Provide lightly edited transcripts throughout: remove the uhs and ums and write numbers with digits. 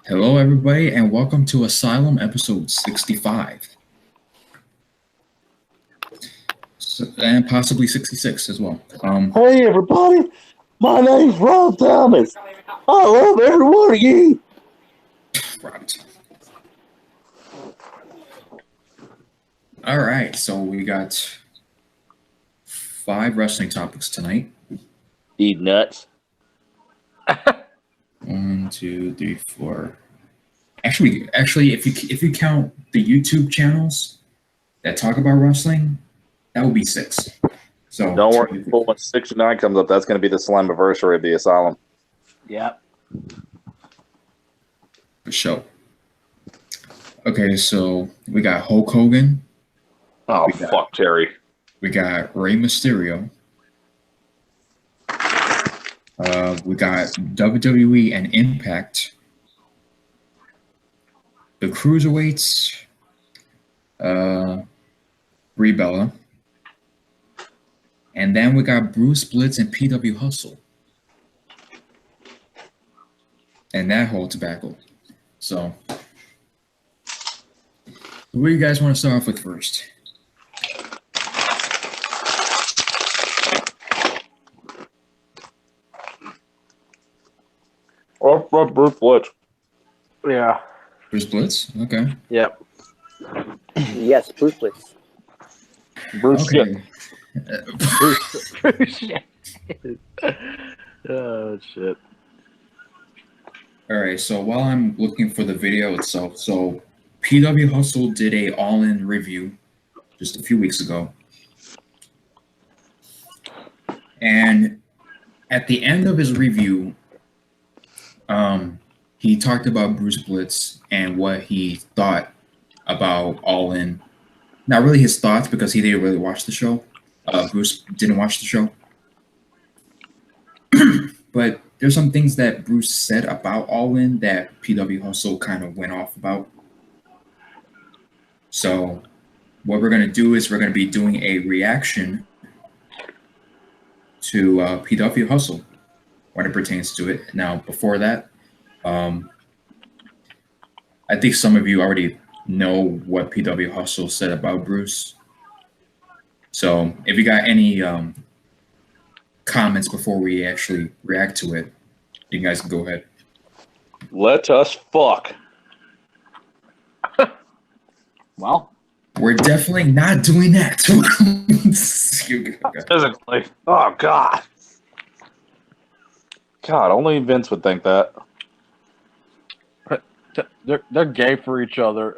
Hello, everybody, and welcome to Asylum episode 65. And possibly 66 as well. Hey, everybody. My name's Ron Thomas. I love every one of you. Right. All right, so we got 5 wrestling topics tonight. Eat nuts. 1, 2, 3, 4. Actually, if you count the YouTube channels that talk about wrestling, that would be 6. So Don't worry, when 69 comes up, that's going to be the Slammiversary of the Asylum. Yep. For sure. Okay, so we got Hulk Hogan. Oh, fuck Terry. We got Rey Mysterio. We got WWE and Impact. The Cruiserweights. Brie Bella. And then we got Blitz and PWHustle. And that whole tobacco. So, what do you guys want to start off with first? Bruce Blitz. Yeah. Bruce Blitz? Okay. Yep. Yes, Bruce Blitz. Bruce Okay. Shit. Oh, shit. All right, so while I'm looking for the video itself, so PWHustle did a all-in review just a few weeks ago. And at the end of his review, he talked about Bruce Blitz and what he thought about All In. Not really his thoughts because he didn't really watch the show. Bruce didn't watch the show. But there's some things that Bruce said about All In that PWHustle kind of went off about. So what we're going to do is we're going to be doing a reaction to PWHustle when it pertains to it. Now, before that, I think some of you already know what PWHustle said about Bruce. So if you got any comments before we actually react to it, you guys can go ahead. Let us fuck. Well, We're definitely not doing that. Physically. Oh, God. God, only Vince would think that. they're gay for each other.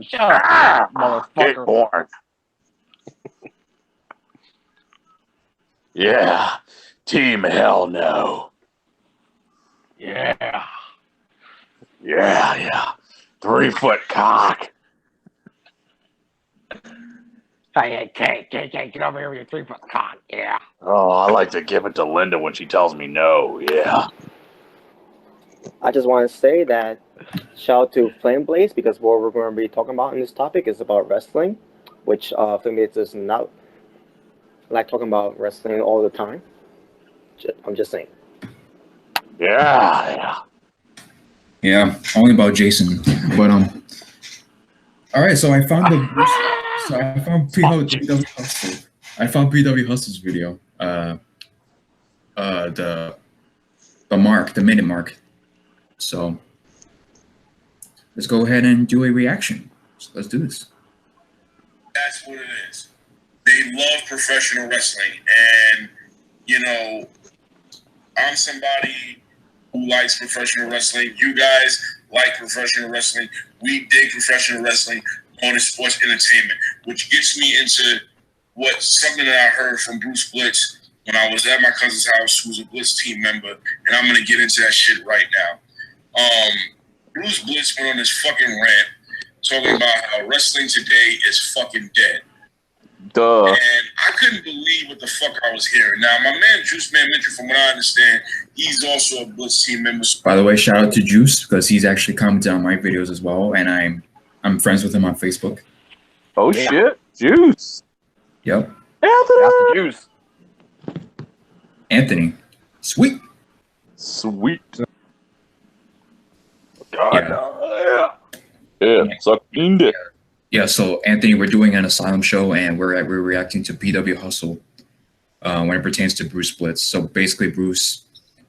Shut up, motherfucker. Born. Yeah. Team Hell No. Yeah. Yeah. 3-foot cock. Hey, get over here with your 3-foot cock. Yeah. Oh, I like to give it to Linda when she tells me no. Yeah. I just want to say that shout out to Flame Blaze because what we're going to be talking about in this topic is about wrestling, which Flame Blaze is not like talking about wrestling all the time. I'm just saying. Yeah. Yeah, only about Jason. But all right. So I found PWHustle. I found PWHustle's video. The minute mark. So let's go ahead and do a reaction. So let's do this. That's what it is. They love professional wrestling, and I'm somebody who likes professional wrestling. You guys like professional wrestling. We dig professional wrestling on sports entertainment, which gets me into something that I heard from Bruce Blitz when I was at my cousin's house, who's a Blitz team member, and I'm gonna get into that shit right now. Bruce Blitz went on this fucking rant talking about how wrestling today is fucking dead. Duh. And I couldn't believe what the fuck I was hearing. Now, my man Juice Man Mitchell, from what I understand, he's also a Blitz team member. By the way, shout out to Juice because he's actually commented on my videos as well, and I'm friends with him on Facebook. Oh, yeah. Shit. Juice. Yep. Anthony. That's the juice. Anthony. Sweet. God, Yeah. no. Yeah, suck dick. Yeah, so Anthony, we're doing an Asylum show, and we're reacting to PWHustle when it pertains to Bruce Blitz. So basically, Bruce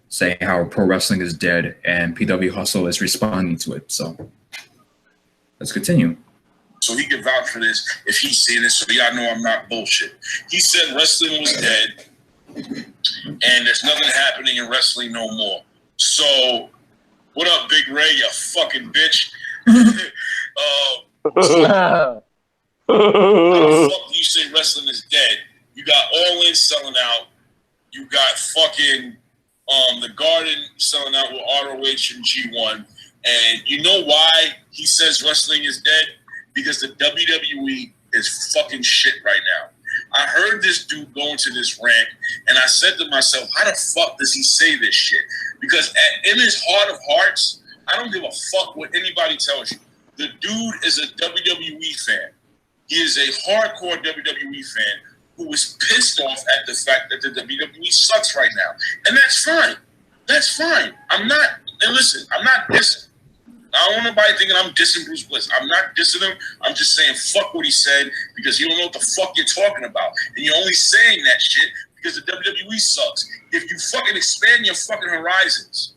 saying how pro wrestling is dead, and PWHustle is responding to it. So let's continue. So he can vouch for this if he's seen it, so y'all know I'm not bullshit. He said wrestling was dead, and there's nothing happening in wrestling no more. So, what up, Big Ray, you fucking bitch? How the fuck do you say wrestling is dead? You got All In selling out. You got fucking the Garden selling out with ROH and G1. And you know why he says wrestling is dead? Because the WWE is fucking shit right now. I heard this dude go into this rant, and I said to myself, how the fuck does he say this shit? Because in his heart of hearts, I don't give a fuck what anybody tells you. The dude is a WWE fan. He is a hardcore WWE fan who is pissed off at the fact that the WWE sucks right now. And that's fine. That's fine. I'm not dissing. I don't want nobody thinking I'm dissing Bruce Blitz. I'm not dissing him. I'm just saying fuck what he said because you don't know what the fuck you're talking about. And you're only saying that shit because the WWE sucks. If you fucking expand your fucking horizons,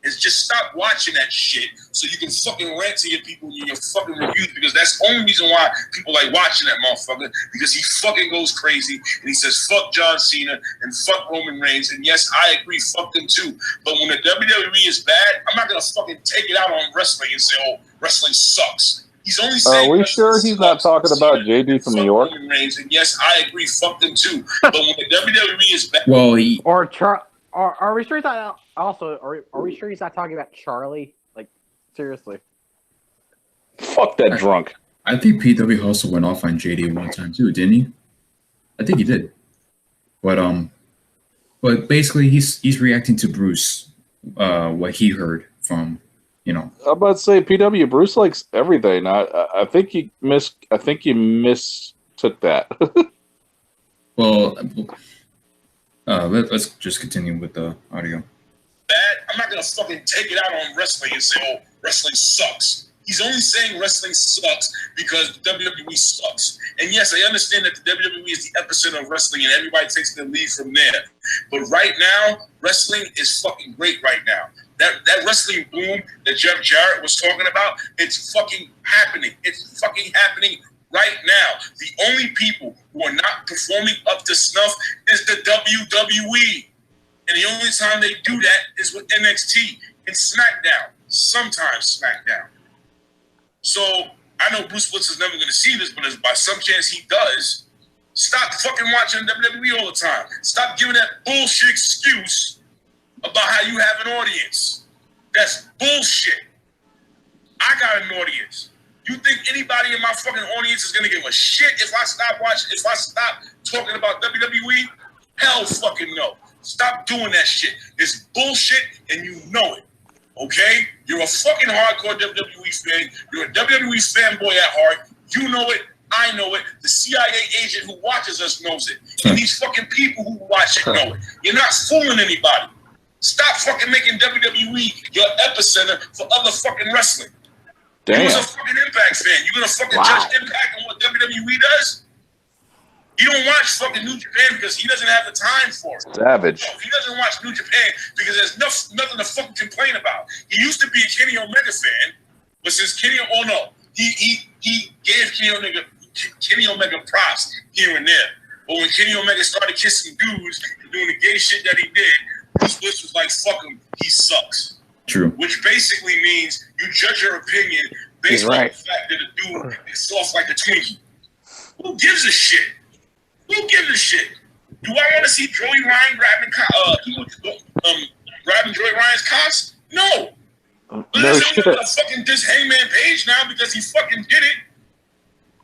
is just stop watching that shit so you can fucking rant to your people in your fucking reviews because that's the only reason why people like watching that motherfucker because he fucking goes crazy and he says fuck John Cena and fuck Roman Reigns and yes, I agree, fuck them too. But when the WWE is bad, I'm not gonna fucking take it out on wrestling and say, oh, wrestling sucks. He's only saying. Are we sure he's not talking about JD from New York? Roman Reigns, and yes, I agree, fuck them too. But when the WWE is bad, Well, Are we sure he's not also? Are we sure he's not talking about Charlie? Like, seriously. Fuck that drunk. I think PWHustle went off on JD one time too, didn't he? I think he did. But basically, he's reacting to Bruce, what he heard from, you know. I'm about to say PW Bruce likes everything. I think you mistook that. Well, let's just continue with the audio. bad, I'm not gonna fucking take it out on wrestling and say, oh, wrestling sucks. He's only saying wrestling sucks because the WWE sucks. And yes, I understand that the WWE is the epicenter of wrestling and everybody takes their lead from there. But right now, wrestling is fucking great right now. That wrestling boom that Jeff Jarrett was talking about, it's fucking happening. It's fucking happening right now. The only people who are not performing up to snuff is the WWE. And the only time they do that is with NXT and SmackDown. Sometimes SmackDown. So I know Bruce Blitz is never going to see this, but if by some chance he does, stop fucking watching WWE all the time. Stop giving that bullshit excuse about how you have an audience. That's bullshit. I got an audience. You think anybody in my fucking audience is gonna give a shit if I stop watching, if I stop talking about WWE? Hell fucking no. Stop doing that shit. It's bullshit and you know it. Okay? You're a fucking hardcore WWE fan. You're a WWE fanboy at heart. You know it. I know it. The CIA agent who watches us knows it. And these fucking people who watch it know it. You're not fooling anybody. Stop fucking making WWE your epicenter for other fucking wrestling. Damn. You was a fucking Impact fan. You gonna fucking judge Impact on what WWE does? You don't watch fucking New Japan because he doesn't have the time for it. Savage. He doesn't watch New Japan because there's nothing to fucking complain about. He used to be a Kenny Omega fan, but since he gave Kenny Omega props here and there. But when Kenny Omega started kissing dudes and doing the gay shit that he did, Bruce Blitz was like, fuck him, he sucks. True. Which basically means you judge your opinion based on the fact that a dude is soft like a Twinkie. Who gives a shit? Who gives a shit? Do I want to see Joey Ryan grabbing Joey Ryan's cocks? No. But I'm gonna fucking diss Hangman Page now because he fucking did it.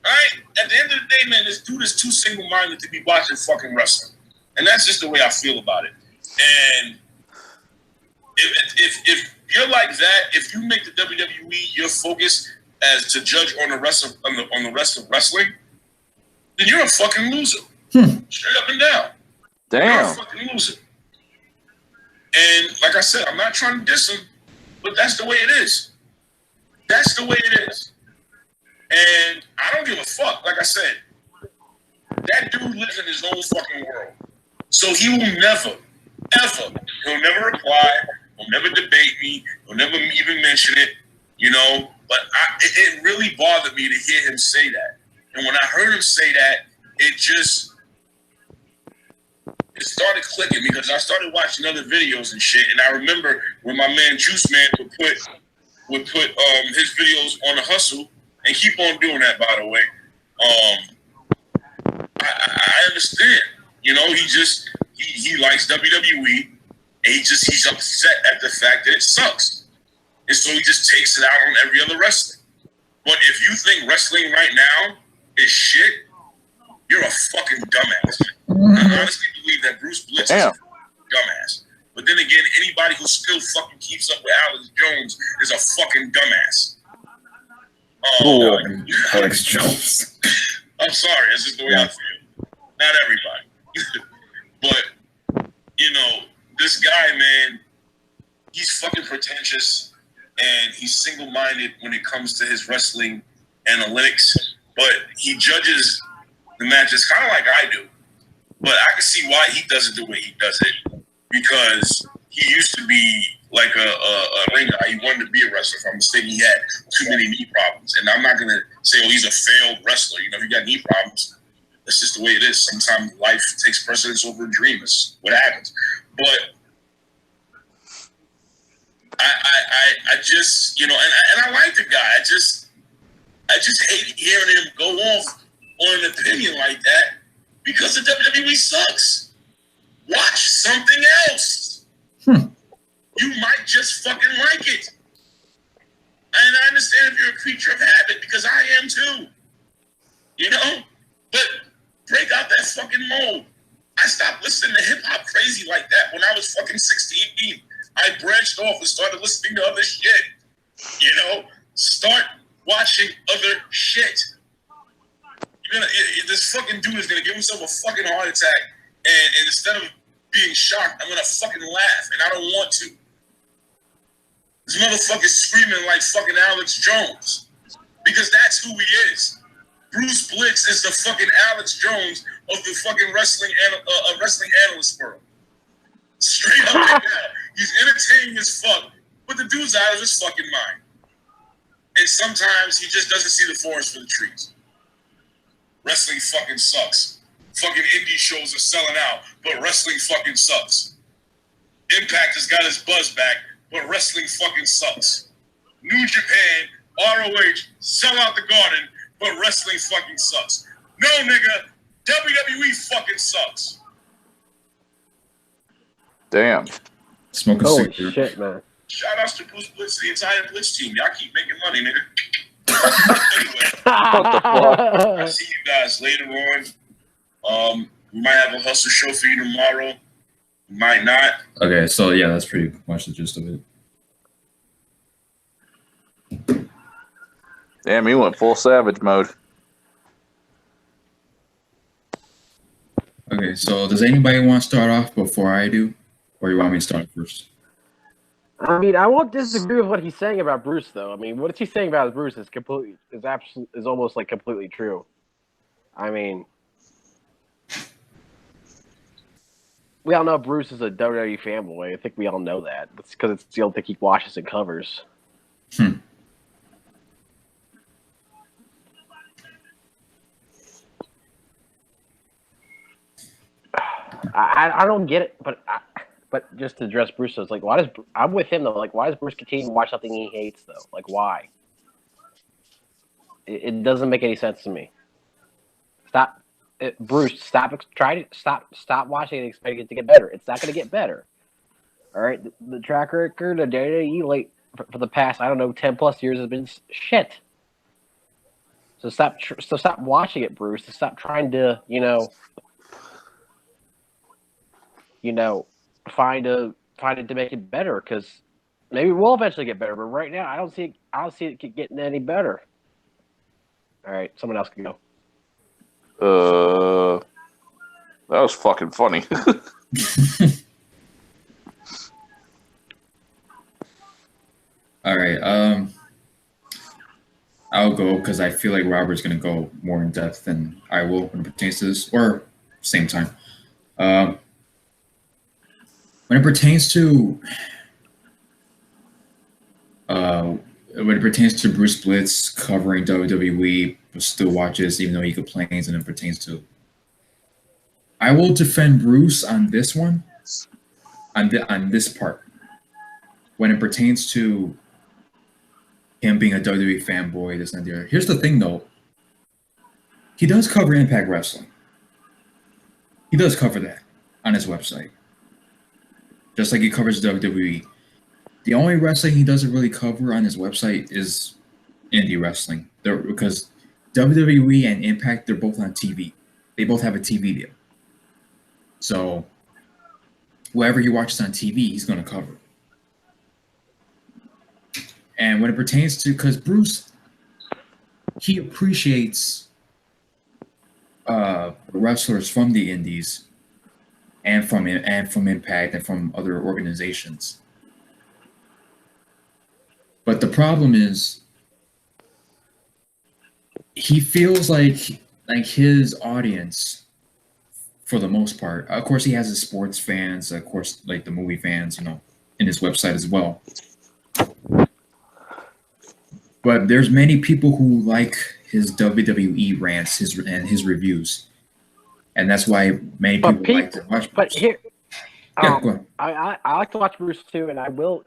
Alright? At the end of the day, man, this dude is too single-minded to be watching fucking wrestling. And that's just the way I feel about it. And if you're like that, if you make the WWE your focus as to judge on the rest of wrestling, then you're a fucking loser. Straight up and down. Damn. You're a fucking loser. And like I said, I'm not trying to diss him, but that's the way it is. That's the way it is. And I don't give a fuck. Like I said, that dude lives in his own fucking world. So he will never, ever, he'll never reply, he'll never debate me, he'll never even mention it, you know. But it really bothered me to hear him say that. And when I heard him say that, it started clicking because I started watching other videos and shit. And I remember when my man Juice Man would put his videos on the Hustle, and keep on doing that, by the way. I understand. You know, he likes WWE, and he's upset at the fact that it sucks. And so he just takes it out on every other wrestling. But if you think wrestling right now is shit, you're a fucking dumbass. I honestly believe that Bruce Blitz is a dumbass. But then again, anybody who still fucking keeps up with Alex Jones is a fucking dumbass. Alex Jones. I'm sorry, it's just the way I feel. Not everybody. But, you know, this guy, man, he's fucking pretentious and he's single-minded when it comes to his wrestling analytics. But he judges the matches kind of like I do. But I can see why he does it the way he does it. Because he used to be like a ring guy. He wanted to be a wrestler. If I'm mistaken, he had too many knee problems. And I'm not going to say, oh, he's a failed wrestler. You know, if you got knee problems, that's just the way it is. Sometimes life takes precedence over a dream. It's what happens. But I just, you know, and I like the guy. I just hate hearing him go off on an opinion like that because the WWE sucks. Watch something else. You might just fucking like it. And I understand if you're a creature of habit, because I am too. You know? But break out that fucking mold. I stopped listening to hip-hop crazy like that when I was fucking 16. I branched off and started listening to other shit. You know? Start watching other shit. This fucking dude is gonna give himself a fucking heart attack, and instead of being shocked, I'm gonna fucking laugh, and I don't want to. This motherfucker's screaming like fucking Alex Jones, because that's who he is. Bruce Blitz is the fucking Alex Jones of the fucking wrestling analyst world. Straight up and down. He's entertaining as fuck, but the dude's out of his fucking mind. And sometimes he just doesn't see the forest for the trees. Wrestling fucking sucks. Fucking indie shows are selling out, but wrestling fucking sucks. Impact has got his buzz back, but wrestling fucking sucks. New Japan, ROH, sell out the garden, but wrestling fucking sucks. No, nigga, WWE fucking sucks. Damn. Smoke a Holy cigarette. shit, man. Shout outs to Bruce Blitz, the entire Blitz team. Y'all keep making money, nigga. Anyway, What the fuck? I'll see you guys later on. We might have a hustle show for you tomorrow. We might not. Okay, so yeah, that's pretty much the gist of it. Damn, he went full savage mode. Okay, so does anybody want to start off before I do? Or you want me to start first? I mean, I won't disagree with what he's saying about Bruce, though. I mean, what he's saying about Bruce is almost like completely true. I mean, we all know Bruce is a WWE fanboy. I think we all know that. It's because it's the only thing he watches and covers. I don't get it, but just to address Bruce, it's like, I'm with him though. Like, why does Bruce continue to watch something he hates though? Like, why? It doesn't make any sense to me. Bruce, stop watching and expecting it to get better. It's not going to get better. All right, the track record of WWE like for the past 10 plus years has been shit. So stop watching it, Bruce. Stop trying to find it to make it better, because maybe we'll eventually get better. But right now, I don't see it getting any better. All right, someone else can go. That was fucking funny. All right. I'll go because I feel like Robert's going to go more in depth than I will when it pertains to this, or same time. When it pertains to Bruce Blitz covering WWE, but still watches even though he complains, and it pertains to, I will defend Bruce on this one, on this part. When it pertains to him being a WWE fanboy, this and the other. Here's the thing, though. He does cover Impact Wrestling. He does cover that on his website, just like he covers WWE. The only wrestling he doesn't really cover on his website is indie wrestling, because WWE and Impact, they're both on TV. They both have a TV deal. So whoever he watches on TV, he's going to cover. And when it pertains to, because Bruce, he appreciates wrestlers from the indies and from Impact and from other organizations. But the problem is, he feels like his audience, for the most part, of course he has his sports fans, of course like the movie fans, in his website as well. But there's many people who like his WWE rants, his reviews, and that's why many people like to watch Bruce. But here, go ahead. I like to watch Bruce too, and I will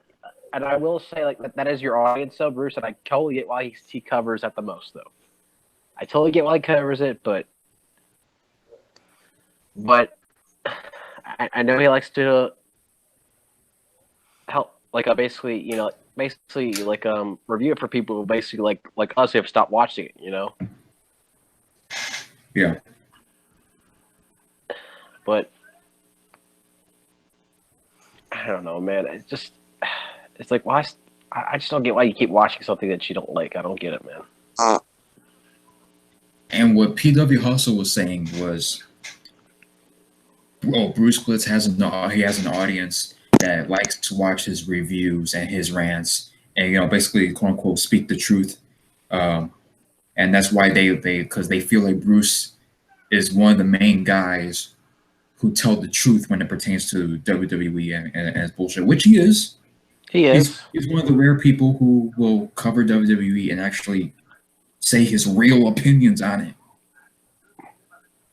say like that is your audience, though, Bruce, and I totally get why he covers that the most, though. I totally get why he covers it, but I know he likes to help, like basically review it for people who basically like us who have stopped watching it, Yeah. But I don't know, man. It's like, why? I just don't get why you keep watching something that you don't like. I don't get it, man. And what PWHustle was saying was, Bruce Blitz has an audience that likes to watch his reviews and his rants, and basically quote unquote speak the truth, and that's why because they feel like Bruce is one of the main guys who tell the truth when it pertains to WWE and his bullshit, which he is. He is. He's one of the rare people who will cover WWE and actually say his real opinions on it.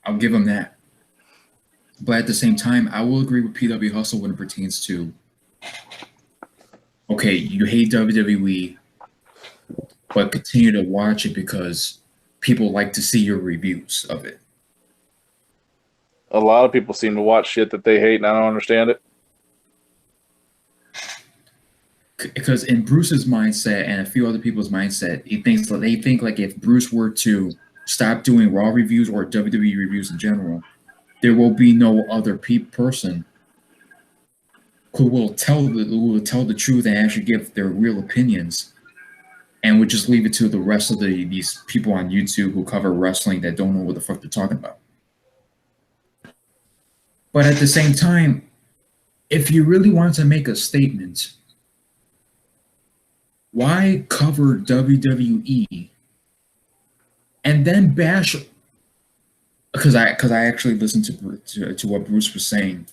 I'll give him that. But at the same time, I will agree with PWHustle when it pertains to, okay, you hate WWE, but continue to watch it because people like to see your reviews of it. A lot of people seem to watch shit that they hate, and I don't understand it. Because in Bruce's mindset and a few other people's mindset, they think like if Bruce were to stop doing Raw reviews or WWE reviews in general, there will be no other person who will tell the truth and actually give their real opinions, and would just leave it to the rest of these people on YouTube who cover wrestling that don't know what the fuck they're talking about. But at the same time, if you really want to make a statement, why cover WWE and then bash? Because I actually listened to what Bruce was saying.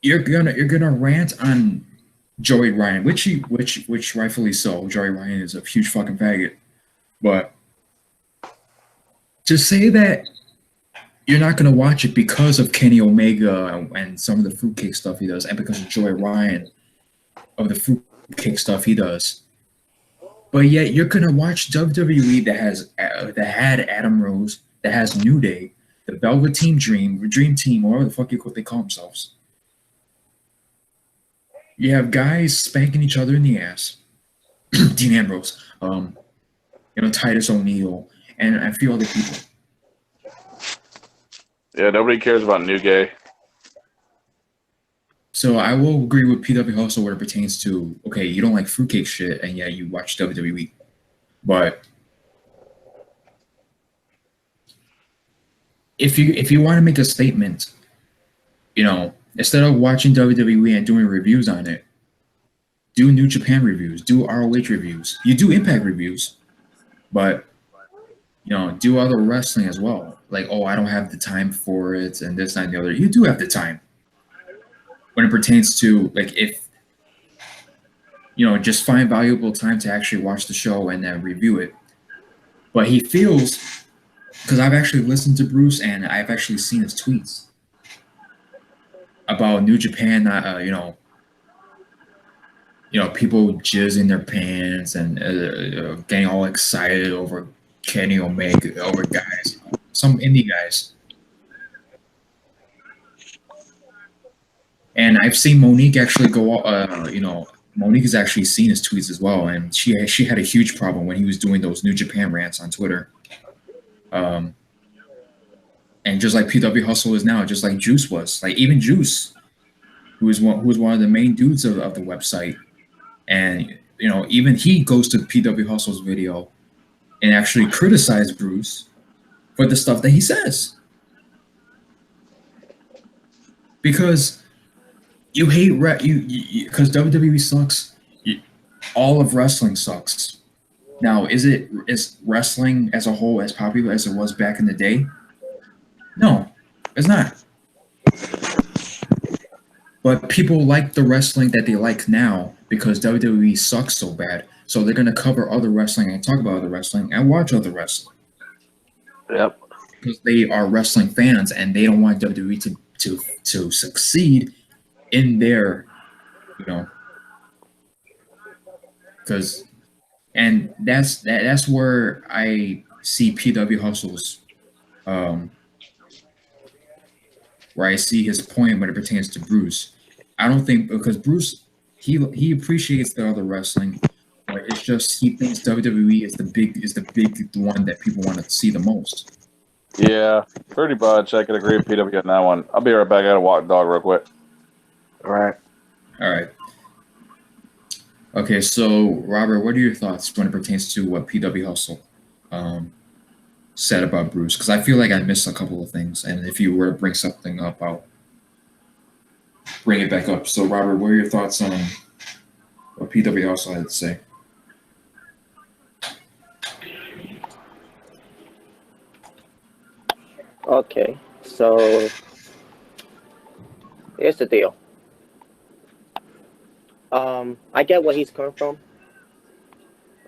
You're gonna rant on Joey Ryan, which rightfully so. Joey Ryan is a huge fucking faggot, but to say that you're not gonna watch it because of Kenny Omega and some of the fruitcake stuff he does, and because of Joey Ryan of the fruitcake stuff he does. But yet you're gonna watch WWE that had Adam Rose, that has New Day, the Velveteen Dream Team, or whatever the fuck they call themselves. You have guys spanking each other in the ass. Dean Ambrose, Titus O'Neil, and a few other people. Yeah, nobody cares about New Day. So I will agree with PWHustle when it pertains to, okay, you don't like fruitcake shit, and yeah, you watch WWE. But if you want to make a statement, instead of watching WWE and doing reviews on it, do New Japan reviews, do ROH reviews. You do Impact reviews, but do other wrestling as well. Like, oh, I don't have the time for it, and this, that, and the other. You do have the time when it pertains to, like, if just find valuable time to actually watch the show and then review it. But he feels, because I've actually listened to Bruce and I've actually seen his tweets about New Japan, people jizzing their pants and getting all excited over Kenny Omega, over guys, some indie guys. And I've seen Monique actually go, Monique has actually seen his tweets as well, and she had a huge problem when he was doing those New Japan rants on Twitter. And just like PWHustle is now, just like Juice was, like even Juice, who was one of the main dudes of the website, and even he goes to PWHustle's video and actually criticize Bruce for the stuff that he says, because you hate because WWE sucks. All of wrestling sucks. Now, is wrestling as a whole as popular as it was back in the day? No, it's not. But people like the wrestling that they like now because WWE sucks so bad. So they're going to cover other wrestling and talk about other wrestling and watch other wrestling. Yep. Because they are wrestling fans and they don't want WWE to succeed in their, because, and that's where I see PWHustle's, where I see his point when it pertains to Bruce. I don't think, because Bruce, he appreciates the other wrestling, but it's just he thinks WWE is the big one that people want to see the most. Yeah, pretty much. I can agree with PW on that one. I'll be right back. I gotta walk the dog real quick. All right. Okay, so Robert, what are your thoughts when it pertains to what PWHustle said about Bruce? Because I feel like I missed a couple of things, and if you were to bring something up, I'll bring it back up. So, Robert, what are your thoughts on what PWHustle had to say? Okay, so here's the deal. I get where he's coming from.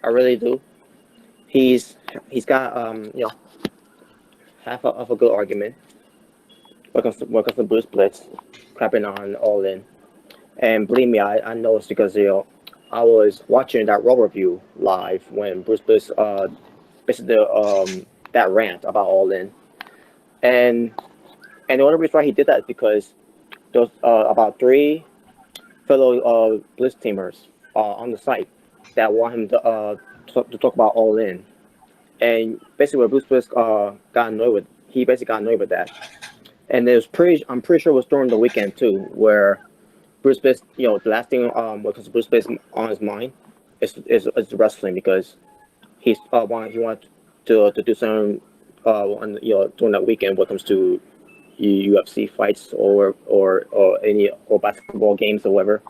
I really do. He's got half of a good argument when it comes to Bruce Blitz crapping on All In, and believe me, I know it's because I was watching that Raw review live when Bruce Blitz basically that rant about All In, and the only reason why he did that is because there was about 3 fellow Blitz teamers on the site that want him to talk about All In, and basically what Bruce Blitz got annoyed with, he basically got annoyed with that, and I'm pretty sure it was during the weekend too, where Bruce Blitz, the last thing what comes to Bruce Blitz on his mind is wrestling, because he wanted to do something during that weekend when it comes to UFC fights or basketball games or whatever,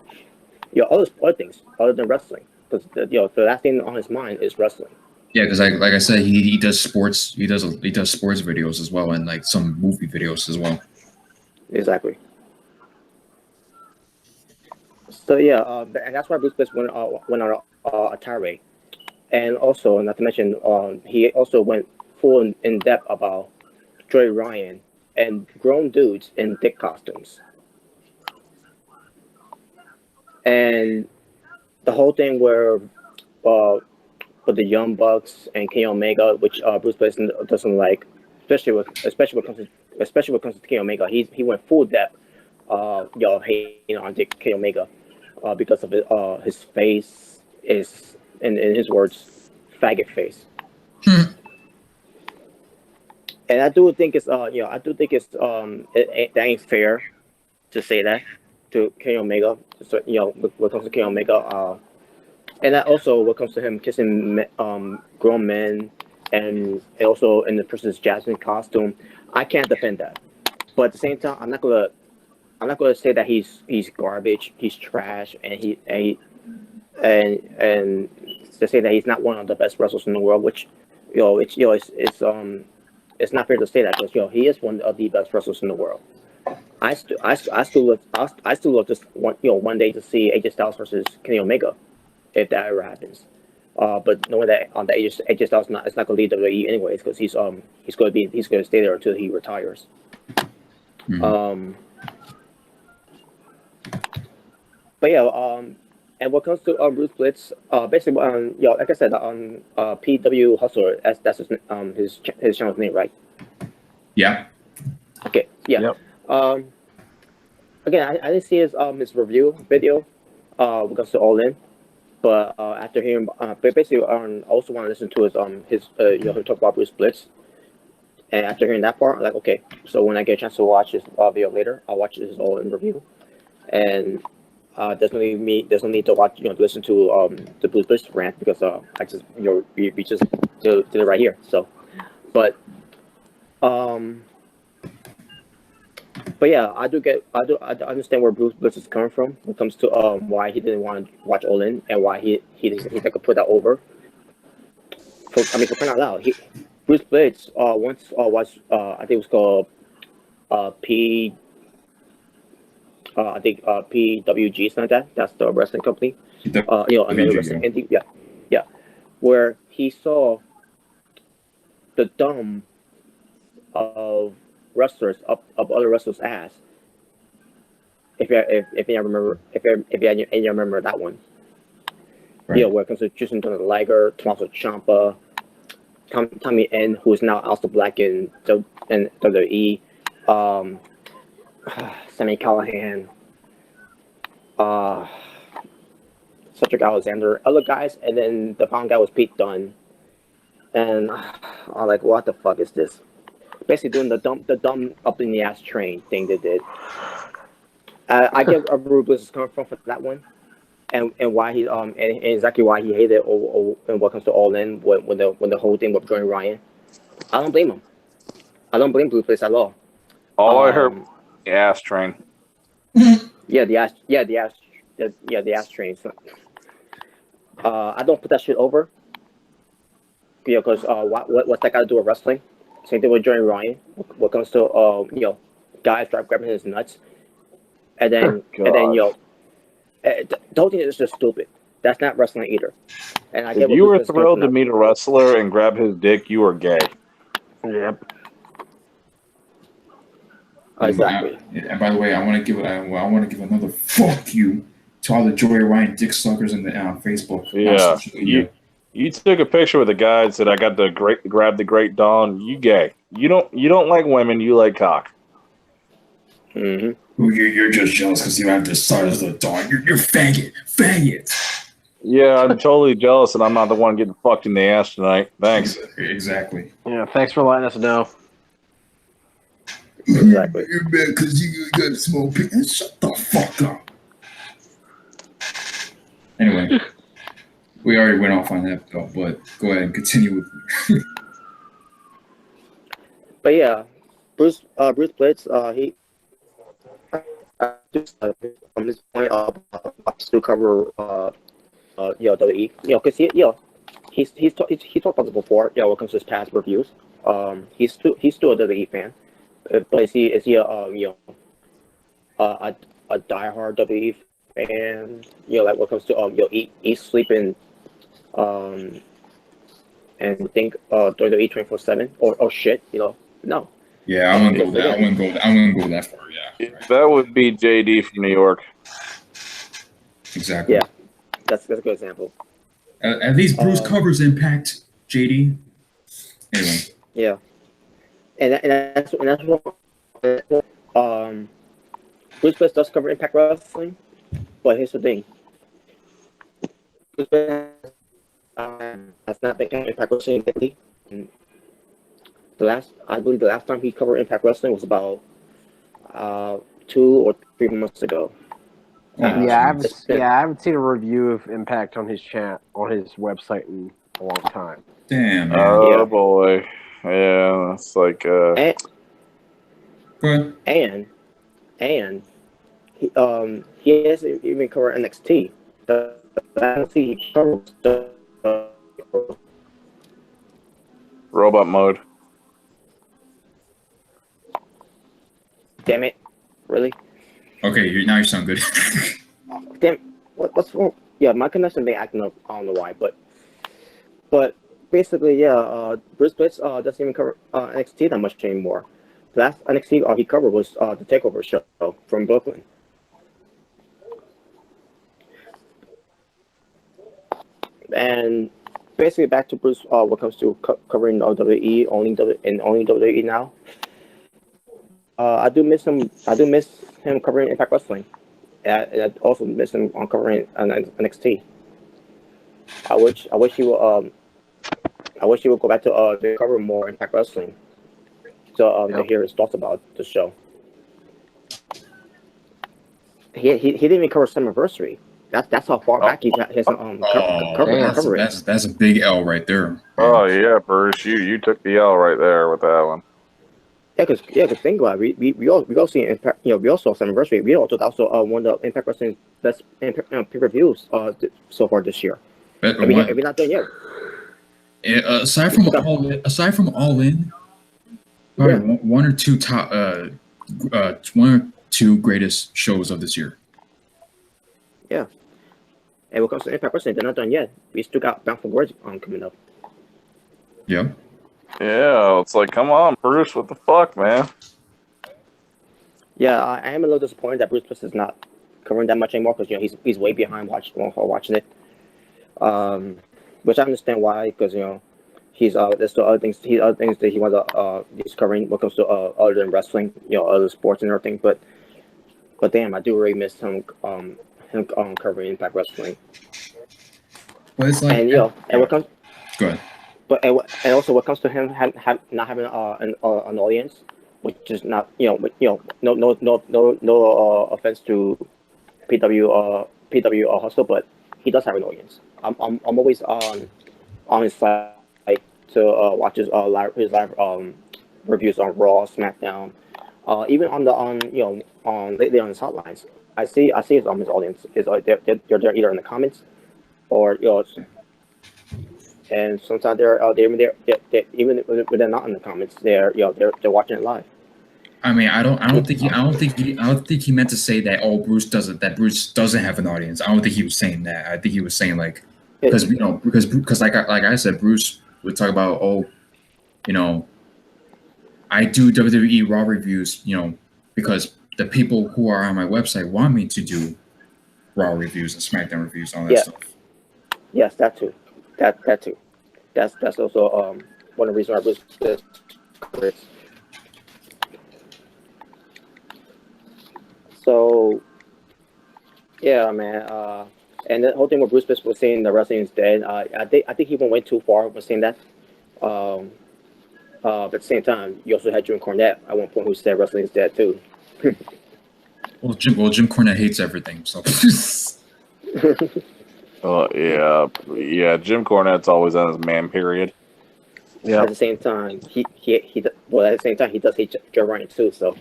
other things other than wrestling, because the last thing on his mind is wrestling. Yeah, because like I said, he does sports. He does sports videos as well, and like some movie videos as well. Exactly. So yeah, and that's why Bruce Blitz went on a tirade, and also not to mention, he also went full in depth about Joey Ryan and grown dudes in thick costumes, and the whole thing where with the Young Bucks and Kenny Omega, which Bruce Blitz doesn't like, especially when it comes to Kenny Omega, he went full depth, hating on Kenny Omega, because of his face is, in his words, faggot face. And I do think it's that ain't fair to say that to Kenny Omega. So, when it comes to Kenny Omega, and that also when it comes to him kissing grown men, and also in the person's Jasmine costume, I can't defend that. But at the same time, I'm not gonna say that he's garbage, he's trash, and and to say that he's not one of the best wrestlers in the world, which it's not fair to say that, because he is one of the best wrestlers in the world. I still love just one day to see AJ Styles versus Kenny Omega, if that ever happens. But knowing that AJ Styles it's not going to leave WWE anyways, because he's going to stay there until he retires. Mhm. But yeah, and what comes to Bruce Blitz, basically, like I said, on PWHustle, that's his channel's name, right? Yeah. Okay, yeah. Yep. Again, I didn't see his review video when it comes to All In, but after hearing, but basically, I also want to listen to his he talk about Bruce Blitz, and after hearing that part, I'm like, okay, so when I get a chance to watch his video later, I'll watch his All In review, and there's no need to watch, to listen to the Bruce Blitz rant, because I just we just did it right here. So, but yeah, I understand where Bruce Blitz is coming from when it comes to why he didn't want to watch All In, and why he could put that over. For crying out loud, Bruce Blitz once watched I think it was called PWG, something like that. That's the wrestling company. Another wrestling entity. Yeah, where he saw the dumb of wrestlers up other wrestlers' ass. If you remember that one. Right. Where it comes to Justin Liger, Tommaso Ciampa, Tommy N, who is now also Black in WWE, Sami Callihan, Cedric Alexander, other guys, and then the final guy was Pete Dunne, and I'm like, what the fuck is this? Basically doing the dumb up in the ass train thing they did. I get where Bruce Blitz is coming from for that one, and why he and exactly why he hated it, and what comes to All In when the whole thing with Johnny Ryan. I don't blame him. I don't blame Bruce Blitz at all. All I heard, the ass train. The ass train. So, I don't put that shit over. Because what's that got to do with wrestling? Same thing with Johnny Ryan. What comes to guys grabbing his nuts, and then the whole thing is just stupid. That's not wrestling either. And I get If you were thrilled to meet a wrestler and grab his dick, you were gay. Yep. Exactly. And by the way, I want to give another fuck you to all the Joey Ryan dick suckers in the Facebook. Yeah, you took a picture with the guys that I got to grab the Great Dawn. You gay. You don't like women. You like cock. Mm-hmm. You're just jealous because you have the size of the Dawn. You're faggot. Yeah, I'm totally jealous, and I'm not the one getting fucked in the ass tonight. Thanks. Exactly. Yeah, thanks for letting us know. Exactly. You're mad because you got a small penis. Shut the fuck up. Anyway, we already went off on that though, but go ahead and continue with. But yeah, Bruce Blitz, he from this point to cover WWE, because he's talked about this before. When it comes to his past reviews, he's still a WWE fan, but is he a diehard WWE fan? Like when it comes to eat, sleep, and think WWE 24/7 or shit, no. Yeah, I wouldn't go that. I wouldn't go that far. Yeah, right. That would be JD from New York. Exactly. Yeah, that's a good example. At least Bruce covers Impact, JD. Anyway. Yeah, and that's what Bruce Blitz does cover Impact Wrestling, but here's the thing: Bruce Blitz has not been covering Impact Wrestling lately. I believe the last time he covered Impact Wrestling was about 2 or 3 months ago. I haven't seen a review of Impact on his website in a long time. Damn. Man. Oh boy, yeah, it's like. And he hasn't even covered NXT. NXT he covered Robot mode. damn it, really? Okay, now you sound good. Damn, what's wrong? Yeah, my connection been acting up. I don't know why, but basically, yeah. Bruce Blitz doesn't even cover NXT that much anymore. The last NXT he covered was the Takeover show from Brooklyn. And basically, back to Bruce. What comes to covering WWE only WWE now. I do miss him. I do miss him covering Impact Wrestling. And I also miss him on covering NXT. I wish he would go back to cover more Impact Wrestling. To hear his thoughts about the show. He didn't even cover Summerversary. That's how far back he has cover it. That's a big L right there. Oh yeah, Bruce, you took the L right there with that one. Yeah, because think about it, we all see Impact. We all saw Summerversary. We also one of the Impact Wrestling's best pay-per-views so far this year. We're not done yet. Aside from All In, probably one or two top, one or two greatest shows of this year. Yeah. And when it comes to Impact Wrestling, they're not done yet. We still got Bound for Glory coming up. Yeah. Yeah, it's like, come on, Bruce, what the fuck, man? Yeah, I am a little disappointed that Bruce Blitz is not covering that much anymore because he's way behind watching it. Which I understand why, because he's there's still other things that he wants he's covering when it comes to other than wrestling, other sports and everything. But damn, I do really miss him covering Impact Wrestling. Well, it's like, and what comes. Go ahead. But and also what comes to him not having an audience, which is not no offense to PWHustle, but he does have an audience. I'm always on his site to watch his live reviews on Raw, SmackDown, even on lately on his hotlines. I see his audience is they're either in the comments or and sometimes they're even when they're not in the comments, they're watching it live. I mean, I don't think he meant to say that. Oh, Bruce doesn't have an audience. I don't think he was saying that. I think he was saying like because like I said, Bruce would talk about I do WWE Raw reviews, because the people who are on my website want me to do Raw reviews and SmackDown reviews, all that stuff. Yes, that too. That too. That's also one of the reasons I was. So, yeah, man. And the whole thing with Bruce Blitz was saying the wrestling is dead. I think he even went too far with saying that. But at the same time, you also had Jim Cornette at one point who said wrestling is dead too. Well, Jim Cornette hates everything, so. Yeah. Jim Cornette's always on his man period. Yeah. At the same time, he does hate Joe Ryan too. So.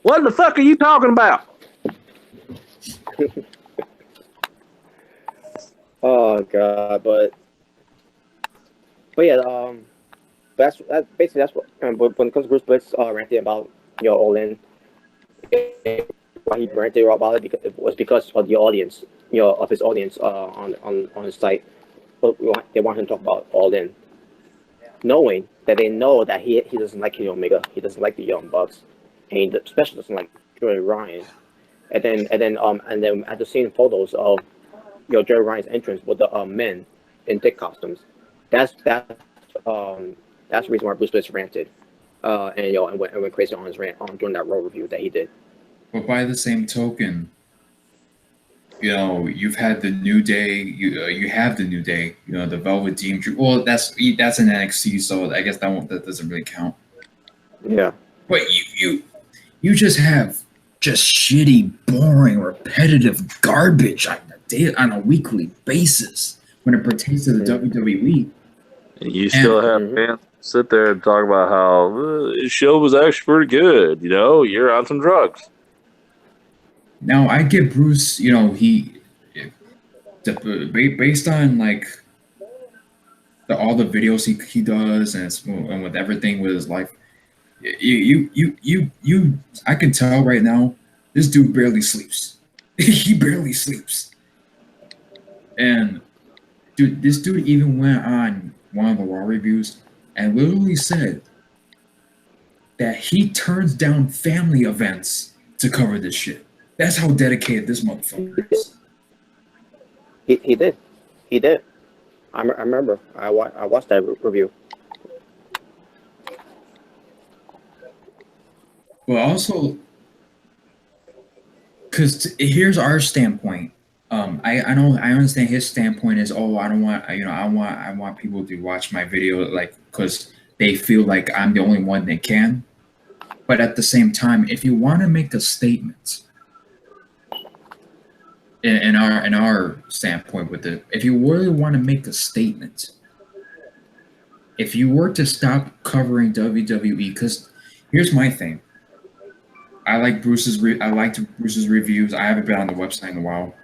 What the fuck are you talking about? Oh god, but yeah, that's what when it comes to Bruce Blitz ranting about All In, why he ranted about it because of the audience, of his audience on his site. They want him to talk about All In, knowing that they know that he doesn't like Kenny Omega, he doesn't like the Young Bucks, and he especially doesn't like Joey Ryan. And then after seeing photos of Joey Ryan's entrance with the men in thick costumes, that's the reason why Bruce Blitz ranted, and went crazy on his rant during that Raw review that he did. But by the same token, you've had the New Day. You have the New Day. The Velvet Dream. Well, that's an NXT, so I guess that doesn't really count. Yeah. But you just have shitty, boring, repetitive garbage on a weekly basis when it pertains to the WWE. You still have fans sit there and talk about how the show was actually pretty good. You're on some drugs. Now I get Bruce. He based on like all the videos he does and with everything with his life, you I can tell right now this dude barely sleeps. He barely sleeps. And dude, this dude even went on one of the Raw reviews and literally said that he turns down family events to cover this shit. That's how dedicated this motherfucker is. He did. He did. I remember. I watched that review. But also, because here's our standpoint. I know I understand his standpoint is, oh, I don't want, I want people to watch my video like because they feel like I'm the only one that can. But at the same time, if you want to make a statement, in our standpoint with it, if you really want to make a statement, if you were to stop covering WWE, because here's my thing. I liked Bruce's reviews. I haven't been on the website in a while.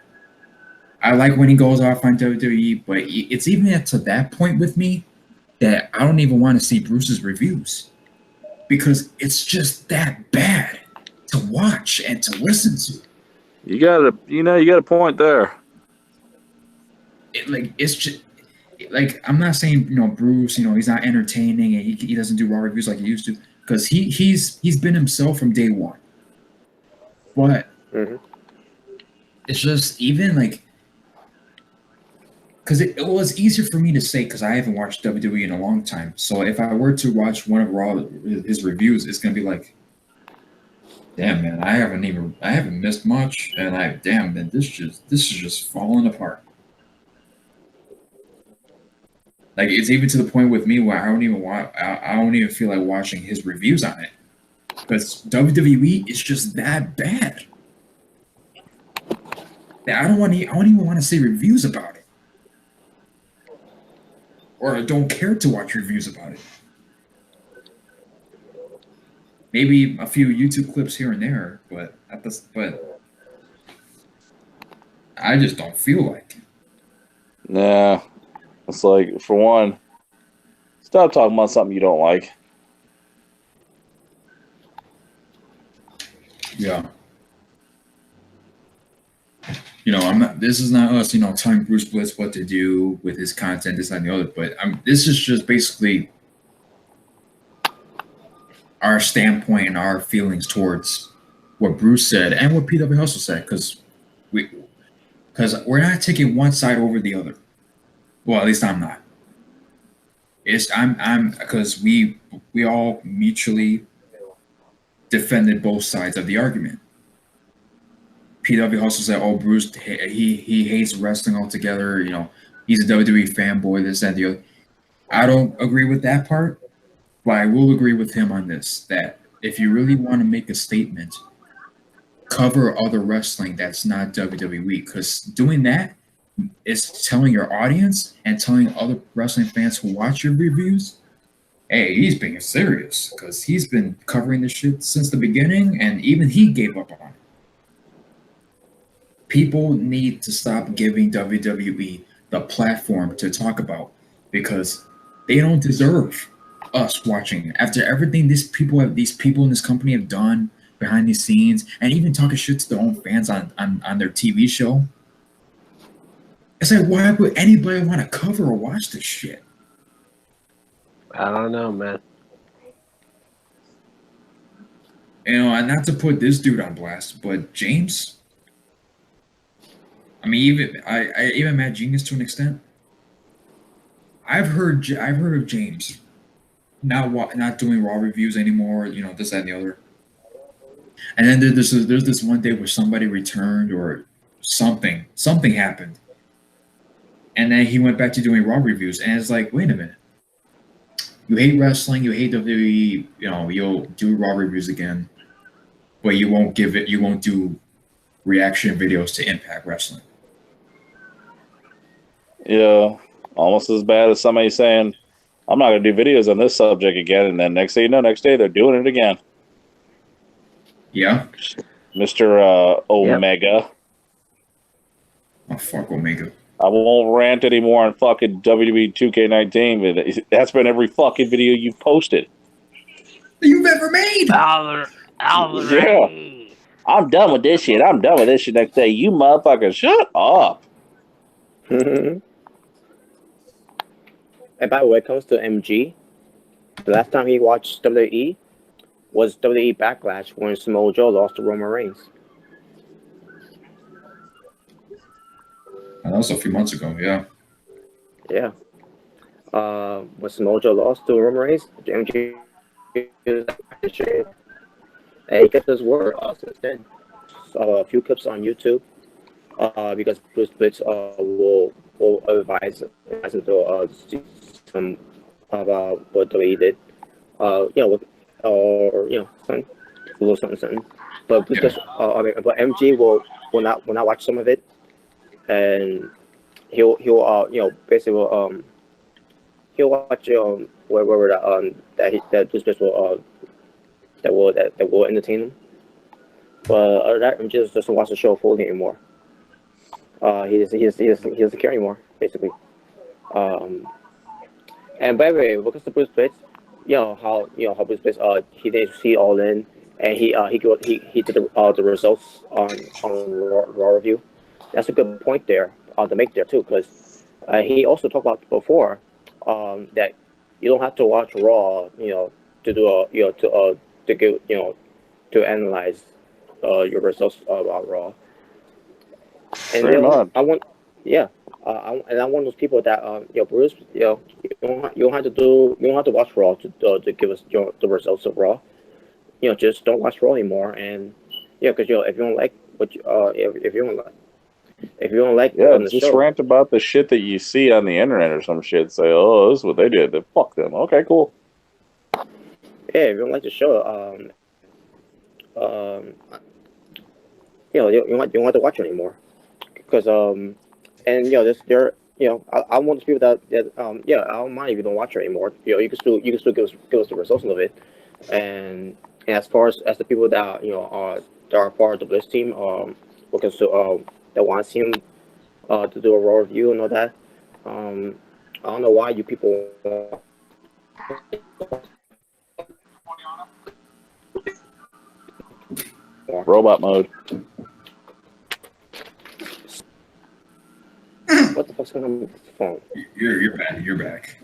I like when he goes off on WWE, but it's even to that point with me that I don't even want to see Bruce's reviews because it's just that bad to watch and to listen to. You got a point there. It's just like I'm not saying Bruce, he's not entertaining and he doesn't do Raw reviews like he used to because he's been himself from day one. But it's just even like because it was easier for me to say because I haven't watched WWE in a long time. So if I were to watch one of his reviews, it's gonna be like, damn man, I haven't missed much, and damn man, this is just falling apart. Like it's even to the point with me where I don't even feel like watching his reviews on it because WWE is just that bad. That I don't even want to see reviews about it. Or I don't care to watch reviews about it. Maybe a few YouTube clips here and there, but I just don't feel like it. Nah, it's like for one, stop talking about something you don't like. Yeah. This is not us, telling Bruce Blitz what to do with his content, this and the other, but this is just basically our standpoint and our feelings towards what Bruce said and what PWHustle said, because we're not taking one side over the other. Well, at least I'm not. I'm because we all mutually defended both sides of the argument. PWHustle said, "Oh, Bruce, he hates wrestling altogether. He's a WWE fanboy. This and the other." I don't agree with that part, but I will agree with him on this: that if you really want to make a statement, cover other wrestling that's not WWE, because doing that is telling your audience and telling other wrestling fans who watch your reviews, hey, he's being serious because he's been covering this shit since the beginning, and even he gave up on it. People need to stop giving WWE the platform to talk about because they don't deserve us watching. After everything these people in this company have done behind the scenes and even talking shit to their own fans on their TV show, it's like, why would anybody want to cover or watch this shit? I don't know, man. And not to put this dude on blast, but James, I mean, even Mad Genius to an extent. I've heard of James not doing Raw reviews anymore. This, that, and the other. And then there's this one day where somebody returned or something happened, and then he went back to doing Raw reviews. And it's like, wait a minute, you hate wrestling, you hate WWE. You'll do Raw reviews again, but you won't do reaction videos to Impact Wrestling. Yeah, almost as bad as somebody saying, I'm not going to do videos on this subject again, and then next day they're doing it again. Yeah. Mr. Omega. Oh, fuck Omega. I won't rant anymore on fucking WWE 2K19. But that's been every fucking video you've posted. You've ever made. Yeah. I'm done with this shit. I'm done with this shit next day. You motherfucker, shut up. And by the way, when it comes to MG, the last time he watched WWE was WWE Backlash when Samoa Joe lost to Roman Reigns. That was a few months ago. Yeah. Yeah. When Samoa Joe lost to Roman Reigns, MG and he kept his word since then. A few clips on YouTube. Because Bruce Blitz will advise him to see some about what WWE did. Or something, a little something. But Bruce Blitz, but MG will not watch some of it, and he'll basically he'll watch wherever that Bruce Blitz will that will entertain him. But other than that, MG just doesn't watch the show fully anymore. He doesn't care anymore, basically. And by the way, look at the Bruce Blitz. How Bruce Blitz he did see All In, and he did the results on Raw review. That's a good point there to make there too, because he also talked about before that you don't have to watch Raw to do to analyze your results about Raw. And I want one of those people that Bruce, you don't have to watch Raw to give us the results of Raw. Just don't watch Raw anymore, and because if you don't like what if you don't like the just show, rant about the shit that you see on the internet or some shit. Say, oh, this is what they did. Then fuck them. Okay, cool. Yeah, if you don't like the show, you don't have to watch it anymore. Because I'm one of those people that I don't mind if you don't watch it anymore. You can still give us the results of it. And as far as the people that are part of the Blitz team, because that want to see him to do a Raw review and all that. I don't know why you people. Robot mode. What the fuck's going on with the phone? You're back. You're back.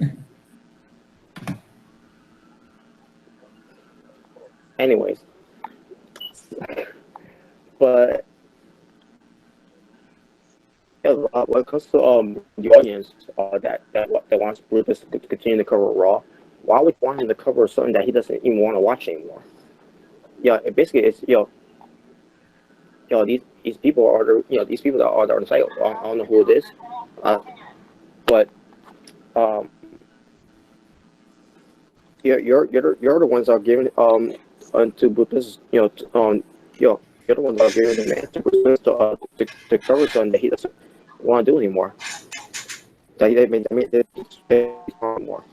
Anyways, but when it comes to the audience that wants Bruce to continue to cover Raw, why would you want him to cover something that he doesn't even want to watch anymore? Basically it's these people are these people that are on the site. I don't know who it is, but you're the ones that are giving to Bruce, you're the ones that are giving the man to cover something that he doesn't want to do anymore. More.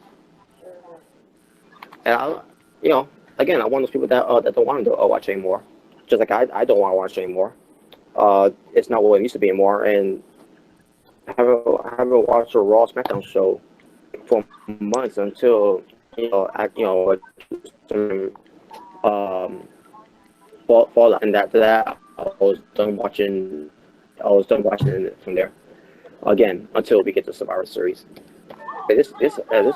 And again, I'm one of those people that don't want to watch anymore. Just like I don't want to watch anymore. It's not what it used to be anymore, and I haven't watched a Raw SmackDown show for months until Fallout, and after that I was done watching it from there. Again, until we get to Survivor Series. This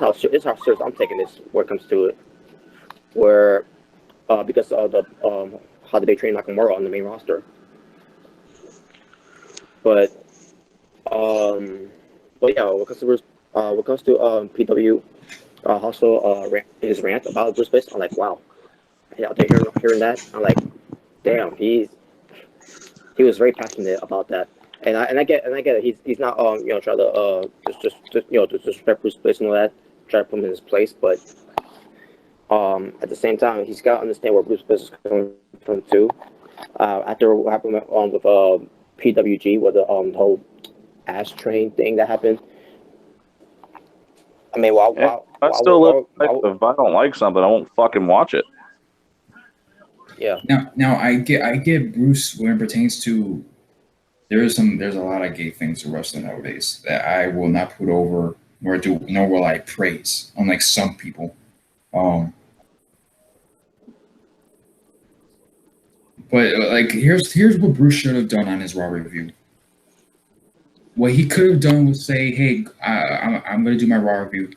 how serious I'm taking this when it comes to it. Where because of the how did they train Nakamura on the main roster. But yeah, when it comes to PWHustle his rant about Bruce Blitz, I'm like, wow. After hearing that, I'm like, damn, he was very passionate about that. And I get it. He's not trying to just disrespect Bruce Blitz and all that, try to put him in his place, but at the same time, he's got to understand where Bruce Blitz is coming from too. After what happened with PWG, with the whole ass train thing that happened. I mean, if I don't like something, I won't fucking watch it. Yeah. Now I get Bruce when it pertains to there's a lot of gay things in wrestling nowadays that I will not put over nor will I praise, unlike some people. Um, but like here's what Bruce should have done on his Raw review. What he could have done was say, "Hey, I'm going to do my Raw review.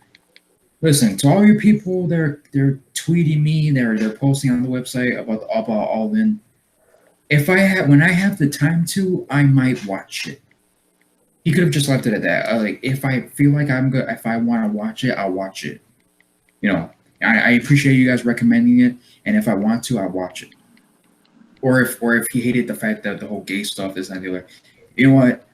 Listen, to all you people, they're tweeting me, they're posting on the website about All In. When I have the time to, I might watch it." He could have just left it at that. Like, if I feel like I'm good, if I want to watch it, I'll watch it. You know, I appreciate you guys recommending it, and if I want to, I'll watch it. Or if he hated the fact that the whole gay stuff is not the other, you know what?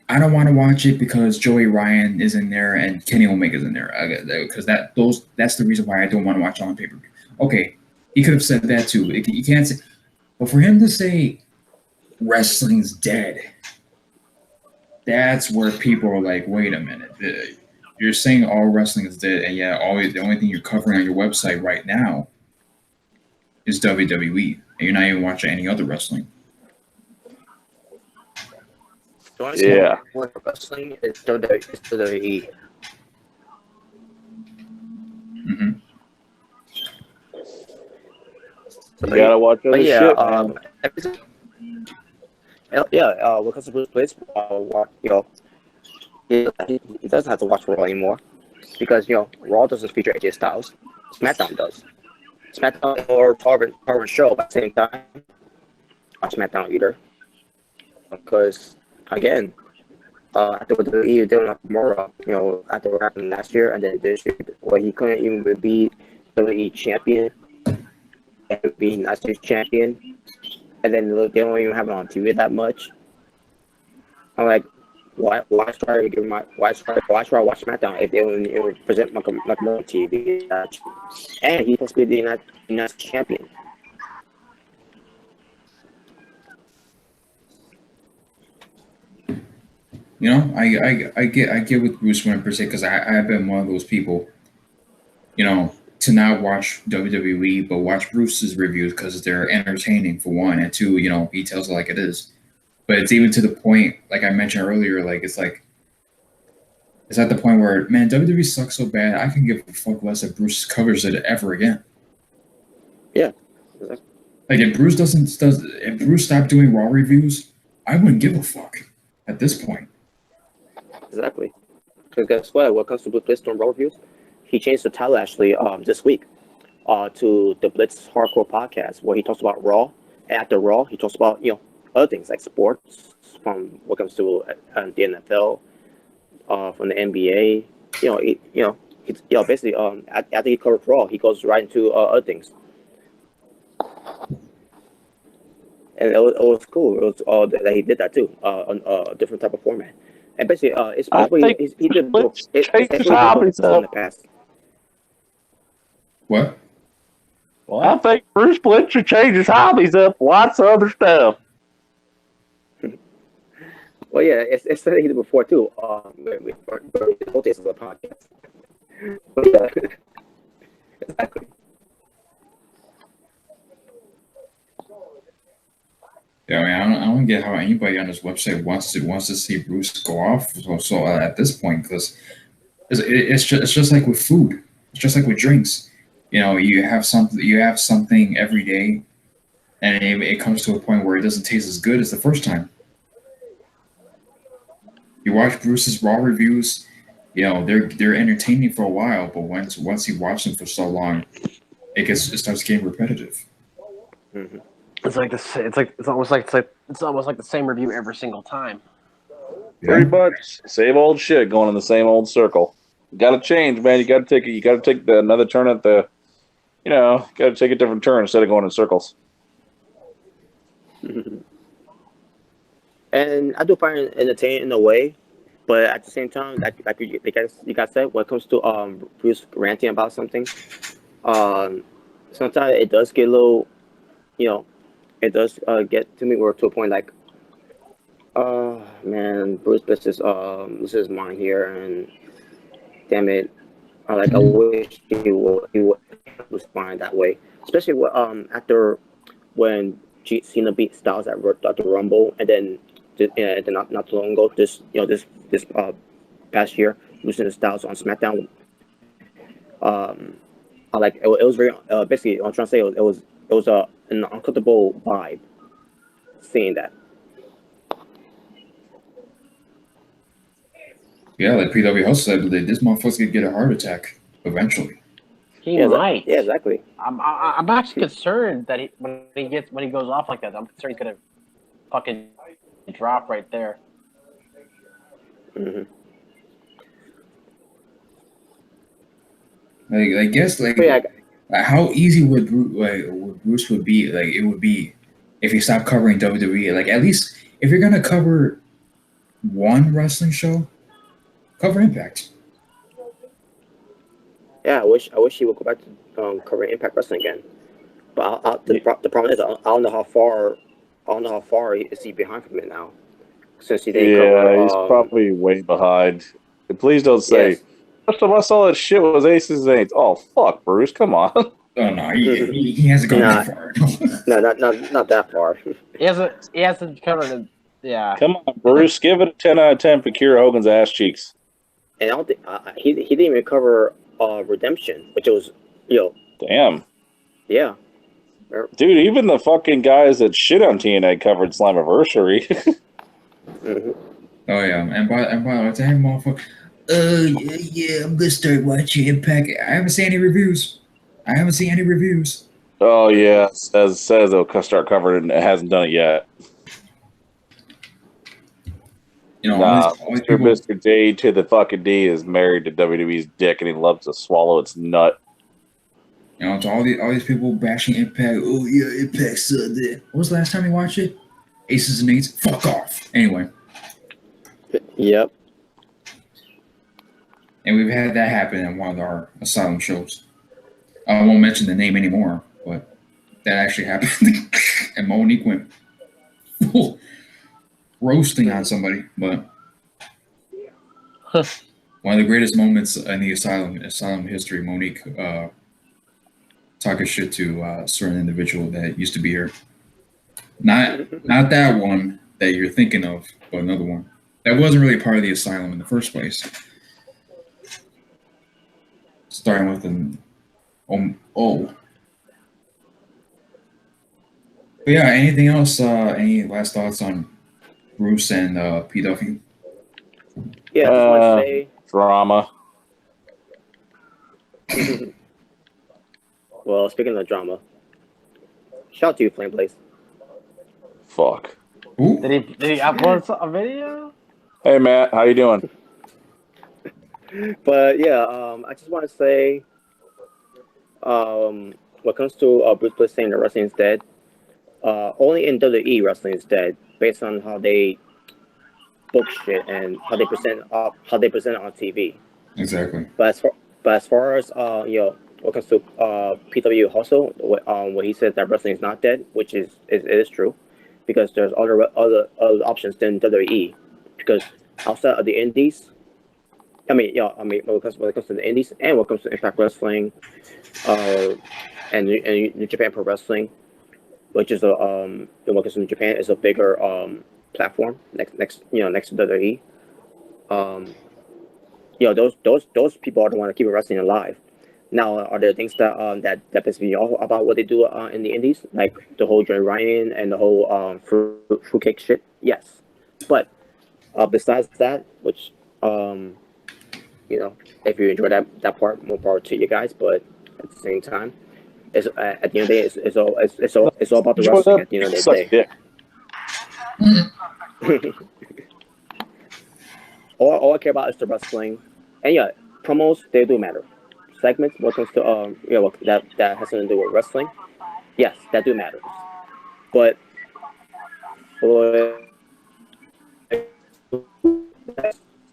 I don't want to watch it because Joey Ryan is in there and Kenny Omega's in there. Because that's the reason why I don't want to watch it on pay-per-view. Okay, he could have said that too. You can't say, but for him to say wrestling's dead, that's where people are like, wait a minute. You're saying all wrestling is dead, and yet the only thing you're covering on your website right now is WWE, and you're not even watching any other wrestling. Yeah. Wrestling is WWE. Mm-hmm. You gotta watch other shit. Because of Bruce Blitz, he doesn't have to watch Raw anymore because Raw doesn't feature AJ Styles, SmackDown does. SmackDown or Target show at the same time. Watch SmackDown either because again, after what WWE did on Nakamura, after what happened last year and then this year, where he couldn't even be WWE champion and be last year's champion. And then they don't even have it on TV that much. I'm like, why try to watch SmackDown if they don't present Nakamura on TV? And he's supposed to be the United champion. I get with Bruce Wayne per se because I've been one of those people, to not watch WWE, but watch Bruce's reviews because they're entertaining for one, and two, he tells it like it is. But it's even to the point, like I mentioned earlier, it's at the point where, man, WWE sucks so bad, I can give a fuck less if Bruce covers it ever again. Yeah. Like if Bruce stopped doing Raw reviews, I wouldn't give a fuck at this point. Exactly. Because guess what? When it comes to Bruce Blitz doing Raw reviews, he changed the title actually this week to the Blitz Hardcore Podcast, where he talks about Raw. And after Raw, he talks about other things like sports, from what comes to the NFL, from the NBA. Basically after he covers Raw, he goes right into other things. And it was cool. It was that he did that too on a different type of format. And basically, it's he did in the past. What? I think Bruce Blitz should change his hobbies up. Lots of other stuff. Well, yeah, it's something he did before too. The whole days of the podcast. But yeah, exactly. Yeah, I mean, I don't get how anybody on this website wants to see Bruce go off. So at this point, because it's just like with food. It's just like with drinks. You have something every day, and it comes to a point where it doesn't taste as good as the first time. You watch Bruce's Raw reviews, they're entertaining for a while, but once you watch them for so long, it starts getting repetitive. Mm-hmm. It's almost like the same review every single time. Pretty much same old shit going in the same old circle. You gotta change, man. You gotta take another turn at the. Gotta take a different turn instead of going in circles. And I do find it entertaining in a way, but at the same time, like you guys said, when it comes to Bruce ranting about something, sometimes it does get a little, it does get to me or to a point like, man, Bruce Blitz is loses his mind here, and damn it, I wish he would respond that way, especially after when Cena beat Styles at the Rumble, and then not too long ago. This past year, losing the Styles on SmackDown. I like it was very basically. What I'm trying to say it was an uncomfortable vibe seeing that. Yeah, like PWHustle said, this motherfucker's gonna get a heart attack eventually. He might. Yeah, exactly. I'm actually concerned that when he goes off like that, I'm concerned he's gonna fucking drop right there. Mm-hmm. Like, I guess, like, Yeah. how easy would Bruce would be? Like, it would be if he stopped covering WWE. Like, at least if you're gonna cover one wrestling show, cover Impact. Yeah, I wish he would go back to covering Impact Wrestling again. But the problem is I don't know how far is he behind from it now. Since he didn't cover. He's probably way behind. And please don't say. Yes. First time I saw that shit was Aces and Eights. Oh fuck, Bruce, come on. Oh no, he hasn't gone that far. No, not that far. He hasn't covered it. Yeah. Come on, Bruce, give it a 10 out of 10 for Kira Hogan's ass cheeks. And I don't think he didn't even cover Redemption, which was Damn. yeah. Dude, even the fucking guys that shit on TNA covered Slammiversary. Mm-hmm. Oh yeah, and by the way, that motherfucker. Yeah, I'm gonna start watching Impact. I haven't seen any reviews. Oh yeah, says they'll start covering it. It hasn't done it yet. You know, Nah, all these people, Mr. J to the fucking D is married to WWE's dick, and he loves to swallow its nut. you know, to all these people bashing Impact. Oh yeah, Impact's there. What was the last time you watched it? Aces and Eights. Fuck off. Anyway. Yep. And we've had that happen in one of our Asylum shows. I won't mention the name anymore, but that actually happened. And Monique went full roasting on somebody. But one of the greatest moments in the Asylum history, Monique talking shit to a certain individual that used to be here. Not that one that you're thinking of, but another one. That wasn't really part of the Asylum in the first place. Starting with an O. But yeah, anything else? Any last thoughts on Bruce and PW? Yeah, I just want to say. Drama. Well, speaking of drama, shout out to you, Flame Blaze. Fuck. Ooh. Did he upload a video? Hey Matt, how you doing? But yeah, I just want to say, when it comes to Bruce Bliss saying that wrestling is dead, only in WWE wrestling is dead based on how they book shit and how they present it on TV. Exactly. But as far as when it comes to PWHustle, what he said that wrestling is not dead, which it is true, because there's other options than WWE, because outside of the indies. When it comes to the indies and when it comes to Impact Wrestling, and New Japan Pro Wrestling, which is when it comes to New Japan is a bigger platform next to WWE. Those people are the ones that keep wrestling alive. Now, are there things that piss me off about what they do in the indies, like the whole Joey Ryan and the whole fruitcake shit? Yes, but besides that, which if you enjoy that part, more power to you guys. But at the same time, it's at the end of the day, it's all about the wrestling. At the end of the day, all I care about is the wrestling, and promos, they do matter. Segments, what comes to that has something to do with wrestling, yes, that do matter. But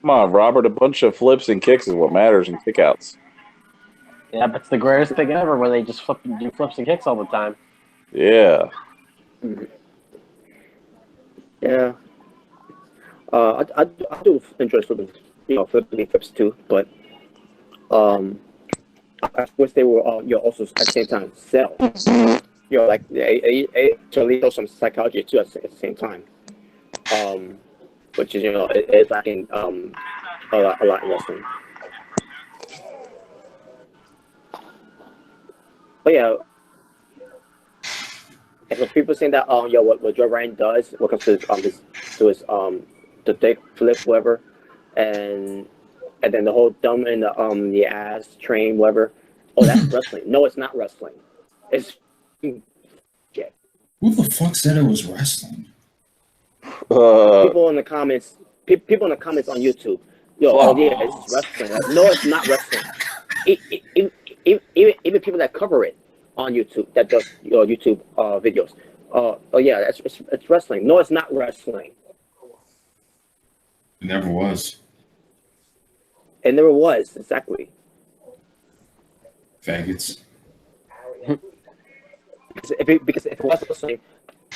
Come on, Robert. A bunch of flips and kicks is what matters, and kickouts. Yeah, but it's the greatest thing ever when they just do flips and kicks all the time. Yeah. Yeah. I do enjoy flipping flips too, but I wish they were also at the same time sell. Like to show some psychology too at the same time. which is it's lacking a lot in wrestling. But yeah, and so people saying that what Joe Ryan does when it comes to his the dick flip whatever, and then the whole dumb and the ass train whatever. Oh, that's wrestling. No, it's not wrestling. It's shit. Who the fuck said it was wrestling? People in the comments. People in the comments on YouTube. Oh yeah, it's wrestling. Like, no, it's not wrestling. Even people that cover it on YouTube, that does YouTube videos. Oh yeah, it's wrestling. No, it's not wrestling. It never was. It never was, exactly. Faggots. Because if it was wrestling,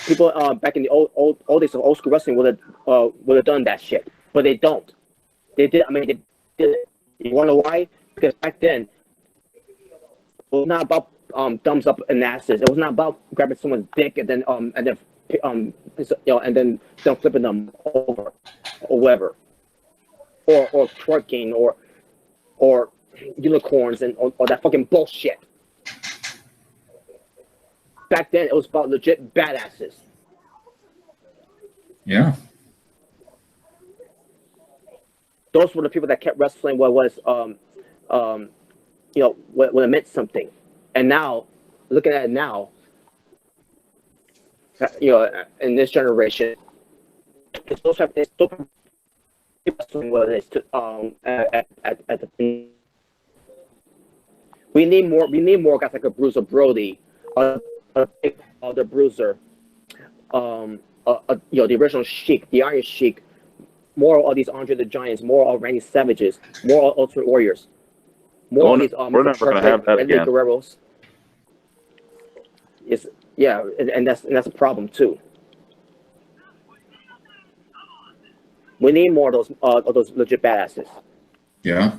people back in the old days of old school wrestling would have done that shit, but they don't. They did. I mean, they did it. You want to know why? Because back then, it was not about thumbs up and asses. It was not about grabbing someone's dick and then flipping them over or whatever, or twerking or unicorns and or that fucking bullshit. Back then, it was about legit badasses. Yeah. Those were the people that kept wrestling what was when it meant something. And now, looking at it now, in this generation, it's still wrestling what it is at the. We need more guys like a Bruiser Brody, the Bruiser, the original Sheik, the Iron Sheik, more of these Andre the Giants, more of Randy Savages, more of Ultimate Warriors, more of these we're never going to have that again. Guerreros. And that's a problem too. We need more of those legit badasses. Yeah.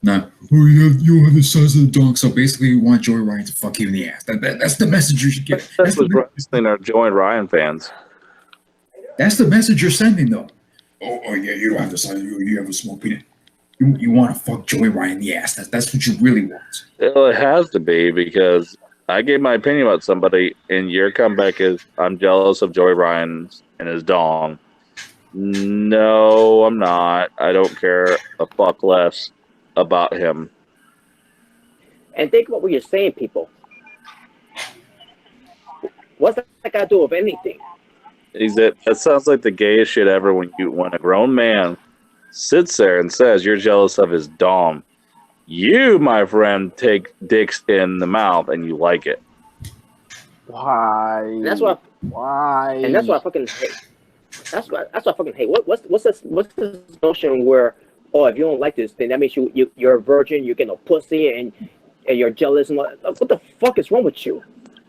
No. Oh, you have the size of the dog, so basically you want Joey Ryan to fuck you in the ass. That's the message you should get. That's what wrestling our Joey Ryan fans. That's the message you're sending, though. Oh yeah, you don't have the size. You have a small penis. You want to fuck Joey Ryan in the ass. That's what you really want. Well, it has to be, because I gave my opinion about somebody, and your comeback is, I'm jealous of Joey Ryan and his dong. No, I'm not. I don't care a fuck less about him. And think about what you're saying, people. What's that got to do with anything? That sounds like the gayest shit ever when a grown man sits there and says you're jealous of his dom. You, my friend, take dicks in the mouth and you like it. Why? And that's what. Why? And that's what I fucking hate. That's what I fucking hate. What's this notion where, oh, if you don't like this, then that means you're a virgin, you get no pussy, and you're jealous. And what the fuck is wrong with you?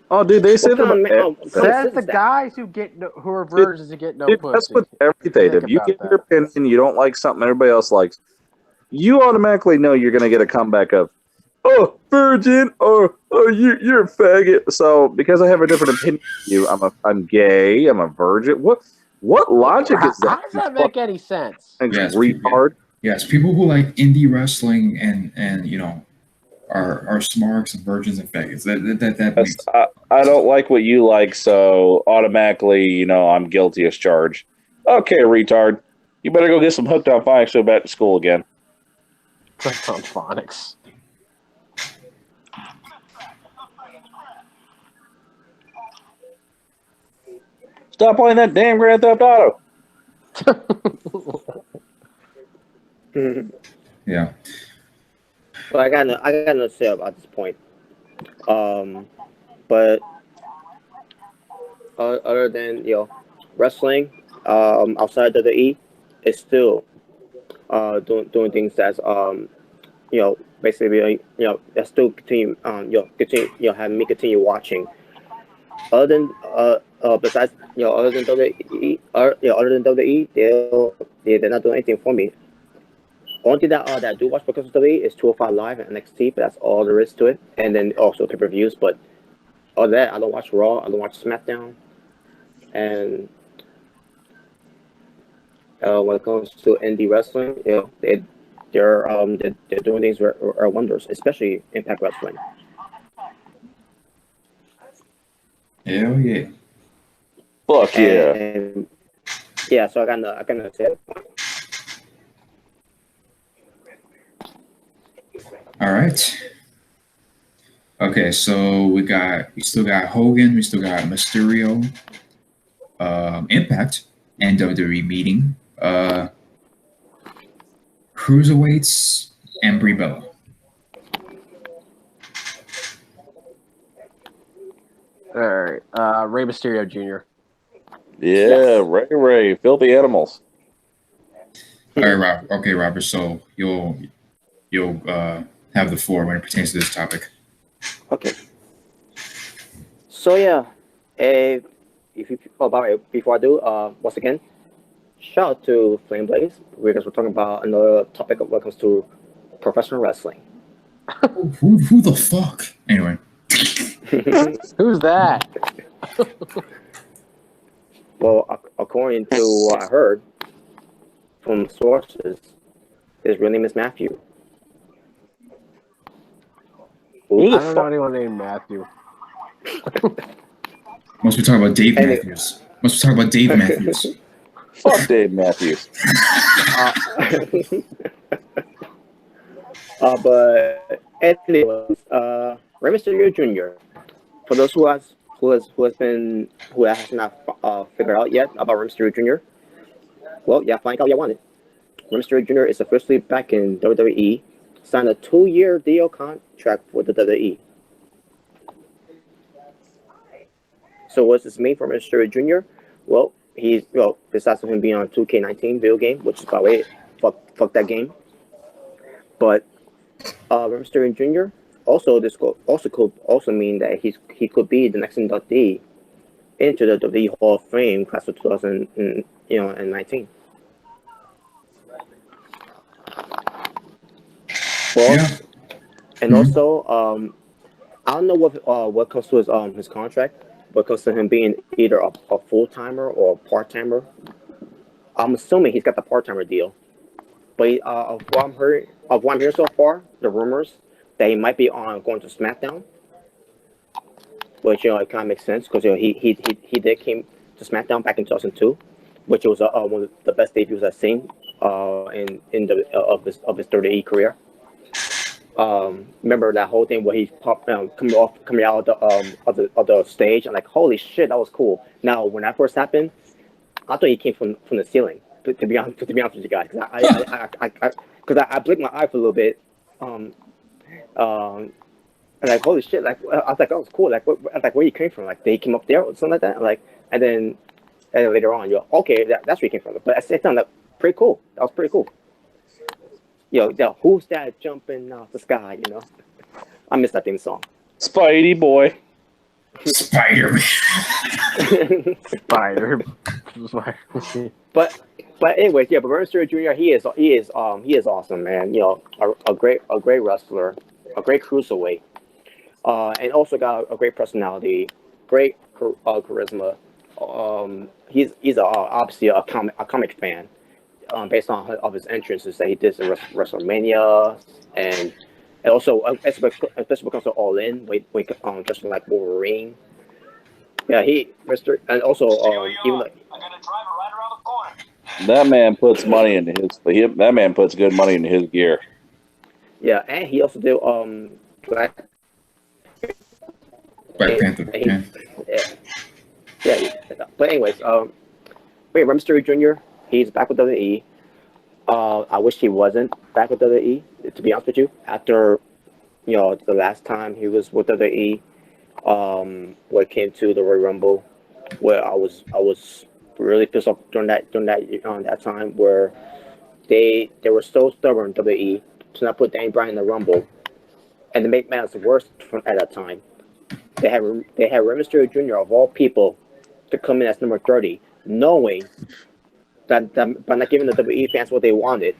Oh, dude, they say that. That's the guys who are virgins and get no pussy. That's with everything. If you get your opinion, you don't like something everybody else likes, you automatically know you're going to get a comeback of, oh, virgin, or oh, you're a faggot. So because I have a different opinion than you, I'm gay, I'm a virgin. What logic is that? How does that make any sense? Yes, retard. Yes, people who like indie wrestling and are smarks and virgins and faggots. That makes I don't like what you like, so automatically, I'm guilty as charged. Okay, retard. You better go get some hooked on phonics, go back to school again. Hooked on phonics. Stop playing that damn Grand Theft Auto. Yeah. Well, I got nothing to say about this point. But other than wrestling, outside of the WWE, is still doing things that's basically that still continue having me continue watching. Other than besides other than WWE, they're not doing anything for me. Only thing that I do watch because of WWE is 205 Live and NXT, but that's all there is to it. And then also pay-per-views. But other than that, I don't watch Raw. I don't watch SmackDown. And when it comes to indie wrestling, they're doing things are wonders, especially Impact Wrestling. Hell yeah. Fuck yeah. And, yeah, so I kind of said. All right. Okay, so we still got Hogan, we still got Mysterio, Impact, and WWE meeting. Cruiserweights and Brie Bella. All right. Rey Mysterio Jr. Yeah, Ray, filthy animals. All right, Rob. Okay, Robert. So you'll have the floor when it pertains to this topic. Okay. So yeah, before I do, once again, shout out to Flame Blaze because we're talking about another topic when it comes to professional wrestling. Who the fuck? Anyway. Who's that? Well, according to what I heard from sources, his real name is Matthew. Who the I don't know anyone named Matthew. Must be talking about Dave Matthews. Must be talking about Dave Matthews. Fuck Dave Matthews. But anyways, Rey Mysterio Jr. For those who has not figured out yet about Rey Mysterio Jr. Well, yeah, find out you want it. Rey Mysterio Jr. is officially back in WWE. Signed a 2-year deal contract with the WWE. So what's this mean for Rey Mysterio Jr.? Well, besides him being on 2K19 video game, which is by the way, fuck that game. But Rey Mysterio Jr. could mean that he could be the next inductee into the WWE Hall of Fame class of 2019. Well, Yeah. and also, I don't know what comes to his contract. What comes to him being either a full timer or a part timer. I'm assuming he's got the part timer deal. But of what I'm hearing so far, the rumors that he might be going to SmackDown, which it kind of makes sense because he did came to SmackDown back in 2002, which was one of the best debuts I've seen in of his WWE career. Remember that whole thing where he popped coming out of the stage and like, holy shit, that was cool. Now when that first happened, I thought he came from the ceiling. To be honest with you guys, because I blinked my eye for a little bit, and like, holy shit, like I was like, that was cool. Like where he came from? Like they came up there or something like that. Like and then later on, you're okay, that's where he came from. But at the same time, that pretty cool. That was pretty cool. Yo, who's that jumping off the sky? You know, I miss that theme song. Spidey boy. Spider-Man. Spider. But anyways, yeah. But Rey Mysterio Jr. He is awesome, man. You know, a great wrestler, a great cruiserweight, and also got a great personality, great charisma. He's obviously a comic fan. Based on of his entrances that he did in WrestleMania, and also especially when it comes to All In, just like Wolverine. Yeah, and also even like That man puts money into that man puts good money into his gear. yeah, and he also did Black Panther. Yeah. But anyways, Rey Mysterio Jr. He's back with WWE. I wish he wasn't back with WWE, to be honest with you. After, the last time he was with WWE, when it came to the Royal Rumble, where I was really pissed off during that time where they were so stubborn, WWE, to not put Daniel Bryan in the Rumble, and to make matters worse at that time, they had Rey Mysterio Jr. of all people to come in as number 30, knowing that by not giving the WWE fans what they wanted,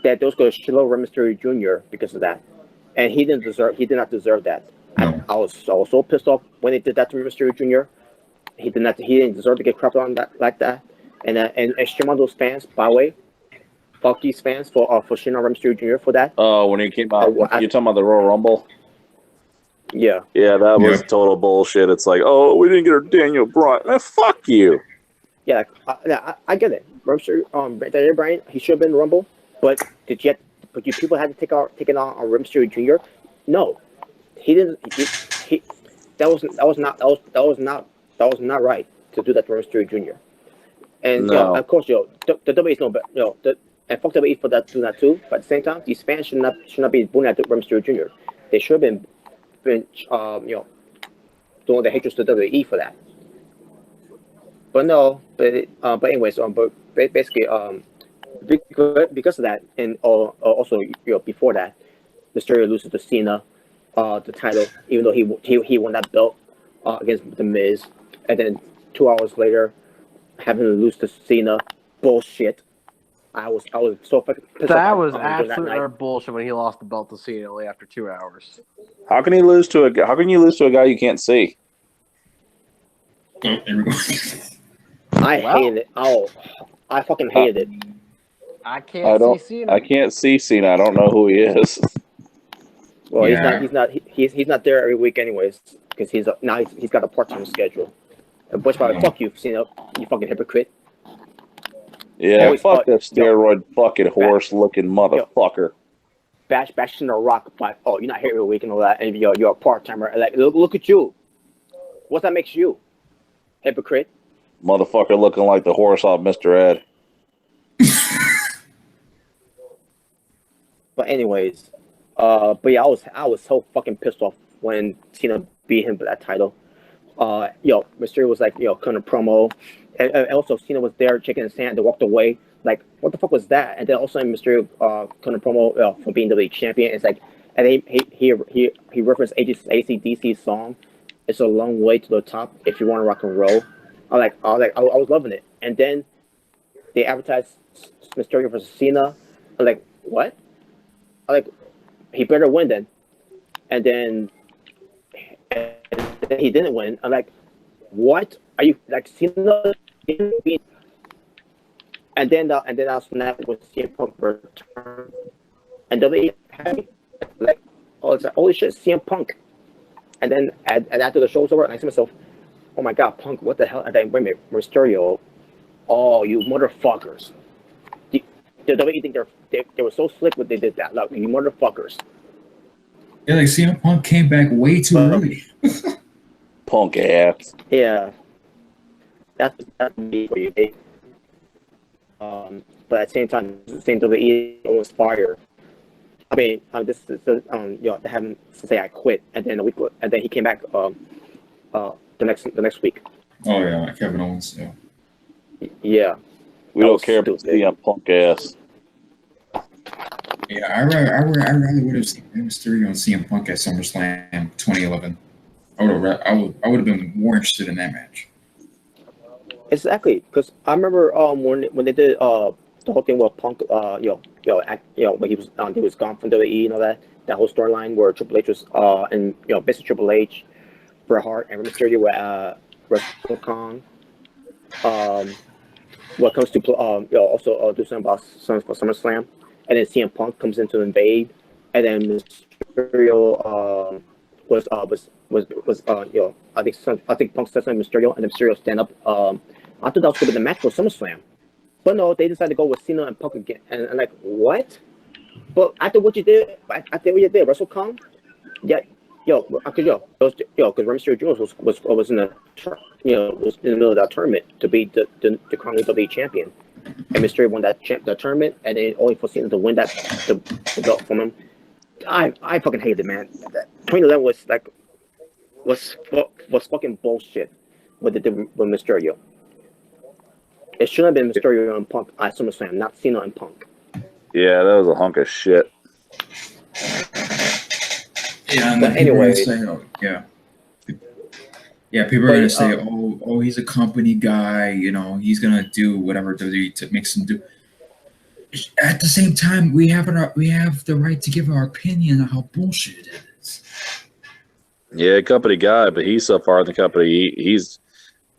that those going to slow Rey Mysterio Jr. because of that, and he did not deserve that. No. I was so pissed off when they did that to Rey Mysterio Jr. he didn't deserve to get crapped on like that. And shame on those fans, by the way. Fuck these fans for Shino Rey Mysterio Jr. for that. Oh, when he came out, you're talking about the Royal Rumble? Yeah. Yeah, that was total bullshit. It's like, oh, we didn't get our Daniel Bryan. Man, fuck you. Yeah, I get it. Daniel Bryan, he should have been in the Rumble, but you people had to take it on Rey Mysterio Jr. No, he didn't. That was not right to do that to Rey Mysterio Jr. And No. of course, the WWE is no better. And fuck WWE for doing that too. But at the same time, these fans should not be booing at Rey Mysterio Jr. They should have been doing the hatred to WWE for that. But no, but anyways, but basically, because of that, and also before that, Mysterio loses to Cena, the title, even though he won that belt against The Miz, and then 2 hours later, having to lose to Cena, bullshit. I was so fucking pissed That off was during absolute night. bullshit when he lost the belt to Cena only after 2 hours. How can you lose to a guy you can't see? Oh, there we go. I hated it. Oh, I fucking hated it. I can't see Cena. I can't see Cena. I don't know who he is. Well, Yeah. he's not there every week anyways because he's got a part-time schedule. And Butch probably fuck you, Cena, you fucking hypocrite. Yeah, Always fuck fuck- that steroid fucking horse-looking motherfucker. Bashing the Rock, but you're not here every week and all that, and you're a part-timer. Like, look at you. What that makes you, hypocrite? Motherfucker looking like the horse off Mr. Ed. But anyways, but yeah, I was so fucking pissed off when Cena beat him for that title. Mysterio was like, kind of promo, and also Cena was there shaking his hand and walked away. Like, what the fuck was that? And then also Mysterio kind of promo for being the league champion. It's like, and he referenced AC/DC's song. It's a long way to the top if you want to rock and roll. I was loving it. And then they advertised Mysterio versus Cena. I'm like, what? I'm like, he better win then. And then he didn't win. I'm like, what? Are you like Cena? And then I was snapped with CM Punk return. And WWE like, oh, it's like, holy shit, CM Punk. And then after the show was over, I said to myself, oh my god, Punk, what the hell? And then wait a minute, Mysterio, oh, you motherfuckers. The WWE think they were so slick when they did that. Like, you motherfuckers. Yeah, like CM Punk came back way too early. Punk ass. Yeah. That's me for you, Dave. But at the same time, WWE was fire. I mean, this is they haven't to say I quit, and then he came back the next week. Oh yeah, Kevin Owens. Yeah. Yeah. We don't care about CM Punk ass. Yeah, I rather would have seen Rey Mysterio and CM Punk at SummerSlam 2011. I would have been more interested in that match. Exactly, because I remember when they did the whole thing with Punk, when he was gone from WWE and all that whole storyline where Triple H was and basically Triple H, Bret Hart, and Rey Mysterio were WrestleCon. What comes to also do something about something for SummerSlam, and then CM Punk comes in to invade, and then Mysterio was I think Punk said something Mysterio, and then Mysterio stand up. I thought that was going to be the match for SummerSlam, but no, they decided to go with Cena and Punk again, and I'm like, what? But after what you did, WrestleCon, yeah, because Rey Mysterio Jr. was in the was in the middle of that tournament to be the Crown WWE champion, and Mysterio won that tournament, and then only for Cena to win the belt from him. I fucking hated it, man. 2011 was fucking bullshit what they did with Mysterio. It should have been Mysterio and Punk at SummerSlam, not Cena and Punk. Yeah, that was a hunk of shit. Yeah, and But then people are anyway, gonna say, people are gonna say, oh, he's a company guy. He's gonna do whatever WWE makes him do. At the same time, we have the right to give our opinion on how bullshit it is. Yeah, company guy, but he's so far in the company, he's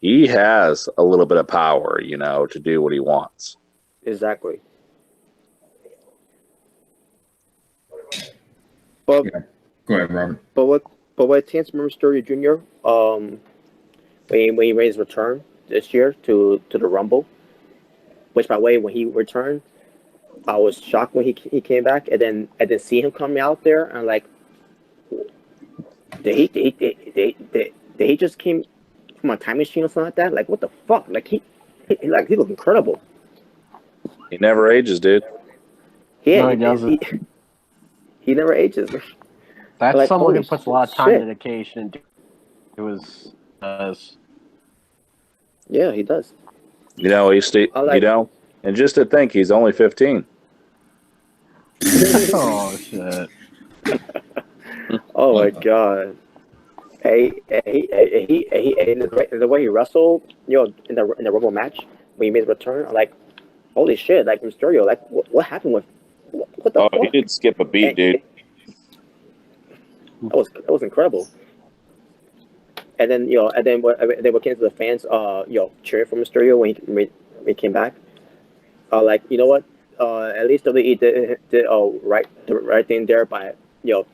he has a little bit of power, you know, to do what he wants. Exactly. But Yeah. Go ahead, Robert. but what Chance Mysterio Jr. When he made his return this year to the Rumble, which by the way, when he returned, I was shocked when he came back, and then see him coming out there and like, did he just came from a time machine or something like that? Like what the fuck? Like he looked incredible. He never ages, dude. No, he doesn't. He never ages. That's like, someone who holy puts a lot of time shit. and dedication into his. Yeah, he does. You know, you know, and just to think, he's only 15. Oh shit! Oh my god. Hey, the way he wrestled, you know, in the Rumble match when he made his return, I'm like, holy shit! Like Mysterio, like what happened with what the fuck? He didn't skip a beat, dude. That was incredible. And then what came to the fans, cheering for Mysterio when he came back. Like you know what? At least WWE did the right thing there by to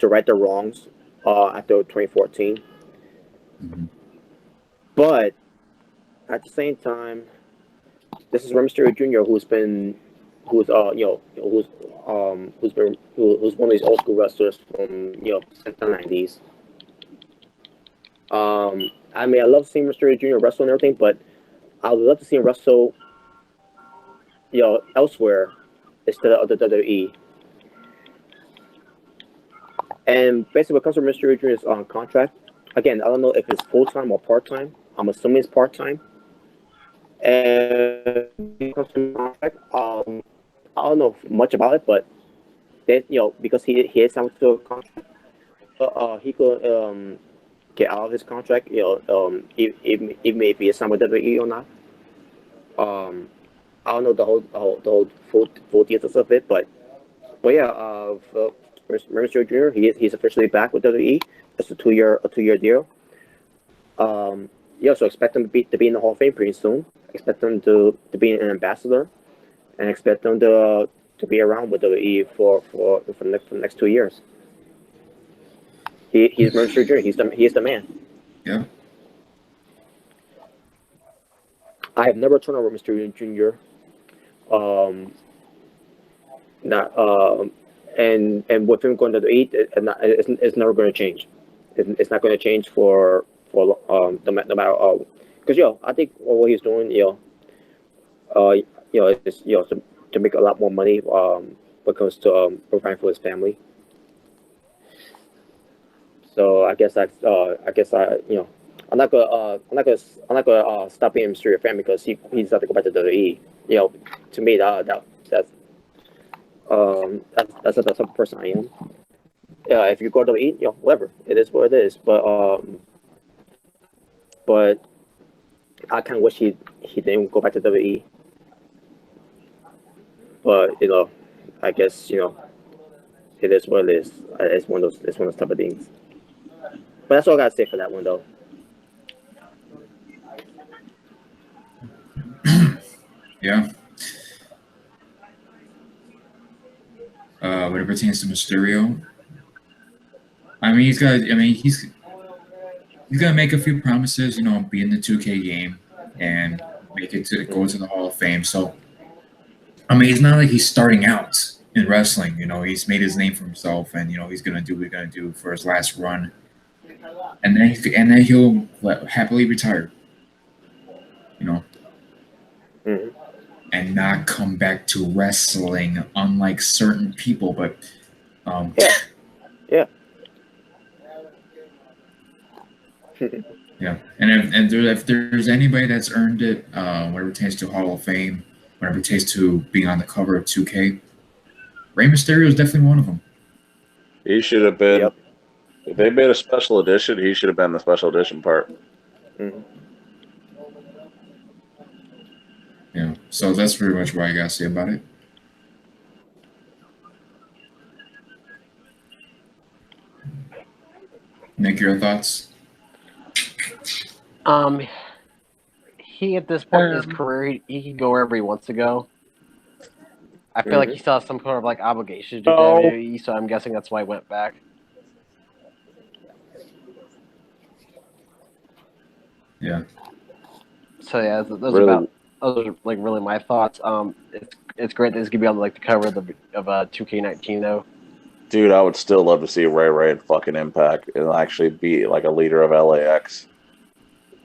right the wrongs after 2014. Mm-hmm. But at the same time, this is Rey Mysterio Jr. who's one of these old school wrestlers from the 90s. I mean, I love seeing Mysterio Jr. wrestle and everything, but I would love to see him wrestle, elsewhere instead of the WWE. And basically, what comes from Mysterio Jr.'s contract, again, I don't know if it's full time or part time. I'm assuming it's part time. And when it comes to contract, I don't know much about it, but because he is signed to a contract, he could get out of his contract. Even if he is signed with WWE or not. I don't know the whole full details of it, but yeah, Mysterio Jr. He's officially back with WWE. It's a 2-year deal. So expect him to be in the Hall of Fame pretty soon. Expect him to be an ambassador, and expect him to be around with WWE for the next 2 years. He's Mysterio Jr. He's the man. Yeah. I have never turned over Mysterio Jr. And with him going to the it's never going to change. It's not going to change for no matter because I think what he's doing is to make a lot more money when it comes to providing for his family. So I guess I'm not gonna stop being Mysterio fan because he's not to go back to WWE. To me that's the type of person I am. Yeah, if you go to WWE, whatever, it is what it is. But I kind of wish he didn't go back to WWE. But I guess it is what it is. It's one of those type of things. But that's all I gotta say for that one, though. Yeah. When it pertains to Mysterio, he's gonna make a few promises, be in the 2K game and go to the Hall of Fame. So, it's not like he's starting out in wrestling. He's made his name for himself, and he's gonna do what he's gonna do for his last run, and then he'll happily retire. Mm-hmm. And not come back to wrestling, unlike certain people. But yeah. Yeah, and if there's anybody that's earned it, when it pertains to Hall of Fame, when it pertains to being on the cover of 2K, Rey Mysterio is definitely one of them. He should have been. Yep. If they made a special edition, he should have been the special edition part. Mm-hmm. Yeah, so that's pretty much what I gotta say about it. Nick, your thoughts? He at this point in his career, he can go wherever he wants to go. I feel like he still has some kind of like obligation to WWE, so I'm guessing that's why he went back. Yeah. So yeah, those are like really my thoughts. It's great that he's gonna be on like the cover of 2K19 though. Dude, I would still love to see Ray in fucking Impact and actually be like a leader of LAX.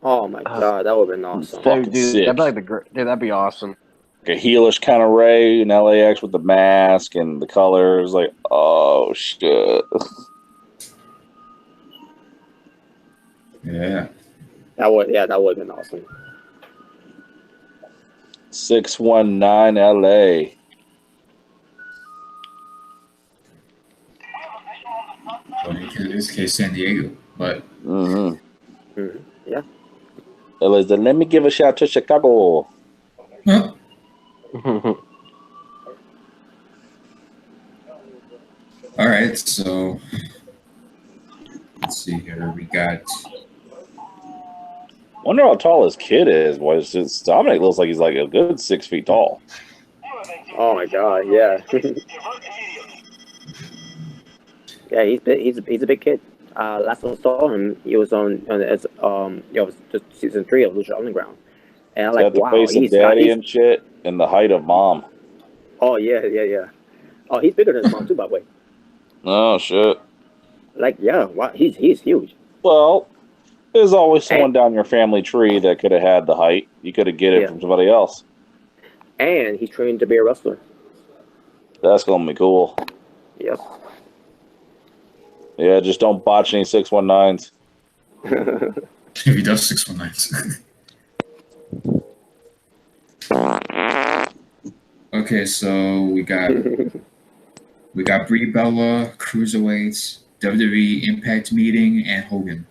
Oh my god, that would have been awesome. Fucking Dude, sick. that'd be like that'd be awesome. Like a heelish kind of Ray in LAX with the mask and the colors. Like, oh shit. Yeah. That would have been awesome. 619 LA. Well, in this case, San Diego, but Yeah. LA's let me give a shout to Chicago. huh? All right, so let's see here. We got Wonder how tall his kid is. Dominic looks like he's like a good 6 feet tall. Oh my god, yeah. Yeah, he's a big kid. Last time I saw him, he was on just season 3 of Lucha Underground, and I'm He's like, got the wow, face of daddy and shit, and the height of mom. Oh yeah. Oh, he's bigger than his mom too, by the way. Oh shit. Like, yeah, wow, he's huge. Well, there's always someone down your family tree that could have had the height. You could have get it from somebody else. And he's trained to be a wrestler. That's gonna be cool. Yep. Yeah, just don't botch any 619s. if he does 619s. Okay, so we got Brie Bella, Cruiserweights, WWE Impact meeting, and Hogan.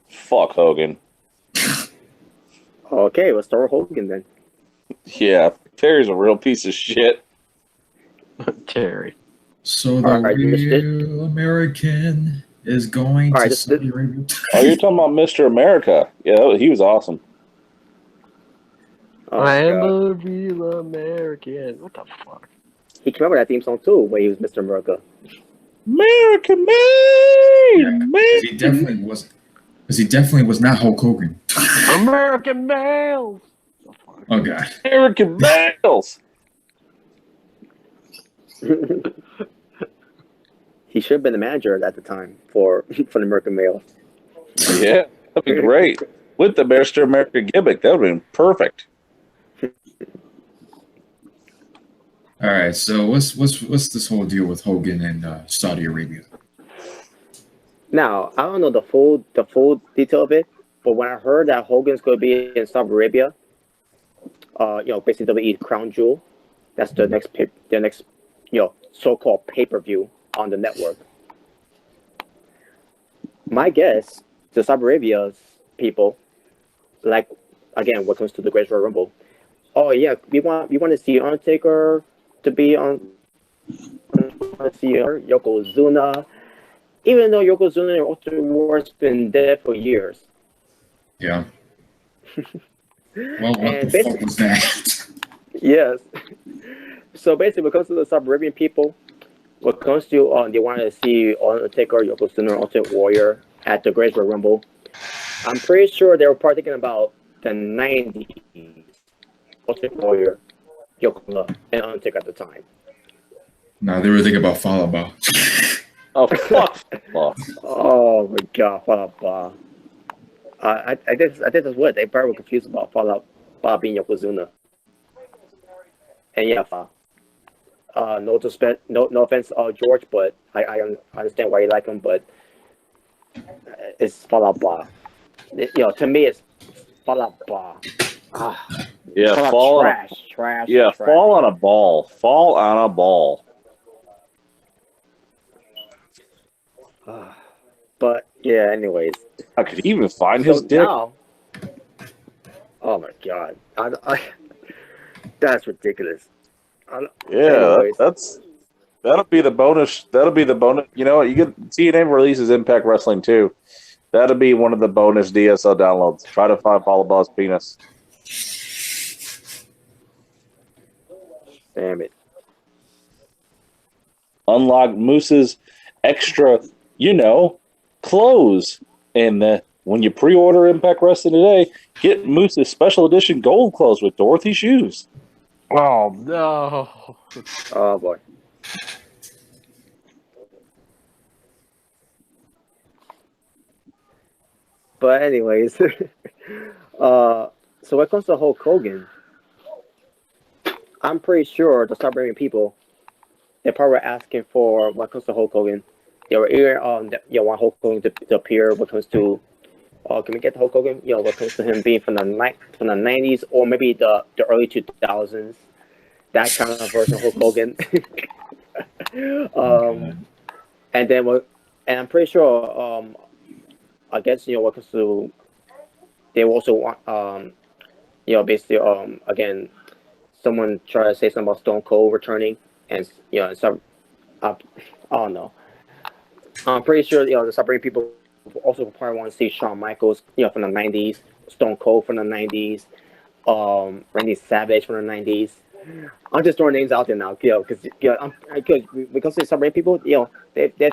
Fuck Hogan. Okay, let's start with Hogan then. Yeah, Terry's a real piece of shit. Terry. So the real American is going to Saudi Arabia. Oh, you're talking about Mr. America. Yeah, he was awesome. Oh, I am a real American. What the fuck? He came up with that theme song too, when he was Mr. America. American man! Yeah, he definitely wasn't. Because he definitely was not Hulk Hogan. American males! Oh, God. American males! He should have been the manager at the time for the American Male. Yeah, that'd be great. With the Mr. America gimmick, that would have been perfect. All right, so what's this whole deal with Hogan and Saudi Arabia? Now, I don't know the full detail of it, but when I heard that Hogan's going to be in Saudi Arabia, basically WWE Crown Jewel, that's the next so-called pay-per-view on the network. My guess, the Saudi Arabia's people, like, again, what comes to the Great Royal Rumble, oh yeah, we want to see Undertaker to be on. Let's see Yokozuna, even though Yokozuna and Ultimate War's been dead for years. Yeah. Well, what the fuck was that? Yes. So basically, when it comes to the Saudi Arabian people, when it comes to they want to see Undertaker, Yokozuna, Ultimate Warrior at the Great Royal Rumble, I'm pretty sure they were probably thinking about the 90s Ultimate Warrior, Yokozuna, and Undertaker at the time. No, they were thinking about Falaba. Oh, fuck. Oh, my God, Falaba. I think that's what they probably were confused about Falaba being Yokozuna. And yeah, no offense, George, but I understand why you like him, but it's Falaba. To me, it's Falaba. Yeah, fall trash. Yeah, trash. Fall on a ball. Fall on a ball. But yeah, anyways. I could even find his dick. Now, oh my God, that's ridiculous. Yeah, That'll be the bonus. That'll be the bonus. You know what? You get TNA releases Impact Wrestling too. That'll be one of the bonus DSL downloads. Try to find Paula Ball's penis. Damn it. Unlock Moose's extra, clothes. And when you pre-order Impact Wrestling today, get Moose's special edition gold clothes with Dorothy shoes. Oh no! Oh boy. But anyways, so when it comes to Hulk Hogan, I'm pretty sure the start bringing people, they're probably asking for when it comes to Hulk Hogan. They were either want Hulk Hogan to appear when it comes to can we get the Hulk Hogan? When it comes to him being from the 90s or maybe the early 2000s, that kind of version of Hulk Hogan. And then and I'm pretty sure I guess when it comes to they also want basically again someone try to say something about Stone Cold returning and some I don't know. I'm pretty sure the suburban people also probably want to see Shawn Michaels from the 90s, Stone Cold from the 90s, Randy Savage from the 90s. I'm just throwing names out there now, because because to suburban people, they're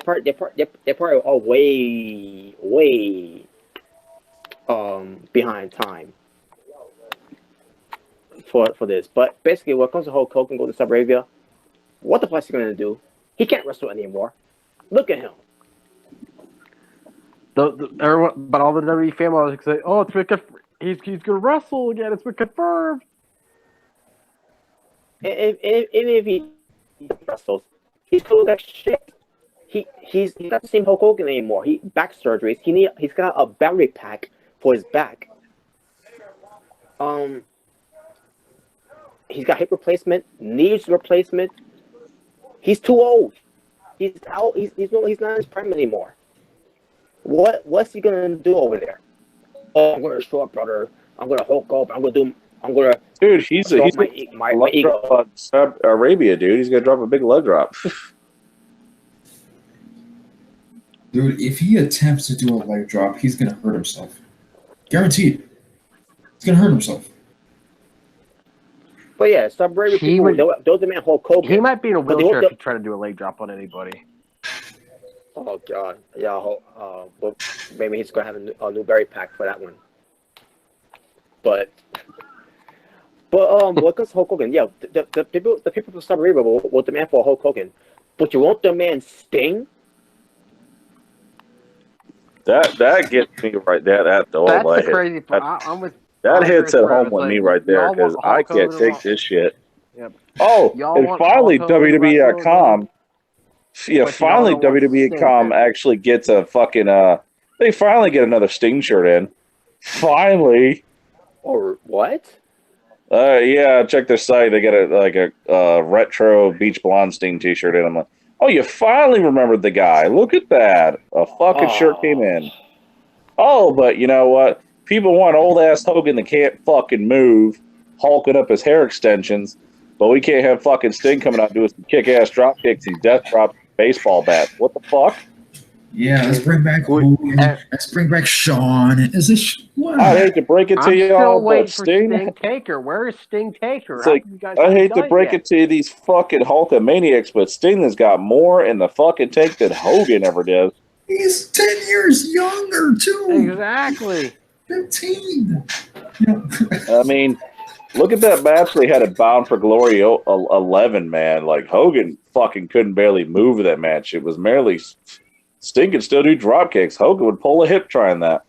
probably all way behind time for this. But basically, when it comes to Hulk Hogan going to Saudi Arabia, what the fuck is he going to do? He can't wrestle anymore. Look at him. Everyone, but all the WWE families say, "Oh, it's been he's going to wrestle again. It's been confirmed." And if he wrestles, he's cool like shit. He's not the same Hulk Hogan anymore. Back surgeries. He's got a battery pack for his back. He's got hip replacement, knees replacement. He's too old. He's out. He's not in his prime anymore. What's he gonna do over there? Oh, I'm gonna show up, brother. I'm gonna Hulk up. Dude, he's my ego. On Saudi Arabia, dude. He's gonna drop a big leg drop. Dude, if he attempts to do a leg drop, he's gonna hurt himself. Guaranteed. He's gonna hurt himself. But yeah, stop braving people. They'll demand Hulk Hogan. He might be in a wheelchair if you try to do a leg drop on anybody. Oh god, yeah. But maybe he's gonna have a new berry pack for that one. But what comes Hulk Hogan? Yeah, the people from Saudi Arabia will demand for Hulk Hogan, but you won't demand Sting. That gets me right there. That's the crazy part. I'm with. That hits at home with me right there because I can't take this shit. Yep. Oh, and finally WWE.com. Yeah, finally WWE.com actually gets a fucking they finally get another Sting shirt in. Finally. Or what? Yeah, check their site. They got a retro Beach Blonde Sting t-shirt in. I'm like, oh, you finally remembered the guy. Look at that. A fucking shirt came in. Oh, but you know what? People want old-ass Hogan that can't fucking move, hulking up his hair extensions, but we can't have fucking Sting coming out doing some kick-ass drop kicks and death drop baseball bats. What the fuck? Yeah, let's bring back Hogan. Let's bring back Shawn. Is this what? I hate to break it to you all, but Sting Taker. Where is Sting Taker? Like, I hate to break it to you, these fucking Hulkamaniacs, but Sting has got more in the fucking tank than Hogan ever did. He's 10 years younger, too. Exactly. 15. I mean, look at that match they had at Bound for Glory 11, man. Like, Hogan fucking couldn't barely move that match. It was merely Sting could still do drop kicks. Hogan would pull a hip trying that.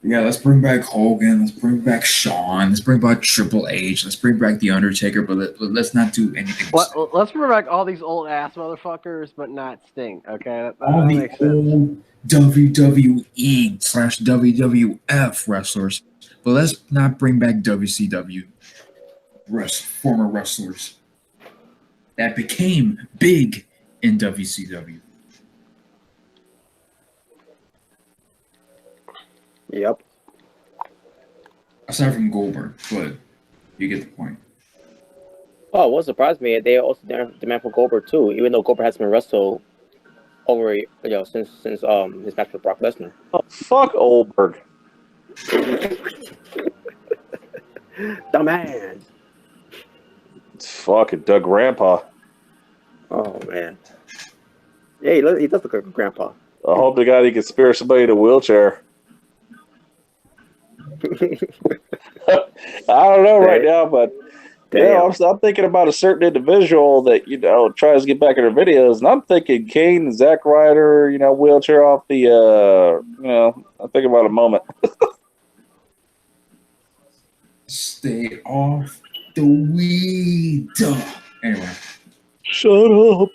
Yeah, let's bring back Hogan. Let's bring back Shawn. Let's bring back Triple H. Let's bring back The Undertaker, but let's not do anything. Let's bring back all these old ass motherfuckers, but not Sting. Okay, all the old WWE/WWF wrestlers, but let's not bring back WCW former wrestlers that became big in WCW. Yep. Aside from Goldberg, but you get the point. Oh, what surprised me? They also demand for Goldberg too, even though Goldberg has been wrestled over since his match with Brock Lesnar. Oh, fuck Oldberg. The man. It's fucking Doug Grandpa. Oh man. Yeah, he does look like a grandpa. I hope to God he can spare somebody in a wheelchair. I don't know right now, but yeah, I'm thinking about a certain individual that tries to get back in her videos, and I'm thinking Kane, Zack Ryder, wheelchair off the, I'm thinking about a moment. Stay off the weed. Anyway. Shut up.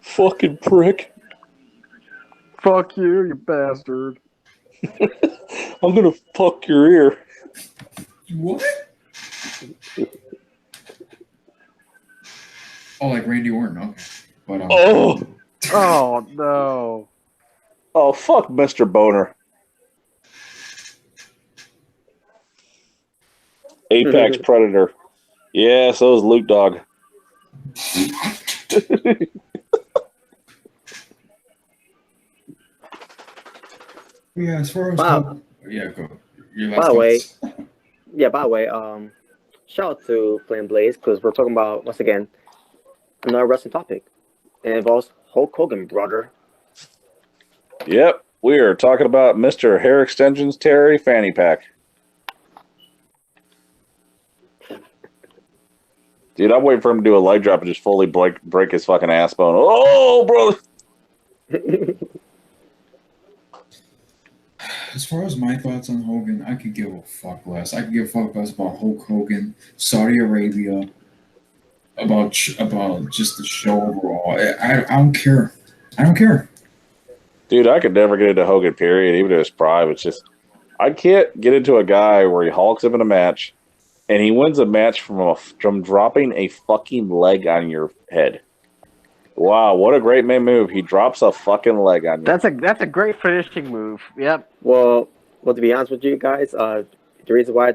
Fucking prick. Fuck you, you bastard. I'm gonna fuck your ear. What? Oh, like Randy Orton, okay. But, Oh no. Oh, fuck Mr. Boner. Apex Predator. Yeah, so is Luke Dog. Yeah, as far as Wow. Yeah, go. Your last By the way, thoughts. shout out to Flame Blaze because we're talking about once again another wrestling topic. It involves Hulk Hogan, brother. Yep, we are talking about Mr. Hair Extensions Terry Fanny Pack. Dude, I'm waiting for him to do a leg drop and just fully break his fucking ass bone. Oh, brother! As far as my thoughts on Hogan, I could give a fuck less. I could give a fuck less about Hulk Hogan, Saudi Arabia, about just the show overall. I don't care. I don't care. Dude, I could never get into Hogan, period, even in his prime. It's just, I can't get into a guy where he hulks him in a match, and he wins a match from dropping a fucking leg on your head. Wow, what a great man move. He drops a fucking leg on you. That's a great finishing move. Yep. Well, to be honest with you guys, the reason why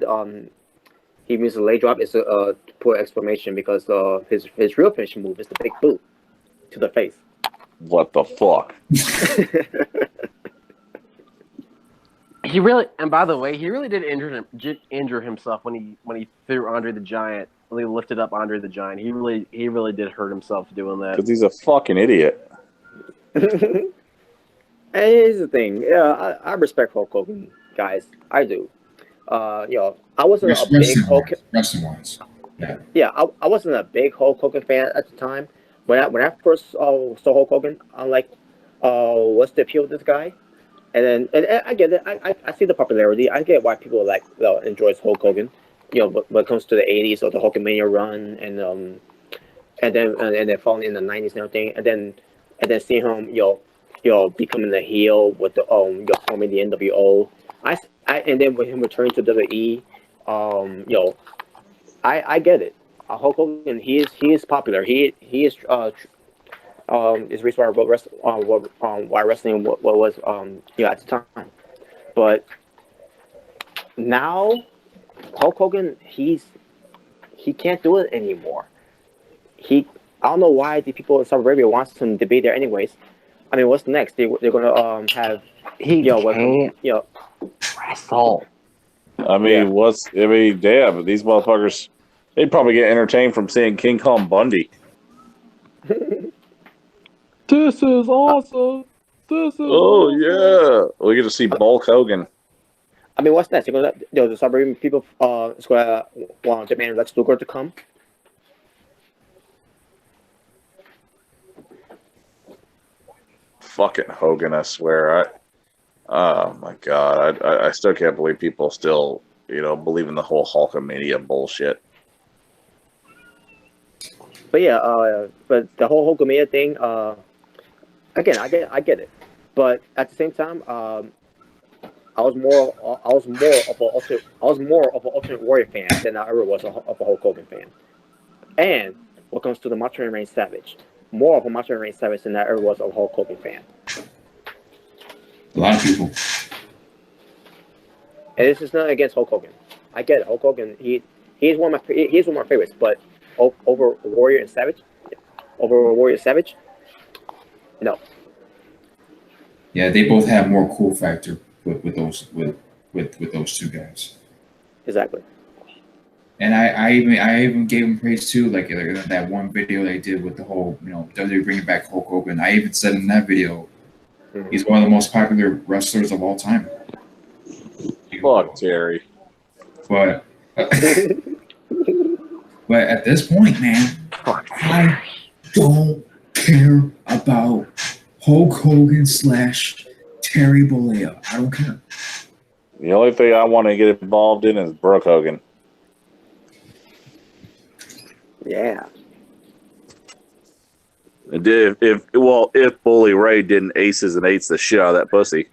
he used a leg drop is to put exclamation because his real finishing move is the big boot to the face. What the fuck? He really, and by the way, he really did injure himself when he threw Andre the Giant. When he lifted up Andre the Giant, he really did hurt himself doing that. Because he's a fucking idiot. And here's the thing, yeah, I respect Hulk Hogan, guys. I do. I wasn't a big Hulk. Wrestling-wise. Yeah, I wasn't a big Hulk Hogan fan at the time. When I first saw Hulk Hogan, I'm like, what's the appeal of this guy? And I get it. I see the popularity. I get why people enjoys Hulk Hogan. When it comes to the '80s or the Hulkamania run, and then falling in the '90s and everything, and then seeing him, becoming the heel with the forming the NWO. And then with him returning to WWE, I get it. Hulk Hogan, he is popular. He is is reason why wrestling what was at the time, but now Hulk Hogan he can't do it anymore. I don't know why the people in Saudi Arabia wants him to be there anyways. I mean, what's next? They're gonna have wrestle. I mean, damn, these motherfuckers, they'd probably get entertained from seeing King Kong Bundy. This is awesome. Yeah, we get to see Bulk Hogan. I mean, what's next? You're gonna the Saudi Arabian people is gonna want to demand Lex Luger to come. Fucking Hogan, I swear. Oh my god, I still can't believe people still, believe in the whole Hulkamania bullshit. But yeah, but the whole Hulkamania thing, again, I get it, but at the same time, I was more of an Ultimate Warrior fan than I ever was of a Hulk Hogan fan. And when it comes to the Macho Man Randy Savage, more of a Macho Man Randy Savage than I ever was of a Hulk Hogan fan. A lot of people. And this is not against Hulk Hogan. I get it. Hulk Hogan, he he's one of my favorites. But over Warrior and Savage, no. Yeah, they both have more cool factor with those two guys. Exactly. And I even gave him praise too, like that one video they did with the whole, WWE bringing back Hulk Hogan. I even said in that video, he's one of the most popular wrestlers of all time. Fuck Terry. But but at this point, man, I don't care about Hulk Hogan / Terry Bollea. I don't care. The only thing I want to get involved in is Brooke Hogan. Yeah. If Bully Ray didn't aces and eights the shit out of that pussy.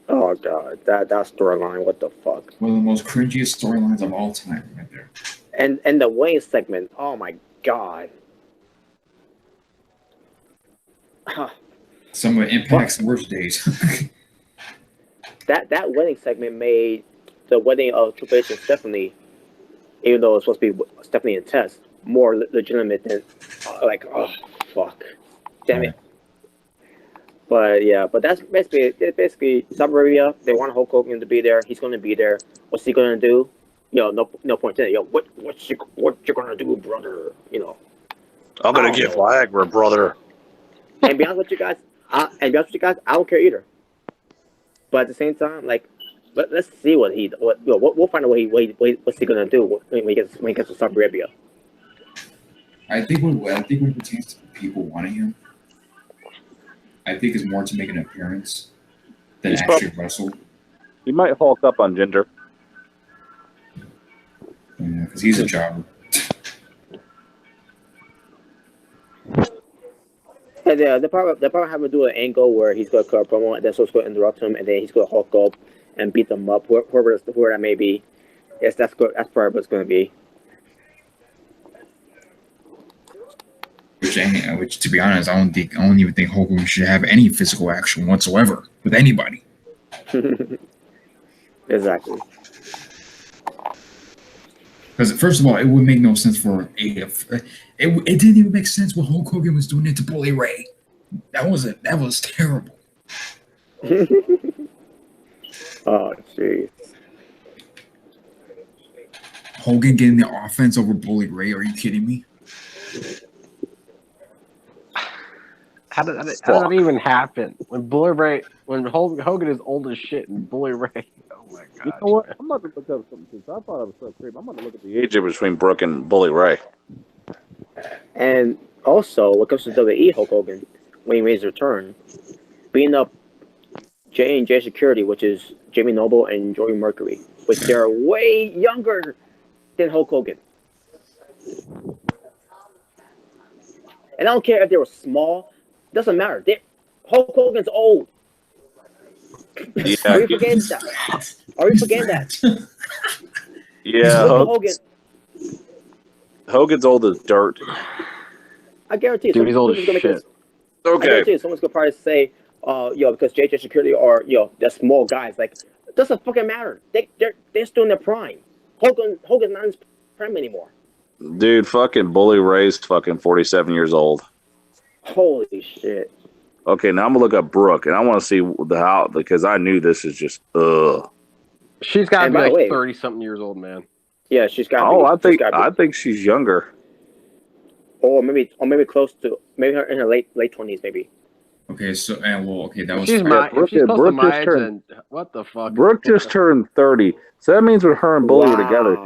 Oh god, that storyline, what the fuck? One of the most cringiest storylines of all time, right there. And the Wayne segment, oh my god. Some of Impact's worst days. that wedding segment made the wedding of Triple H and Stephanie, even though it's supposed to be Stephanie and Tess, more legitimate than oh fuck, damn it. But yeah, but that's basically Saudi Arabia. They want Hulk Hogan to be there. He's going to be there. What's he going to do? No point in it. What you going to do, brother? I'm gonna get Viagra, brother. And be honest with you guys, I don't care either. But at the same time, let's see what we'll find out what's he gonna do when he gets to Saudi Arabia. I think when it pertains to people wanting him, I think it's more to make an appearance than actually wrestle. He might hulk up on Ginger. Yeah, because he's a jobber. And they're probably have to do an angle where he's going to cut a promo, and then someone's going to interrupt him, and then he's going to hulk up and beat them up, whoever that may be. Yes, that's probably what it's going to be. Which, to be honest, I don't even think Hogan should have any physical action whatsoever with anybody. Exactly. Because first of all, it would make no sense for it didn't even make sense what Hulk Hogan was doing it to Bully Ray. That was terrible. Oh jeez. Hogan getting the offense over Bully Ray? Are you kidding me? How did that even happen? When Hogan is old as shit and Bully Ray, oh my god! You know what? I'm about to look up something since I thought it was so creepy. I'm about to look at the age difference between Brooke and Bully Ray. And also, when it comes to WWE, Hulk Hogan, when he made his return, beating up J&J Security, which is Jamie Noble and Joey Mercury, which they're way younger than Hulk Hogan. And I don't care if they were small. Doesn't matter. Hulk Hogan's old. Yeah. Are you forgetting that? Yeah. Hogan's old as dirt. I guarantee you. Dude, he's old as shit. Okay. I guarantee you, someone's gonna probably say, because JJ Security are, they're small guys. Like, it doesn't fucking matter. They're still in their prime. Hogan's not in his prime anymore. Dude, fucking Bully Ray's fucking 47 years old. Holy shit. Okay, now I'm gonna look up Brooke, and I want to see because I knew this is just She's got to be by the way, 30-something years old, man. Yeah, she's got. I think she's younger. Or maybe close to her in her late 20s, maybe. Okay, so that was. She's Brooke she's close to just my age, turned- then what the fuck? Brooke just turned 30, so that means when her and Bully were together,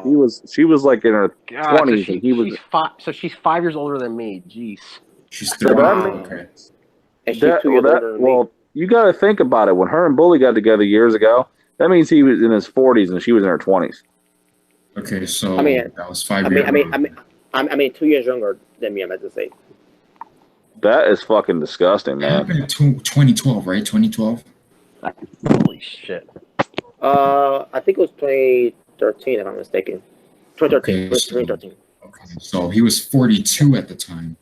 she was like in her 20s, and he was. She's 5 years older than me. Jeez. She's 30. Okay. And she's 2 years older than me. You got to think about it. When her and Bully got together years ago, that means he was in his 40s and she was in her 20s. Okay, so that was 5 years. years. I mean, 2 years younger than me. I meant to say. That is fucking disgusting, man. Happened in 2012, right? 2012. Holy shit. I think it was 2013, if I'm mistaken. 2013. Okay, 2013. Okay, so he was 42 at the time.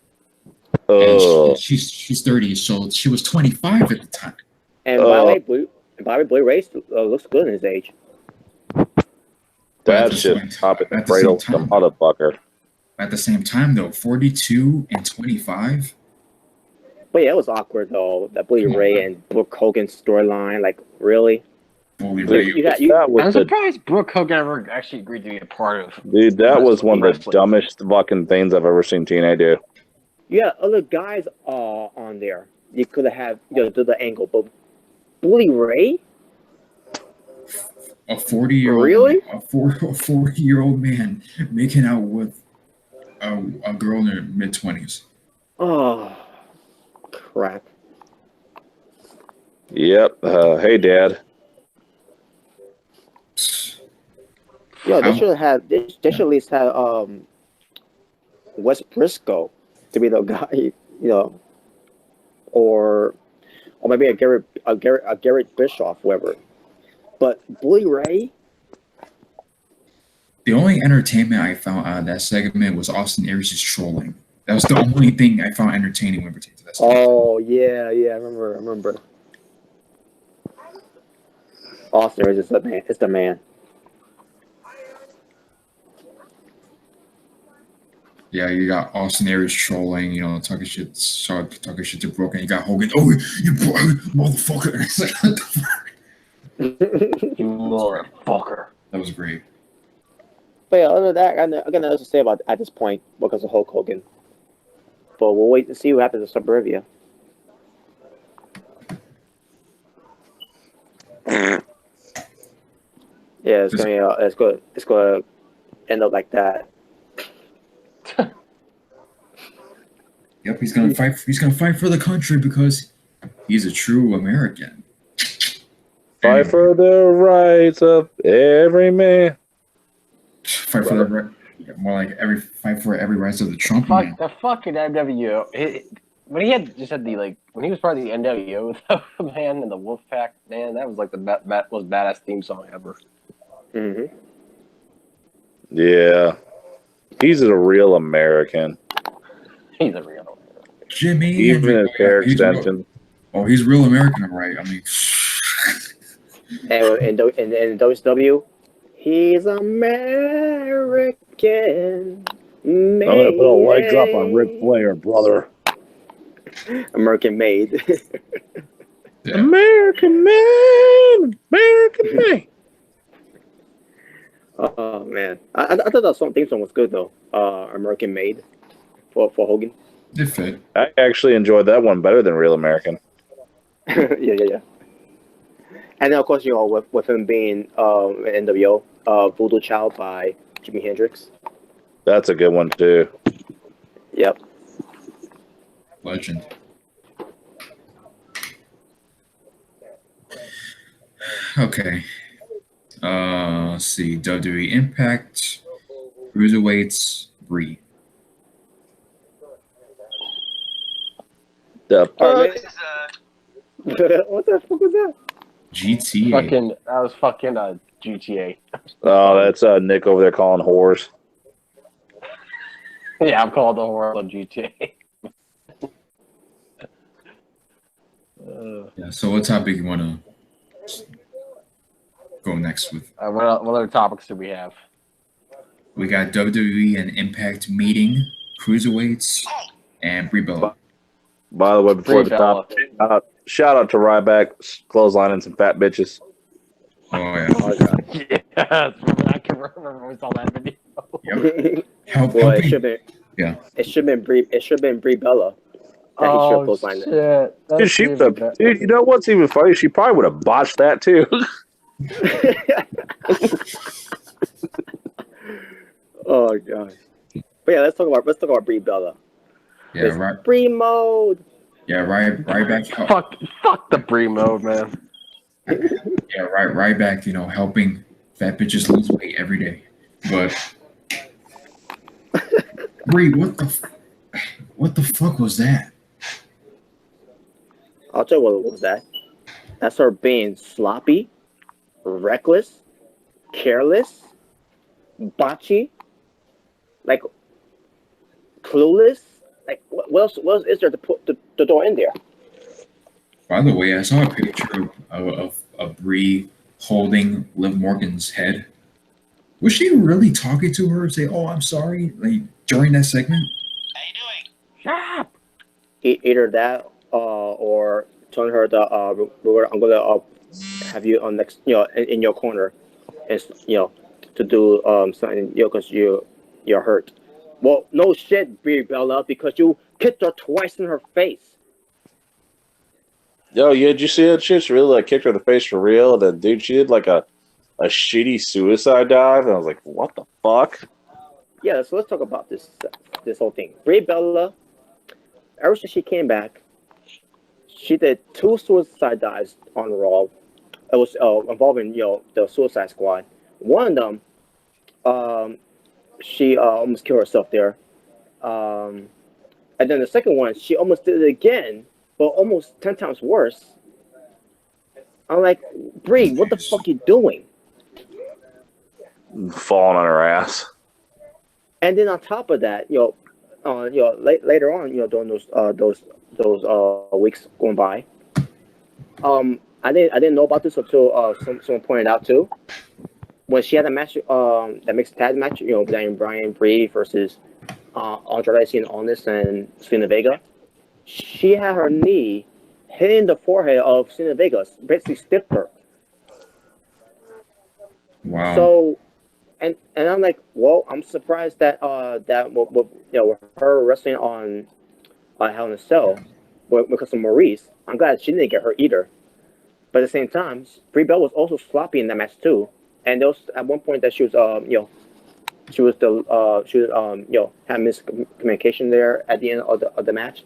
And she's 30, so she was 25 at the time. And by the way, Bully Ray looks good in his age. That's just topping the cradle, the motherfucker. At the same time, though, 42 and 25. But yeah, it was awkward though. That Bully Ray and Brooke Hogan storyline, like really. I'm surprised Brooke Hogan ever actually agreed to be a part of. Dude, that was one of the dumbest fucking things I've ever seen TNA do. Yeah, other guys on there. You could have do the angle, but Bully Ray. A 40-year-old, really? A 40-year-old man making out with a girl in her mid-20s. Oh, crap. Yep. Hey, Dad. Yeah, they should have. They should at least have Wes Briscoe to be the guy, you know, or maybe a Garrett Bischoff, whoever. But Bully Ray. The only entertainment I found out of that segment was Austin Aries' trolling. That was the only thing I found entertaining when it pertained to that segment. Oh yeah, I remember. Austin Aries is the man. It's the man. Yeah, you got Austin Aries trolling, you know, talking shit to Brooke, and you got Hogan. Oh, you motherfucker! It's like, what the fuck? You motherfucker. That was great. But yeah, other than that, I got nothing to say about at this point because of Hulk Hogan. But we'll wait and see what happens in Suburbia. Yeah, it's gonna end up like that. Yep, he's gonna fight. He's gonna fight for the country because he's a true American. Fight for the rights of every man. Fight for the right. More like fight for every rights of the Trump man. The fucking NWO. When he had when he was part of the NWO, the man and the Wolfpack, man, that was like the most badass theme song ever. Mm-hmm. Yeah, he's a real American. He's a real American. Jimmy, even his hair extension. He's real American, right? I mean, and WCW, he's American. I'm gonna put a leg drop on Ric Flair, brother. American made. Yeah. American man. Oh man, I thought that theme song was good though. American made for Hogan. It fit. I actually enjoyed that one better than Real American. yeah. And then of course, you know, with him being NWO, Voodoo Child by Jimi Hendrix. That's a good one too. Yep. Legend. Okay. Let's see. WWE Impact, Cruiserweights, Brie. The What the fuck was that? GTA. That was fucking GTA. Oh, that's Nick over there calling whores. Yeah, I'm called the whore on GTA. Yeah. So, what topic you want to go next with? What other topics do we have? We got WWE and Impact meeting, Cruiserweights, and Brie Bella. By the way, before Brie the top, shout out to Ryback, clotheslining some fat bitches. Oh yeah. Yes, I can remember when we saw that video. Yep. Well, it should have been. Yeah. It should have been Brie Bella. That he should have clotheslined it. Shit. Dude, you know what's even funny? She probably would have botched that too. Oh gosh. But yeah, let's talk about Brie Bella. Yeah. It's Right. Brie mode. Yeah. Ryback. Fuck the Brie mode, man. Yeah. Ryback. You know, helping fat bitches lose weight every day. But Brie, what the fuck was that? I'll tell you what was that. That's her being sloppy, reckless, careless, botchy, like clueless. Like what else is there to put the door in there? By the way, I saw a picture of Brie holding Liv Morgan's head. Was she really talking to her and say, "Oh, I'm sorry," like during that segment? Shut up. Either that, or telling her that, I'm gonna have you on next, in your corner, and to do something, because you're hurt. Well, no shit, Brie Bella, because you kicked her twice in her face. Yo, yeah, did you see that shit? She really like kicked her in the face for real. And then, dude, she did like a shitty suicide dive, and I was like, what the fuck? Yeah, so let's talk about this whole thing. Brie Bella, ever since she came back, she did 2 suicide dives on Raw. It was involving the Suicide Squad. One of them, um, she almost killed herself there. Um, and then the second one, she almost did it again, but almost 10 times worse. I'm like, Brie, what the fuck you doing? Falling on her ass. And then on top of that, later on, during those weeks going by, I didn't know about this until someone pointed out too. When she had a match, that mixed tag match, Daniel Bryan, Brie versus Andrade Cien Almas and Selena Vega, she had her knee hitting the forehead of Selena Vega, basically stiffed her. Wow. So, and I'm like, well, I'm surprised that with her wrestling on Hell in a Cell because of Maurice, I'm glad she didn't get hurt either. But at the same time, Brie Bella was also sloppy in that match too. And there was at one point that she was had miscommunication there at the end of the match.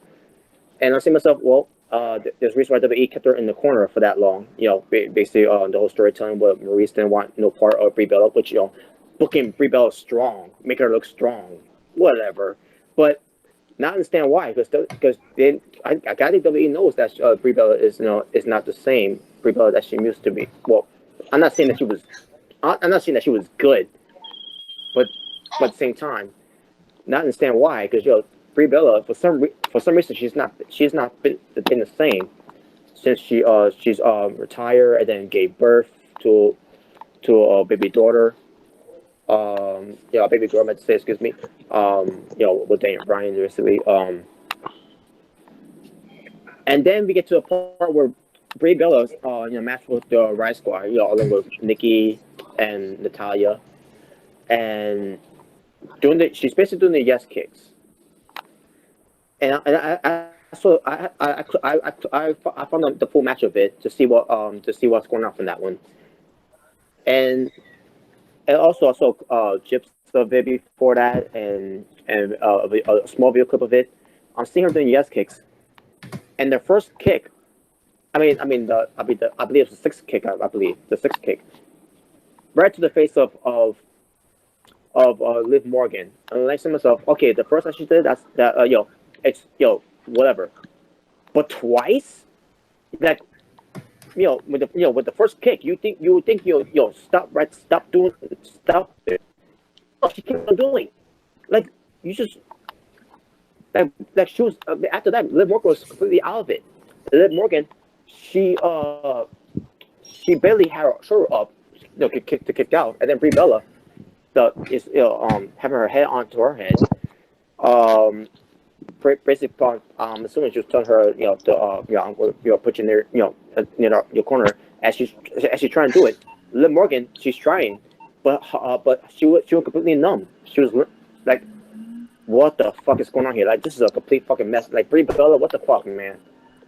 And I say to myself, well, there's a reason why WWE kept her in the corner for that long. Basically, the whole storytelling where Maurice didn't want no part of Brie Bella, which booking Brie Bella strong, making her look strong, whatever. But not understand why, because I think WWE knows that Brie Bella is not the same Brie Bella that she used to be. Well, I'm not saying that she was good, but at the same time, not understand why, because Brie Bella for some reason she's not been the same since she's retired and then gave birth to a baby daughter. Baby girl, I meant to say, excuse me. With Daniel Bryan, basically. And then we get to a part where Brie Bella's, match with the Riot Squad, along with Nikki and Natalia, and she's basically doing the yes kicks. And I found the full match of it to see what's going on from that one. And also I saw GIFs of it before that, and a small video clip of it. I'm seeing her doing yes kicks, and the first kick, I believe it's the sixth kick. I believe the sixth kick, right to the face of Liv Morgan. And I say to myself, okay, the first time she did it's whatever, but twice, like. With the first kick, you would think stop it. Oh, she kept on doing, like you just like she was after that. Liv Morgan was completely out of it. Liv Morgan, she barely had her shoulder up, kicked out, and then Brie Bella, having her head onto her head, basically, as soon as you tell her, I'm going to put you near, your corner, as she's trying to do it. Liv Morgan, she's trying, but she was completely numb. She was like, what the fuck is going on here? Like, this is a complete fucking mess. Like, Brie Bella, what the fuck, man?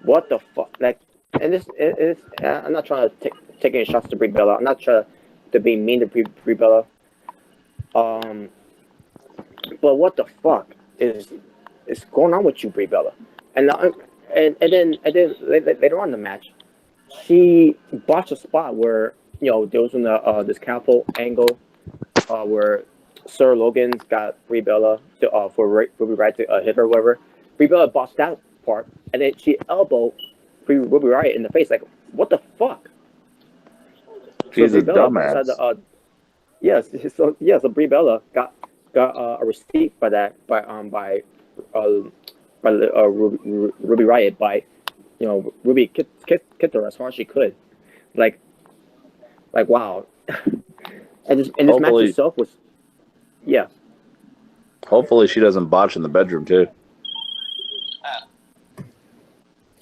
What the fuck? Like, and I'm not trying to take any shots to Brie Bella. I'm not trying to be mean to Brie Bella. But what the fuck is going on with you, Brie Bella? And then later on in the match, she botched a spot where there was this catapult angle where Sir Logan got Brie Bella for Ruby Riott to hit her, or whatever. Brie Bella botched that part, and then she elbowed Ruby Riott in the face. Like, what the fuck? She's a dumbass. So Brie Bella got a receipt by that by Ruby Riott by Ruby kicked her as hard as she could, like wow. And this match Hopefully- itself was, yeah. Hopefully, she doesn't botch in the bedroom too.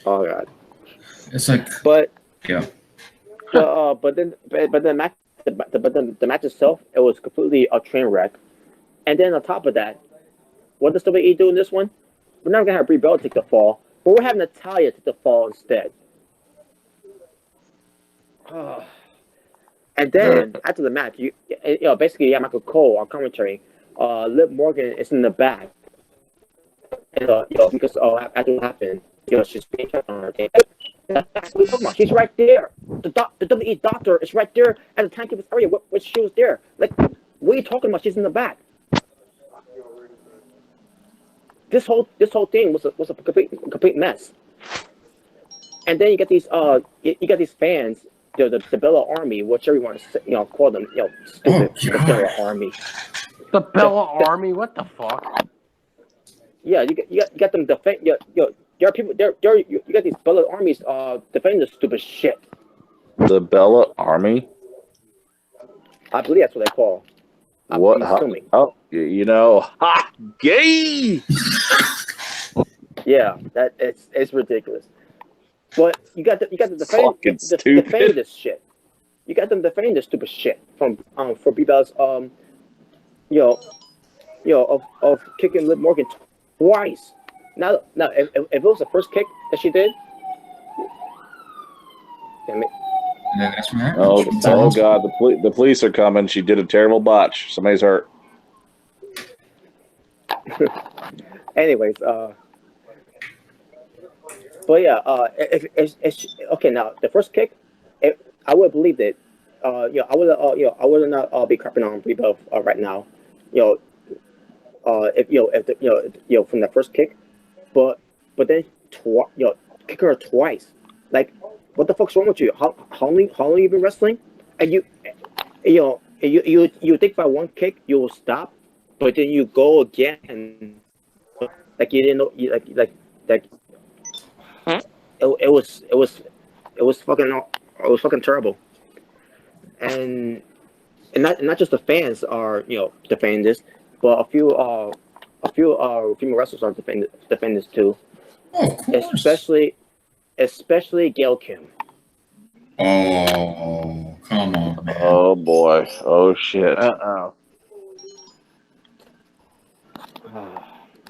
Oh god. It's like, But yeah. but then the match itself, it was completely a train wreck. And then on top of that, what does WWE do in this one? We're not gonna have Brie Bella take the fall, but we're having Natalya take the fall instead. And then after the match, you know, basically you have Michael Cole on commentary. Liv Morgan is in the back, and you know, because after what happened, you know, she's being checked on her. That's what we're talking about. She's right there. The WWE doctor is right there at the timekeeper's area. What she was there? Like, what are you talking about? She's in the back. This whole thing was a complete mess. And then you get these fans, you know, the Bella Army, whichever you want to, you know, call them, you know, stupid the Bella Army. The Bella Army? What the fuck? Yeah, you got them defend. You know, there are people there. You got these Bella Armies defending this stupid shit. The Bella Army. I believe that's what they call. What? Oh, you know, gay. Yeah, that it's ridiculous. But you got the defend this shit. You got them defending this stupid shit from for Brie Bella's you know of kicking Liv Morgan twice. Now if it was the first kick that she did, damn it. And then that's right. Oh God, the police are coming. She did a terrible botch. Somebody's hurt. Anyways, but yeah, it's okay. Now the first kick, I would believe that. You know, I would not be crapping on Brie Bella right now. You know, from the first kick, but then you know, kick her twice. Like, what the fuck's wrong with you? How long you been wrestling? And you think by one kick you will stop, but then you go again, like you didn't know, like. It was fucking terrible, and not just the fans are, you know, defending this, but a few female wrestlers are defending this too. Oh, of course. Especially Gail Kim. Oh, come on, man. Oh boy. Oh shit.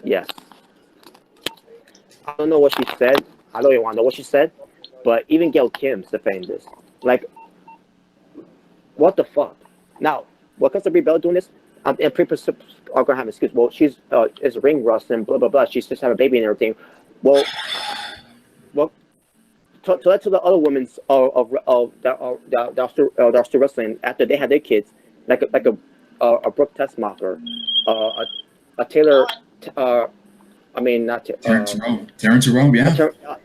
Yes. I don't know what she said. I don't even want to know what she said, but even Gail Kim's defending this. Like, what the fuck? Now, what comes to Brie Bella doing this? And people are gonna have an excuse. Well, she's is ring rust and blah blah blah. She's just had a baby and everything. Well, to that to the other women's that are still wrestling after they had their kids, like a Brooke Tessmacher, a Taylor. I mean, not Terrence Terrell, yeah.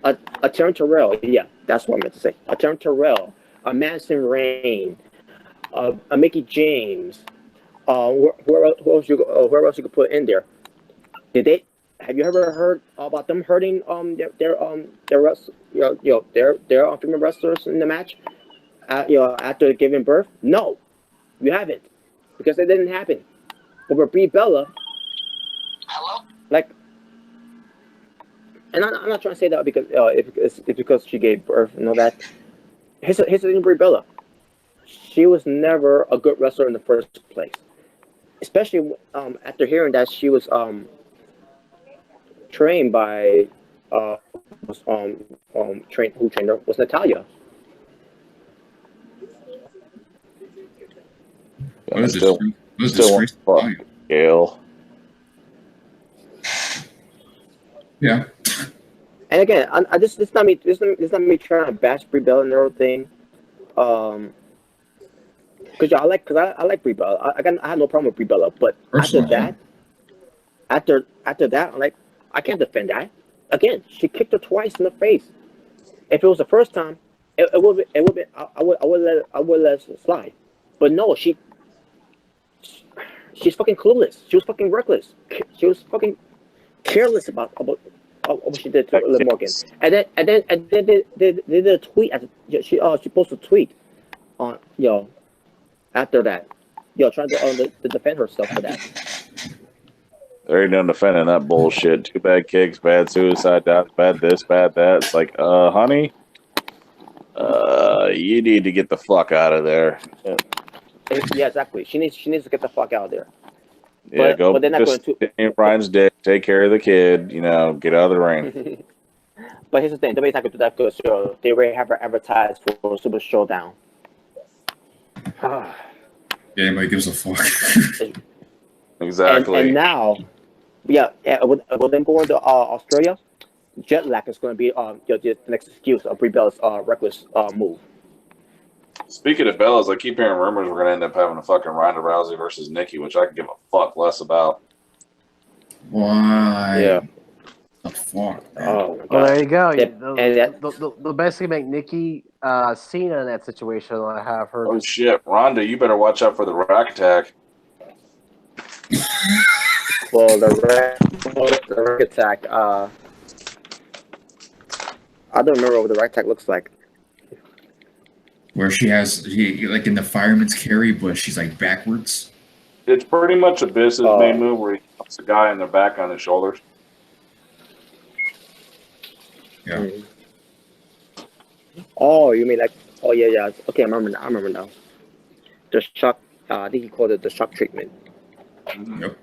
A Terrence Terrell, yeah, that's what I meant to say. A Terrence Terrell, a Madison Rain, a Mickey James. Where else you could put in there? Have you ever heard about them hurting their female wrestlers in the match? After giving birth? No, you haven't, because it didn't happen. But with Brie Bella, like. And I'm not trying to say that because it's because she gave birth and all that. Here's the thing, Brie Bella. She was never a good wrestler in the first place. Especially after hearing that she was trained by who trained her was Natalya. What is Still this? Gail. Yeah. And again, this is not me. This is not me trying to bash Brie Bella and everything. Because I like Brie Bella. I have no problem with Brie Bella. But after that, I'm like, I can't defend that. Again, she kicked her twice in the face. If it was the first time, it would be. I would let it slide. But no, she's fucking clueless. She was fucking reckless. She was fucking careless about what she did to Liv Morgan. And then they did a tweet. She posted a tweet on after that. trying to defend herself for that. There ain't no defending that bullshit. Two bad kicks, bad suicide dives, bad this, bad that. It's like, honey, you need to get the fuck out of there. Yeah, exactly. She needs to get the fuck out of there. Yeah, But they're not going to Brian's dick, take care of the kid, you know, get out of the ring. But here's the thing, WWE's not going to do that because they already have her advertised for Super Showdown. Yeah, nobody gives a fuck. Exactly. And now, with them going to Australia, jet lag is going to be the next excuse of Brie Bella's reckless move. Speaking of Bellas, I keep hearing rumors we're going to end up having a fucking Ronda Rousey versus Nikki, which I can give a fuck less about. Why? Yeah. The fuck? Oh, Well, there you go. And They'll basically make Nikki Cena in that situation. I have heard. Oh shit, Ronda, you better watch out for the rack attack. well, the rack attack. I don't remember what the rack attack looks like. Where she like in the fireman's carry, but she's like backwards. It's pretty much a business main move where he puts the guy in the back on his shoulders. Yeah. Mm. Oh, you mean like? Oh yeah. Okay, I remember now. The shock. I think he called it the shock treatment. Yep.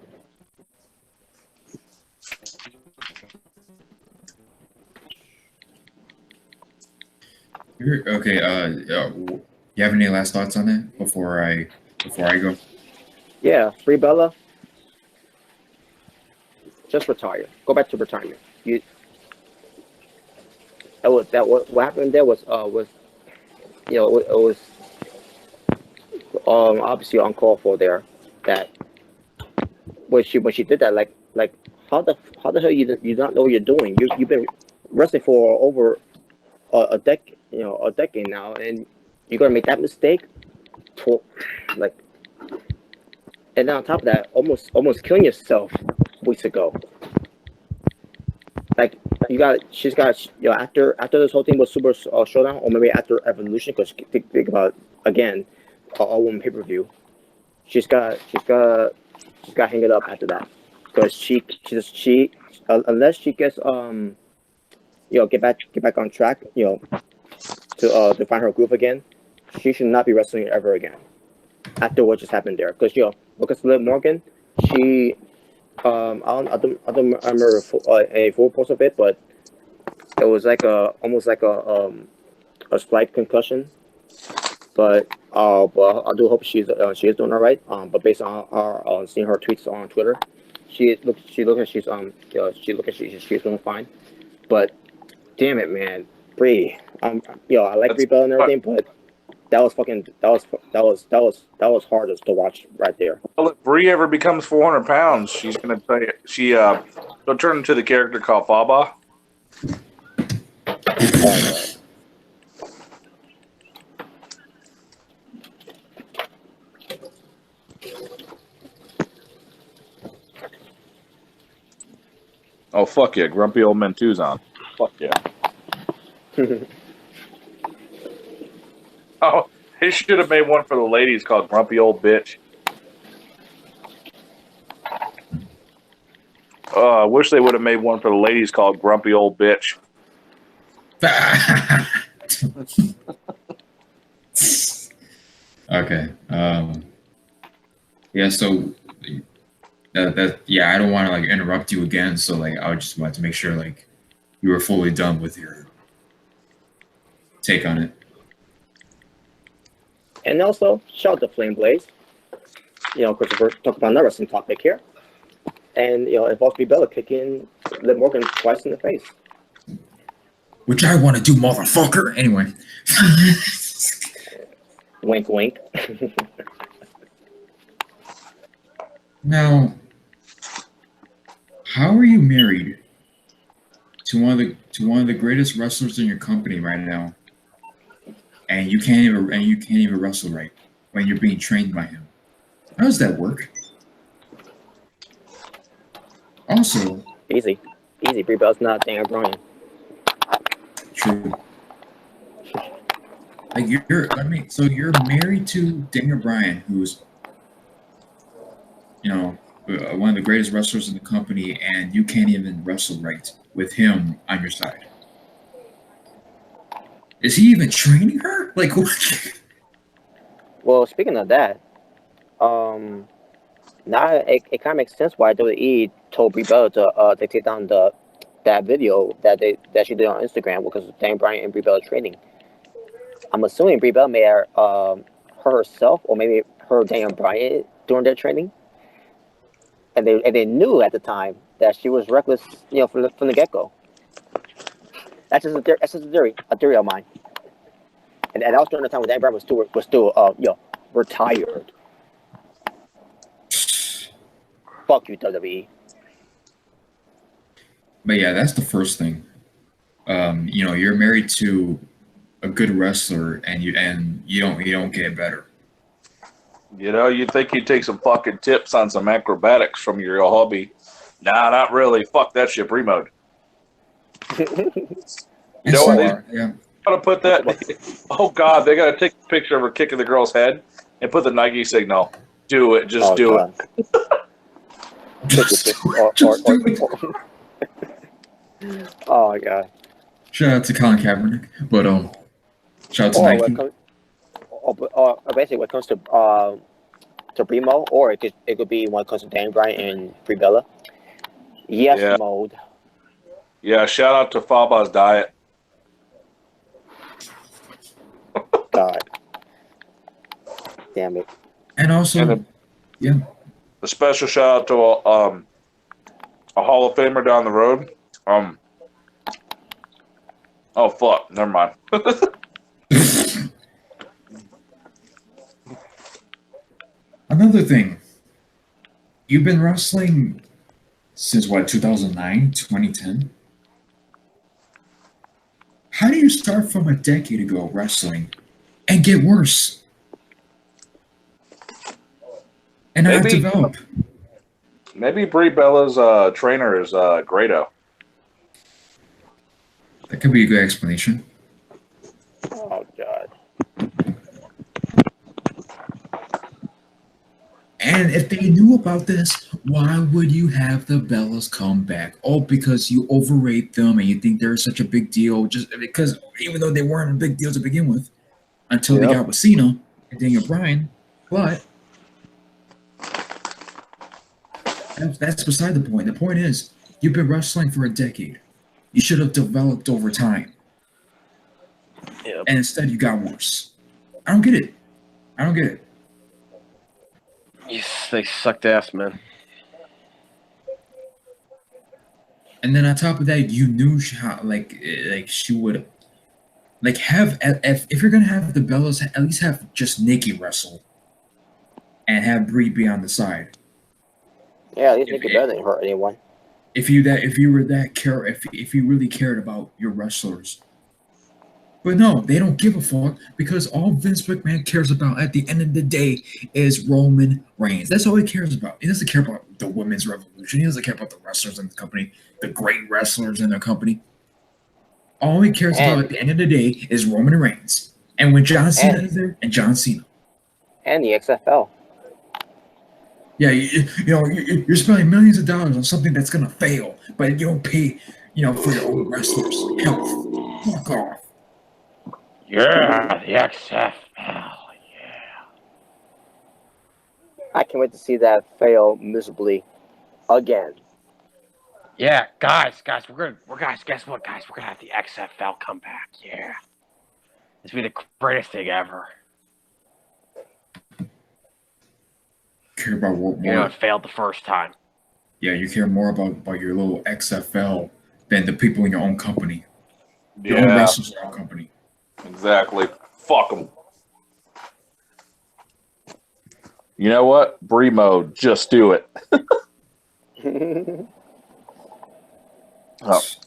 Okay. You have any last thoughts on that before I go? Yeah, Brie Bella. Just retire. Go back to retirement. What happened there was obviously uncalled for there. That when she did that, like how the hell you not know what you're doing? You've been wrestling for over a decade now, and you're gonna make that mistake, and then on top of that, almost killing yourself weeks ago. Like she's got after this whole thing was Super Showdown, or maybe after Evolution, because think about it, again, all woman pay-per-view. She's got to hang it up after that, because she unless she gets get back on track, to find her groove again, she should not be wrestling ever again after what just happened there. Because because Liv Morgan, she I don't remember a full post of it, but it was like almost like a slight concussion. But I do hope she is doing all right. But based on seeing her tweets on Twitter, she's doing fine. But damn it, man, Brie. I like Brie Bella and everything, but that was hardest to watch right there. Well, if Brie ever becomes 400 pounds, she's gonna tell you she'll turn into the character called Faba. Oh fuck yeah, grumpy old Mentuzon. Fuck yeah. Oh, they should have made one for the ladies called Grumpy Old Bitch. I wish they would have made one for the ladies called Grumpy Old Bitch. Okay. Yeah. So I don't want to like interrupt you again. So like, I just want to make sure like you were fully done with your take on it. And also, shout out to Flame Blaze. Because we're talking about another wrestling topic here. And, it involves Brie Bella kicking Liv Morgan twice in the face. Which I want to do, motherfucker. Anyway. Wink, wink. Now, how are you married to one of the greatest wrestlers in your company right now, and you can't even wrestle right when you're being trained by him? How does that work? Also, easy. Brie Bella's not Daniel Bryan. True. Like so you're married to Daniel Bryan, who's one of the greatest wrestlers in the company, and you can't even wrestle right with him on your side. Is he even training her? Like, what? Well, speaking of that, now it kind of makes sense why WWE told Brie Bella to take down that video that she did on Instagram because of Daniel Bryan and Brie Bella training. I'm assuming Brie Bella made her herself or maybe her and Daniel Bryan during their training, and they knew at the time that she was reckless, from the get go. That's just a theory of mine. And that was during the time when Daniel Bryan was still retired. Fuck you, WWE. But yeah, that's the first thing. You're married to a good wrestler, and you don't get better. You'd think you'd take some fucking tips on some acrobatics from your hobby. Nah, not really. Fuck that shit, pre-mode. Yeah. Gotta put that. Oh God, they gotta take a picture of her kicking the girl's head and put the Nike signal. Do it, just do it. Oh my God! Shout out to Colin Kaepernick, but shout out to Nike. Basically, when it comes to Primo, or it could be when it comes to Daniel Bryan and Brie Bella. Yes, mode. Yeah, shout out to Faba's diet. God. Damn it. And also, a special shout out to a Hall of Famer down the road. Oh fuck, never mind. Another thing, you've been wrestling since what, 2009, 2010? How do you start from a decade ago wrestling and get worse and not develop? Maybe Brie Bella's trainer is Grado. That could be a good explanation. Oh God. And if they knew about this, why would you have the Bellas come back? Oh, because you overrate them and you think they're such a big deal, just because even though they weren't a big deal to begin with, until they got with Cena and Daniel Bryan. But that's beside the point. The point is, you've been wrestling for a decade. You should have developed over time. Yep. And instead, you got worse. I don't get it. Yes, they sucked ass, man. And then on top of that, you knew how like she would have if you're gonna have the Bellas, at least have just Nikki wrestle and have Brie be on the side. Yeah, at least Nikki better than hurt anyone. If you really cared about your wrestlers. But no, they don't give a fuck because all Vince McMahon cares about at the end of the day is Roman Reigns. That's all he cares about. He doesn't care about the women's revolution. He doesn't care about the wrestlers in the company, the great wrestlers in their company. All he cares about at the end of the day is Roman Reigns. And when John Cena is there, and John Cena. And the XFL. Yeah, you're spending millions of dollars on something that's going to fail, but you don't pay, for your own wrestlers' health. Fuck off. Yeah, the XFL, yeah. I can't wait to see that fail miserably again. Yeah, guys, guess what, guys? We're gonna have the XFL come back. Yeah, it's been the greatest thing ever. Care about what more? It failed the first time. Yeah, you care more about your little XFL than the people in your own company. Your own wrestlers in your own company. Exactly. Fuck them. You know what? Brie mode. Just do it.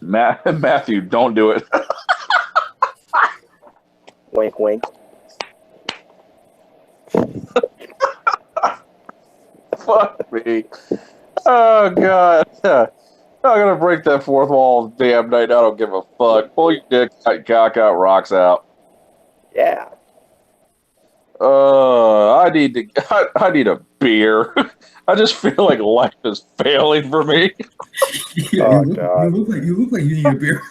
Matthew, don't do it. Wink, wink. Fuck me. Oh, God. I'm going to break that fourth wall damn night. I don't give a fuck. Pull your dick, cock out, rocks out. Yeah. I need a beer. I just feel like life is failing for me. Oh, you God. look like you need a beer.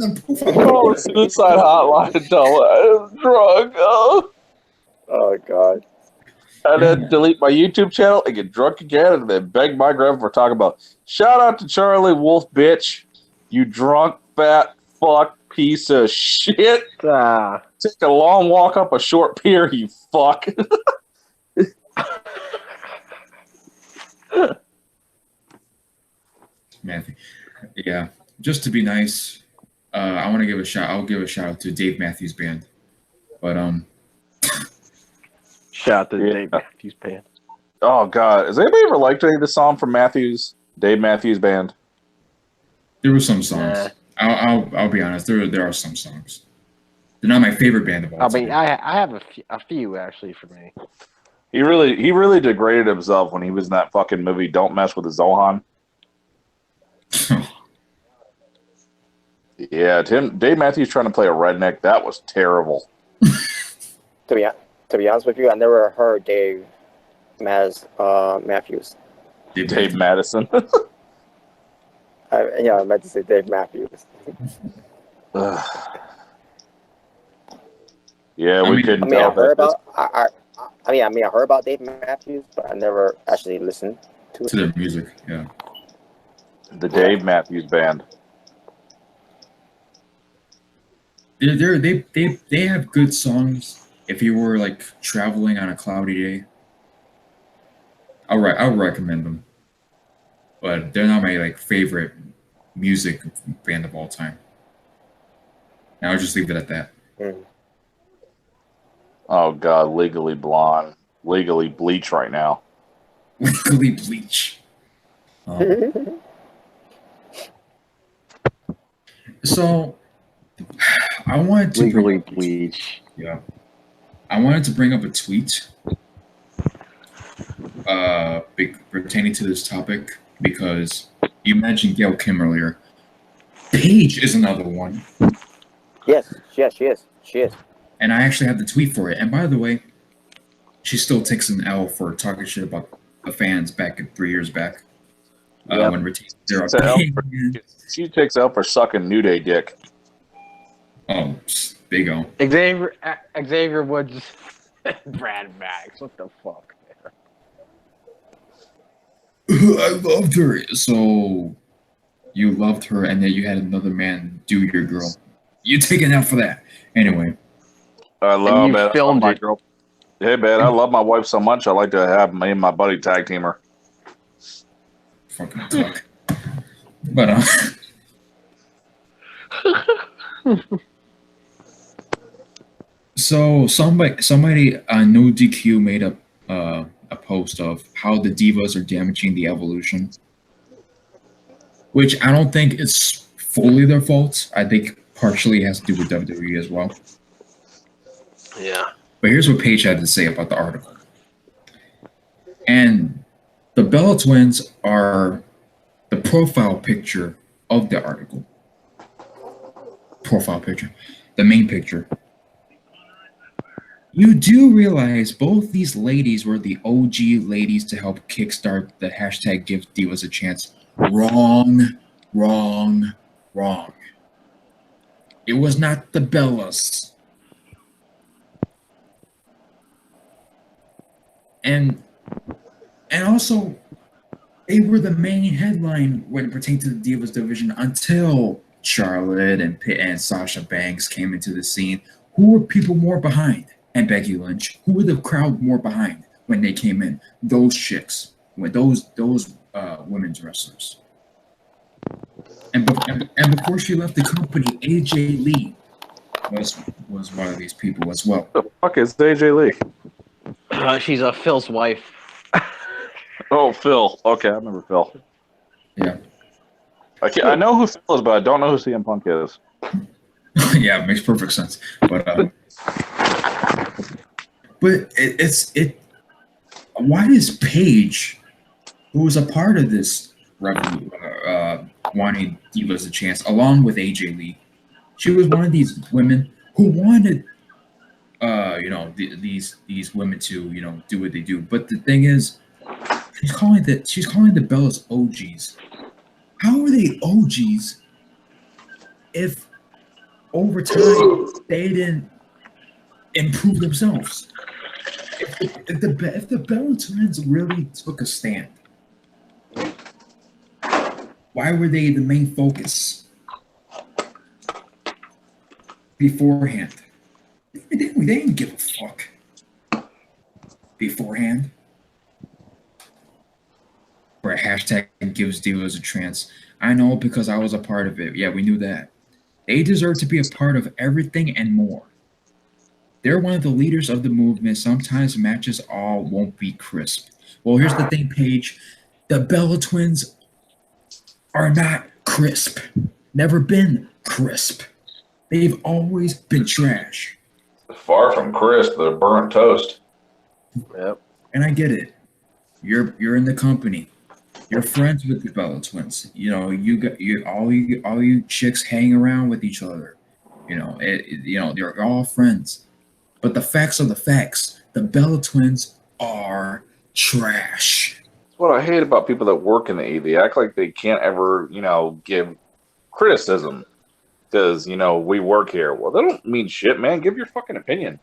Oh, suicide hotline until I'm drunk. Oh, God. And then delete my YouTube channel and get drunk again and then beg my grandma for talking about shout out to Charlie Wolf, bitch. You drunk, fat, fuck, piece of shit. Take a long walk up a short pier, you fuck. Matthew. Yeah. Just to be nice, I want to give a shout. I'll give a shout out to Dave Matthews Band. But Shout out to Dave Matthews Band. Oh God, has anybody ever liked any of the song from Dave Matthews Band? there were some songs. I'll be honest. There are some songs. They're not my favorite band of all time. I mean, I have a few actually for me. He really degraded himself when he was in that fucking movie Don't Mess with the Zohan. Yeah, Dave Matthews trying to play a redneck, that was terrible. To be honest with you, I never heard Dave Matthews. Dave Madison. I meant to say Dave Matthews. Yeah, we couldn't I mean, tell. I heard about Dave Matthews, but I never actually listened to their music. Yeah, the Dave Matthews Band. They have good songs. If you were like traveling on a cloudy day, I'll recommend them. But they're not my like favorite music band of all time. And I'll just leave it at that. Oh God, Legally Blonde, Legally Bleach right now. Legally Bleach. So I wanted to Legally Bleach. Yeah. I wanted to bring up a tweet pertaining to this topic because you mentioned Gail Kim earlier. Paige is another one. Yes, she is. And I actually have the tweet for it. And by the way, she still takes an L for talking shit about the fans back 3 years back. When she takes out for sucking New Day dick. Oh, big O. Xavier Woods, Brad Max. What the fuck? I loved her. So you loved her, and then you had another man do your girl. You take an L for that. Anyway. I love you it. filmed my it. girl. Hey man, I love my wife so much. I like to have me and my buddy tag team her. Fucking talk. But so somebody No DQ made up a post of how the divas are damaging the evolution, which I don't think it's fully their fault. I think partially has to do with WWE as well. Yeah. But here's what Paige had to say about the article. And the Bella twins are the profile picture of the article. Profile picture. The main picture. You do realize both these ladies were the OG ladies to help kickstart the hashtag Give Divas a Chance. Wrong. It was not the Bellas. And also, they were the main headline when it pertained to the Divas division until Charlotte and Sasha Banks came into the scene. Who were people more behind? And Becky Lynch. Who were the crowd more behind when they came in? Those chicks, those women's wrestlers. And before she left the company, AJ Lee was one of these people as well. The fuck is AJ Lee? She's Phil's wife. Oh, Phil. Okay, I remember Phil. Yeah. I know who Phil is, but I don't know who CM Punk is. Yeah, it makes perfect sense. But why does Paige, who was a part of this revenue, wanting Divas a Chance, along with AJ Lee, she was one of these women who wanted these women to do what they do. But the thing is, she's calling the Bellas OGs. How are they OGs if over time they didn't improve themselves? If the Bella twins really took a stand, why were they the main focus beforehand? They didn't give a fuck beforehand. Or a hashtag gives divas a chance. I know because I was a part of it. Yeah, we knew that. They deserve to be a part of everything and more. They're one of the leaders of the movement. Sometimes matches all won't be crisp. Well, here's the thing, Paige. The Bella twins are not crisp. Never been crisp. They've always been trash. Far from crisp, they're burnt toast. Yep. And I get it. You're in the company. You're friends with the Bella twins. All you chicks hang around with each other. They're all friends. But the facts are the facts. The Bella twins are trash. That's what I hate about people that work in the E. They act like they can't ever, give criticism because, we work here. Well, that don't mean shit, man. Give your fucking opinion.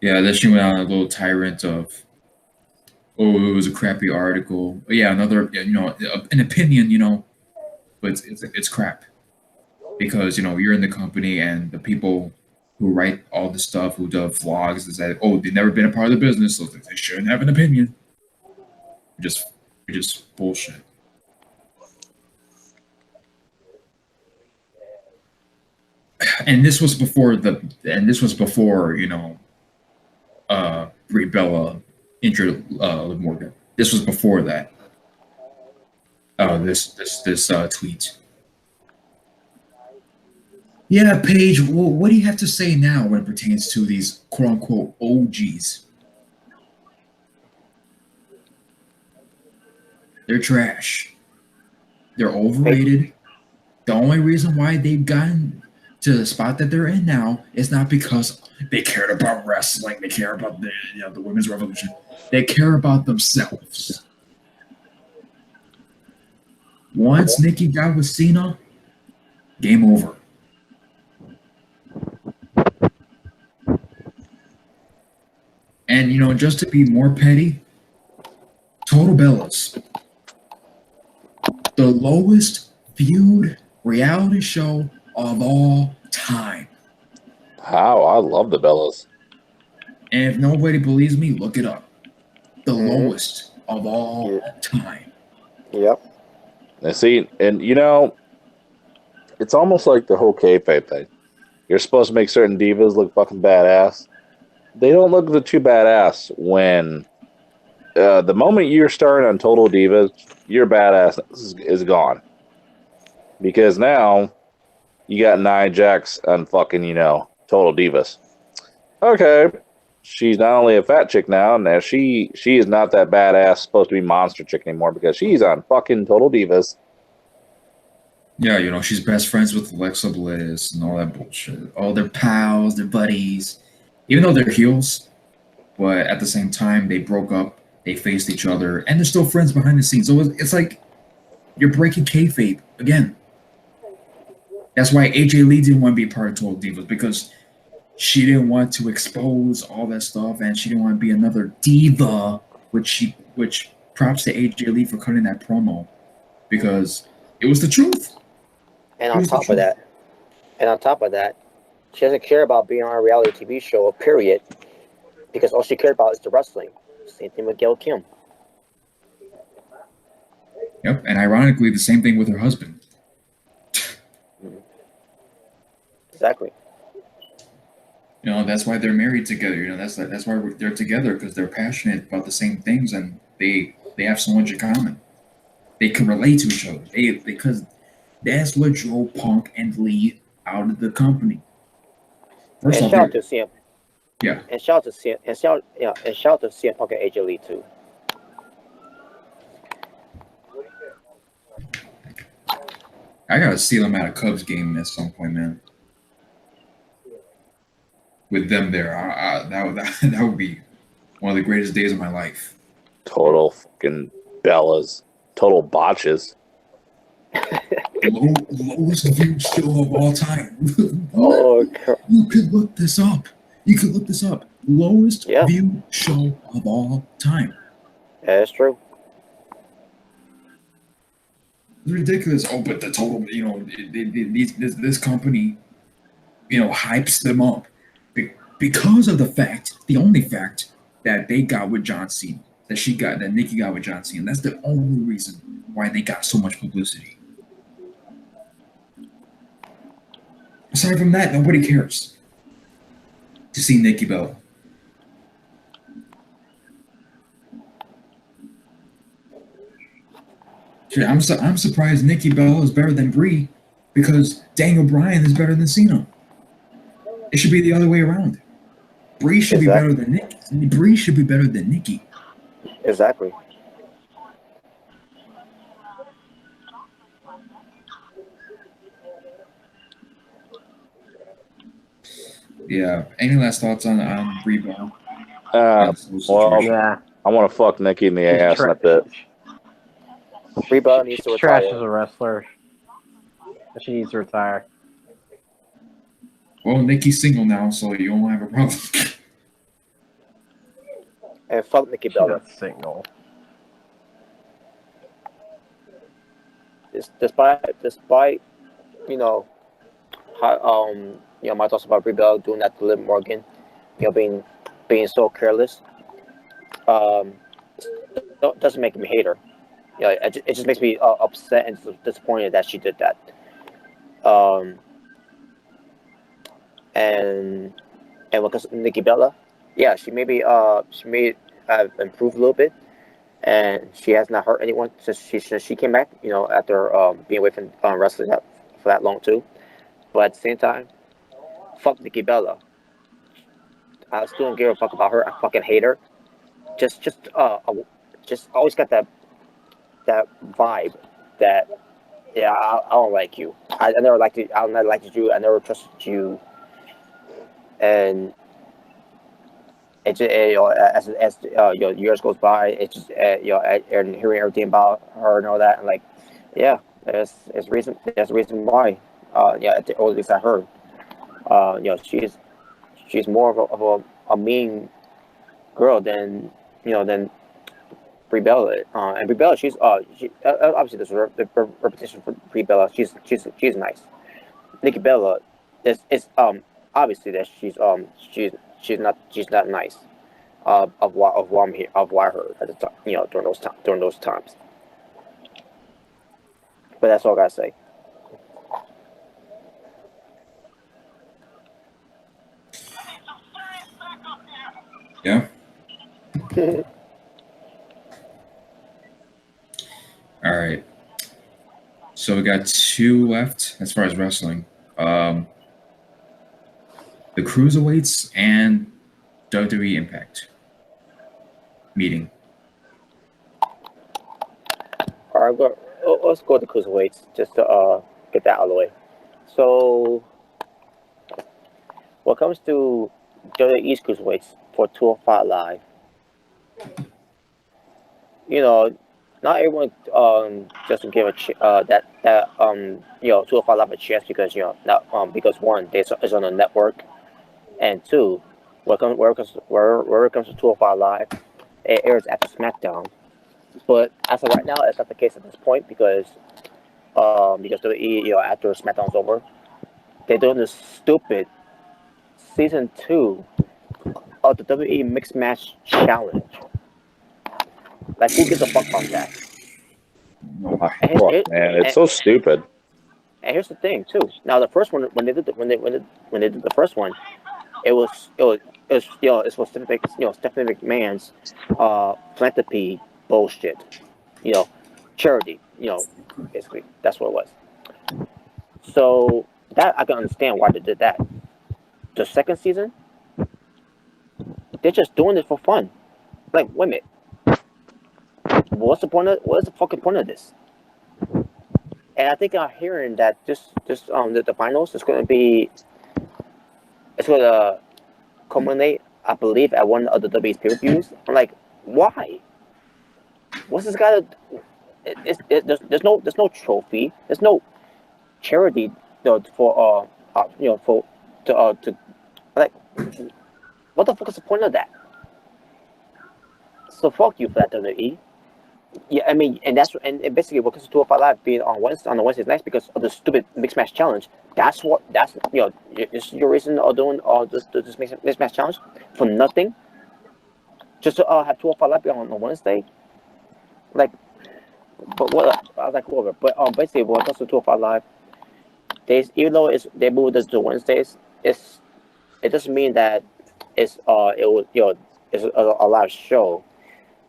Yeah, then she went on a little tyrant of, it was a crappy article. Yeah, another, an opinion, but it's crap. Because, you're in the company and the people who write all the stuff, who do vlogs, is that, they've never been a part of the business, so they shouldn't have an opinion. Just bullshit. And this was before Brie Bella injured Liv Morgan. This was before that. This tweet. Yeah, Paige. Well, what do you have to say now when it pertains to these quote unquote OGs? They're trash. They're overrated. The only reason why they've gotten to the spot that they're in now is not because they cared about wrestling. They care about the women's revolution. They care about themselves. Once Nikki got with Cena, game over. And just to be more petty, Total Bellas, the lowest viewed reality show of all time. How? I love the Bellas. And if nobody believes me, look it up. The lowest of all time. Yep. And see, and it's almost like the whole kayfabe thing. You're supposed to make certain divas look fucking badass. They don't look too badass when the moment you're starting on Total Divas, your badass is gone. Because now you got Nia Jax on fucking, Total Divas. Okay. She's not only a fat chick now she is not that badass supposed to be monster chick anymore because she's on fucking Total Divas. Yeah, she's best friends with Alexa Bliss and all that bullshit. All their pals, their buddies. Even though they're heels, but at the same time, they broke up, they faced each other, and they're still friends behind the scenes. So it's like you're breaking kayfabe again. That's why AJ Lee didn't want to be a part of Total Divas, because she didn't want to expose all that stuff, and she didn't want to be another diva, which props to AJ Lee for cutting that promo, because it was the truth. And on top of that, she doesn't care about being on a reality TV show, period, because all she cared about is the wrestling. Same thing with Gail Kim. Yep, and ironically, the same thing with her husband. Exactly. That's why they're married together. That's why they're together, because they're passionate about the same things, and they have so much in common. They can relate to each other. Because that's what drove Punk and Lee out of the company. First and off, shout out to CM. Yeah. And shout out to CM Punk and AJ Lee too. I gotta see them at a Cubs game at some point, man. With them there, that would be one of the greatest days of my life. Total fucking Bellas. Total botches. Lowest viewed show of all time. Oh, You could look this up. Lowest Yeah. viewed show of all time. yeah, that's true. It's ridiculous. Oh, but the total, this company, hypes them up because of the only fact that they got with John Cena, that Nikki got with John Cena. That's the only reason why they got so much publicity. Aside from that, nobody cares to see Nikki Bella. Shit, I'm surprised Nikki Bella is better than Brie because Daniel Bryan is better than Cena. It should be the other way around. Brie should be better than Nikki. Brie should be better than Nikki. Exactly. Yeah. Any last thoughts on Brie Bella? Well, Yeah. I want to fuck Nikki in the She's ass in a bit. Brie Bella needs to She's trash as retire. a wrestler. She needs to retire. Well, Nikki's single now, so you won't have a problem. And fuck Nikki She's Bella. not single. Despite how my thoughts about Brie Bella doing that to Liv Morgan, being so careless, doesn't make me hate her. It just makes me upset and disappointed that she did that. And when it comes to Nikki Bella, yeah, she may have improved a little bit, and she has not hurt anyone since she came back. After being away from wrestling for that long too. But at the same time, fuck Nikki Bella. I still don't give a fuck about her. I fucking hate her. Just always got that vibe that I don't like you. I never liked you. I never liked you. I never trusted you. And it just as years goes by, it just and hearing everything about her and all that, and there's a reason why. Or at least I heard. She's more of a mean girl than Brie Bella. And Brie Bella, she's obviously there's a reputation for Brie Bella. She's nice. Nikki Bella is obviously that she's not nice. Of what I heard at the time, during those times. But that's all I gotta say. Yeah. All right. So we got two left as far as wrestling. The Cruiserweights and WWE Impact meeting. All right, let's go to Cruiserweights just to get that out of the way. So, when it comes to WWE's Cruiserweights for 205 Live, not everyone just give a 205 Live a chance because because one, it's on a network, and two, where it comes to 205 Live, it airs after SmackDown. But as of right now, it's not the case at this point because WWE, after SmackDown's over, they're doing this stupid season 2 of the WWE Mixed Match Challenge. Like, who gives a fuck about that? Man, it's so stupid. And here's the thing too. Now, the first one, when they did the first one, it was Stephanie McMahon's philanthropy bullshit. Charity. Basically that's what it was. So that I can understand why they did that. The second season, they're just doing it for fun. Like, wait a minute. What is the fucking point of this? And I think I'm hearing that the finals is going to culminate, I believe, at one of the WWE's pay-per-views. I'm like, why? What's this guy? There's no trophy. There's no charity for to like. What the fuck is the point of that? So fuck you for that, WWE. Yeah, I mean, and basically what comes to 205 Live being on the Wednesdays nights because of the stupid mixed match challenge. That's this is your reason of doing this mixed match challenge for nothing. Just to have 205 Live be on Wednesday. Like, but what I was like whatever. But basically when it comes to 205 Live, even though they moved this to Wednesdays, it doesn't mean that it's a live show.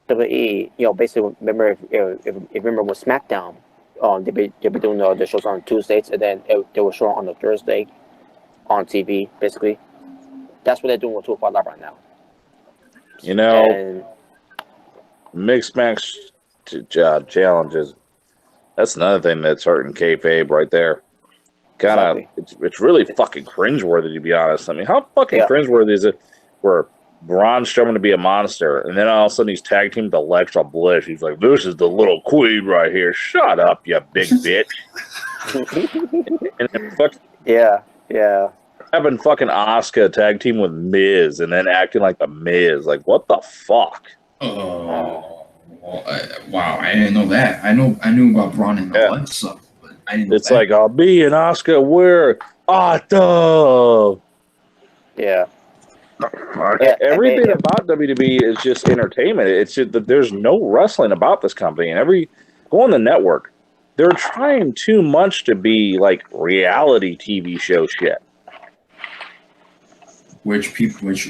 WWE, basically remember if you remember with SmackDown, they be doing the shows on Tuesdays and then they were showing on the Thursday on TV. Basically, that's what they're doing with 205 Live right now. And mixed match challenges. That's another thing that's hurting kayfabe right there. Kind of, exactly. It's really fucking cringeworthy, to be honest. I mean, how fucking cringeworthy is it for Braun Strowman to be a monster, and then all of a sudden he's tag teamed with Alexa Bliss. He's like, "This is the little queen right here. Shut up, you big bitch." And then having fucking Asuka tag team with Miz, and then acting like the Miz. Like, what the fuck? Oh, wow! I didn't know that. I knew about Braun and Alexa, but I didn't know it's like, I'll be an Asuka where Otto. Yeah. Everything about WWE is just entertainment. It's just that there's no wrestling about this company. And go on the network, they're trying too much to be like reality TV show shit. Which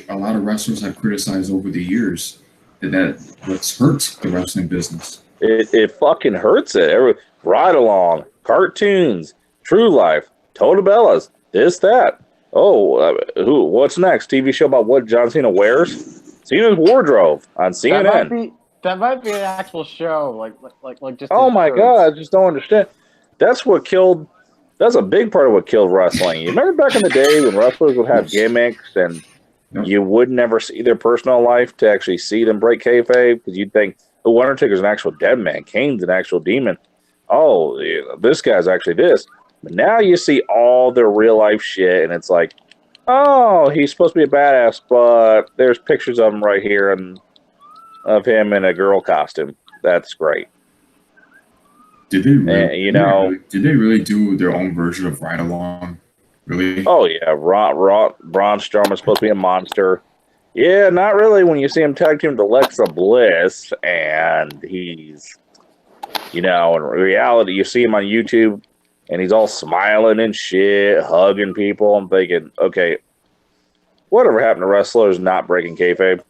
a lot of wrestlers have criticized over the years. That what hurts the wrestling business. It fucking hurts it. Ride along, cartoons, True Life, Totobellas, this, that. Oh, what's next? TV show about what John Cena wears? Cena's wardrobe on CNN. That might be an actual show, like just. Oh my god, I just don't understand. That's a big part of what killed wrestling. You remember back in the day when wrestlers would have gimmicks and you would never see their personal life to actually see them break kayfabe because you'd think, oh, Undertaker's an actual dead man, Kane's an actual demon. Oh, this guy's actually this. But now you see all their real life shit, and it's like, oh, he's supposed to be a badass, but there's pictures of him right here and of him in a girl costume. That's great. Did they really do their own version of Ride Along? Really? Oh yeah, Braun Strowman's supposed to be a monster. Yeah, not really when you see him tag team with Alexa Bliss, and he's, in reality, you see him on YouTube. And he's all smiling and shit, hugging people. I'm thinking, okay, whatever happened to wrestlers not breaking kayfabe?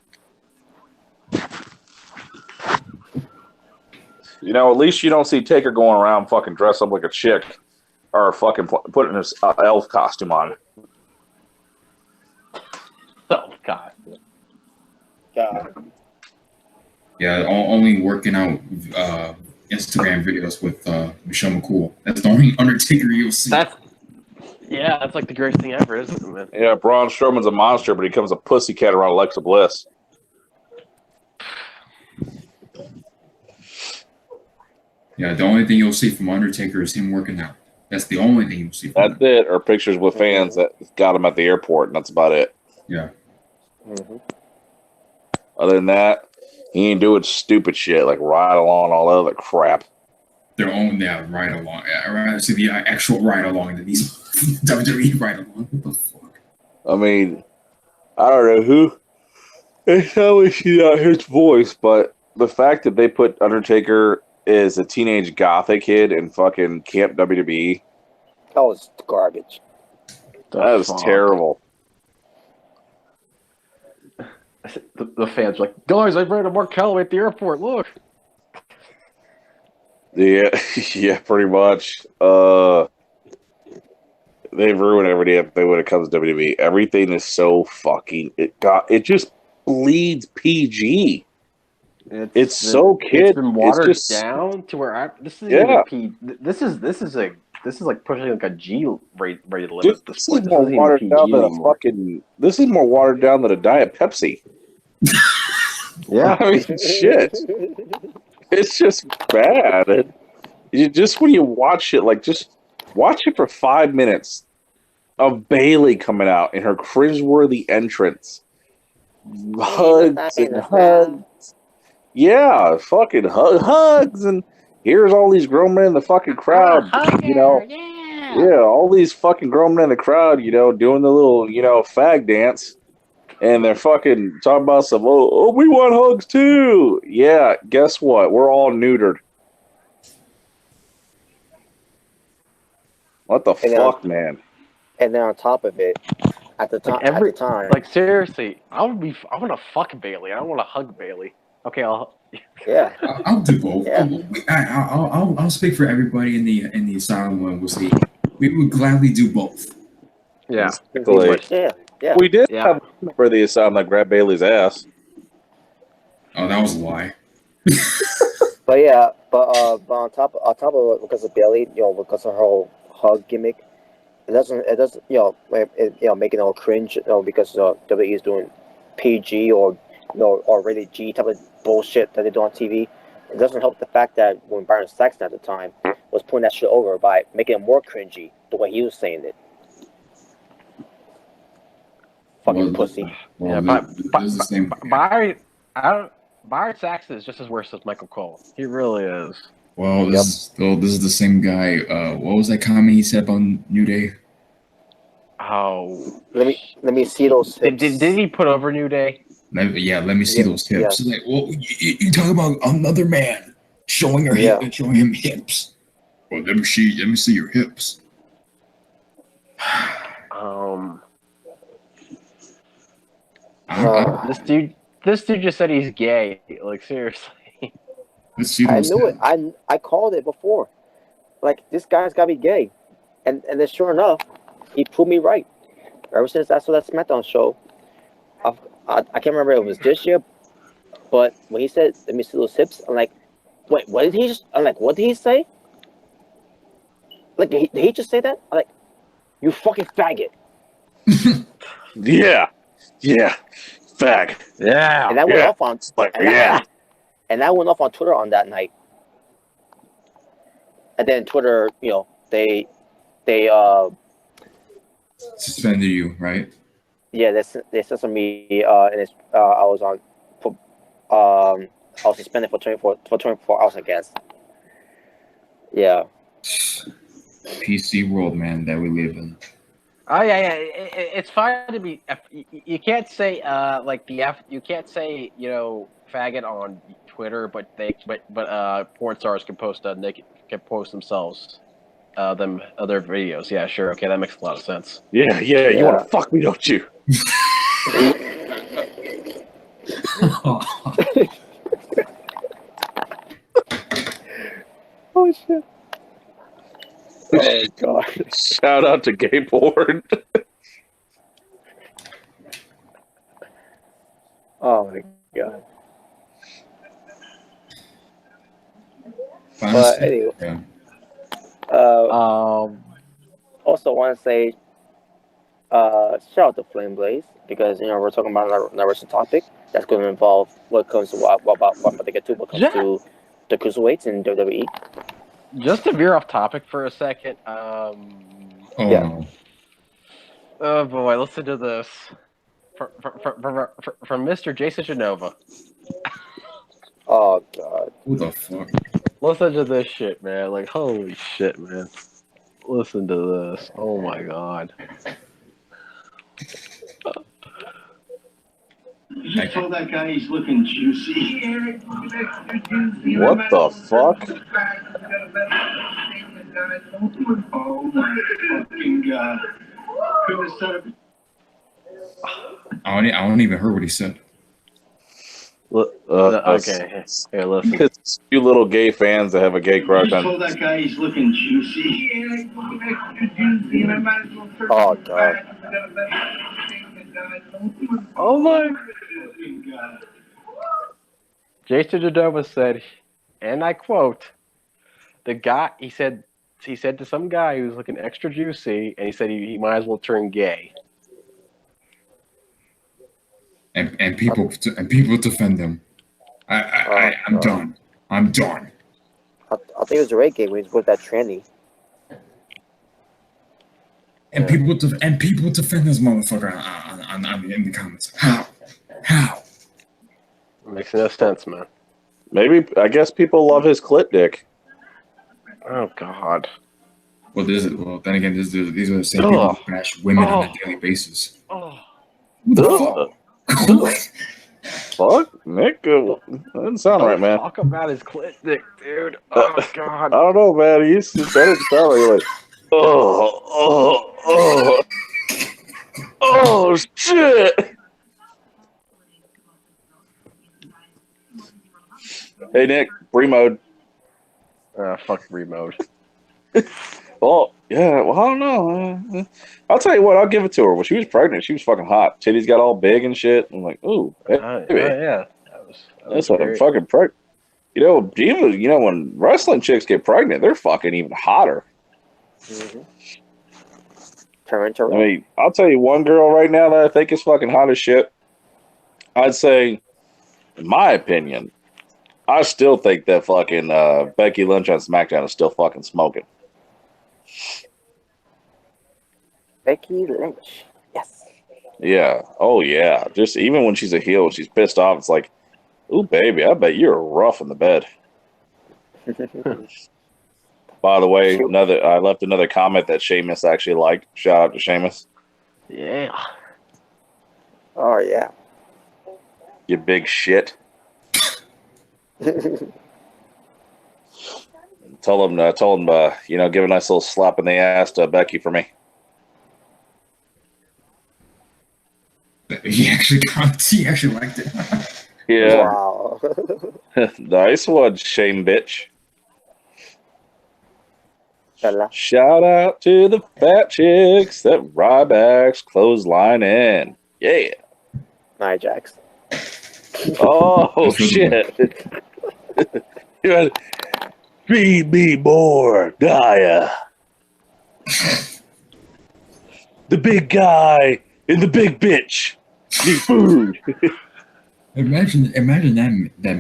At least you don't see Taker going around fucking dressed up like a chick or fucking putting his elf costume on. Oh, God. Yeah, only working out Instagram videos with Michelle McCool. That's the only Undertaker you'll see. That's like the greatest thing ever, isn't it? Yeah, Braun Strowman's a monster, but he becomes a pussycat around Alexa Bliss. Yeah, the only thing you'll see from Undertaker is him working out. That's the only thing you'll see from That's it, or pictures with fans that got him at the airport, and that's about it. Yeah. Mm-hmm. Other than that, he ain't doing stupid shit like Ride Along and all that other crap. Their own Ride Along. I see the actual Ride Along that these WWE Ride Along. What the fuck? I mean, I don't know who. It's always not his voice, but the fact that they put Undertaker as a teenage gothic kid in fucking Camp WWE. That was garbage. That was terrible. The fans are like, guys, I ran to Mark Calloway at the airport. Look. Yeah, pretty much. They've ruined everything when it comes to WWE. Everything is so fucking. It just bleeds PG. It's so kid. It's been watered It's just, down to where this is Yeah. even This is like pushing like a G rated limit dude, at this this point. is more This isn't even watered PG down than a anymore. This is more watered down than a Diet Pepsi. Yeah. I mean, shit. It's just bad. Just when you watch it, like, just watch it for 5 minutes of Bailey coming out in her cringeworthy entrance. Hugs and hugs. Yeah, fucking hugs. And here's all these grown men in the fucking crowd. Yeah, all these fucking grown men in the crowd, doing the little, fag dance. And they're fucking talking about some, oh, we want hugs too. Yeah, guess what? We're all neutered. What the fuck, man? And then on top of it, at the time, like seriously, I want to fuck Bailey. I don't want to hug Bailey. Okay, I'll do both. Yeah. I'll speak for everybody in the Asylum one. We'll see. We would gladly do both. Yeah. Yeah. We did have a member of the Asylum that grabbed Bailey's ass. Oh, that was a lie. But on top of it, because of Bailey, because of her whole hug gimmick, it doesn't, making it all cringe, because WWE is doing PG or rated G type of bullshit that they do on TV. It doesn't help the fact that when Byron Saxton at the time was putting that shit over by making it more cringy the way he was saying it. Fucking pussy. Well, Byron Saxton is just as worse as Michael Cole. He really is. Well, this is the same guy. What was that comment he said about New Day? Oh, let me see those hips. Did he put over New Day? Let me see those hips. Yeah. Like, well, you talk about another man showing her hip and showing him hips. Well, let me see your hips. This dude just said he's gay. Like, seriously. Let's see I those knew hips. it. I called it before. Like, this guy's got to be gay. And then sure enough, he proved me right. Ever since I saw that SmackDown show, I can't remember if it was this year, but when he said, let me see those hips, I'm like, wait, what did he say? Like, did he just say that? I'm like, you fucking faggot. Yeah, fag. Yeah, and that went off on and that went off on Twitter on that night. And then Twitter, they suspended you, right? Yeah, they censored me, and I was suspended for 24 hours, I guess. Yeah. PC world, man, that we live in. Oh yeah. It's fine to be. You can't say you can't say faggot on Twitter, but porn stars can post themselves, other videos. Yeah, sure, okay, that makes a lot of sense. Yeah. You want to fuck me, don't you? Oh shit. Oh god. Shout out to gay porn. Oh my god. But anyway, also want to say shout out to Flame Blaze, because we're talking about another recent topic that's going to involve what comes to what they get to what comes to the cruiserweights in WWE. Just to veer off topic for a second, no. Oh boy, listen to this from Mr. Jason Genova. Oh god. Who the fuck? Listen to this shit, man. Like, holy shit, man. Listen to this. Oh my god. You just told that guy he's looking juicy. What the fuck? Oh my fucking god. Couldn't have said it. I don't even heard what he said. Okay, here, listen. It's you little gay fans that have a gay You crush just on. told that guy he's looking juicy. Oh god. Oh my. Jason Jadova said, and I quote, the guy he said to some guy who was looking extra juicy, and he said he might as well turn gay. And people defend them. I'm done. I'm done. I think it was the Ray game when he was with that tranny. And people defend this motherfucker on in the comments. How? Makes no sense, man. Maybe I guess people love his clit dick. Oh God. Well, then again, these are the same people who bash women on a daily basis. Oh. Who the fuck? Fuck, Nick. That doesn't sound right, man. Talk about his clit dick, dude. Oh God. I don't know, man. He's started to sound like oh shit. Hey Nick, Brie mode. Fuck remote. Well, yeah. Well, I don't know. I'll tell you what. I'll give it to her. When she was pregnant, she was fucking hot. Titties got all big and shit. I'm like, ooh, baby. Yeah. That's what I'm fucking pregnant. You know, divas. You know, when wrestling chicks get pregnant, they're fucking even hotter. Mm-hmm. I mean, I'll tell you one girl right now that I think is fucking hot as shit. I'd say, in my opinion, I still think that fucking Becky Lynch on SmackDown is still fucking smoking. Becky Lynch. Yes. Yeah. Oh, yeah. Just even when she's a heel, when she's pissed off, it's like, ooh, baby, I bet you're rough in the bed. By the way, I left another comment that Sheamus actually liked. Shout out to Sheamus. Yeah. Oh, yeah. You big shit. Told him, give a nice little slap in the ass to Becky for me. He actually liked it. Yeah. Wow. Nice one, Shame bitch. Bella. Shout out to the fat chicks that Ryback's clothesline in. Yeah. Nia Jax. Oh, shit. You had, feed me more, Gaia. The big guy and the big bitch need food. Imagine that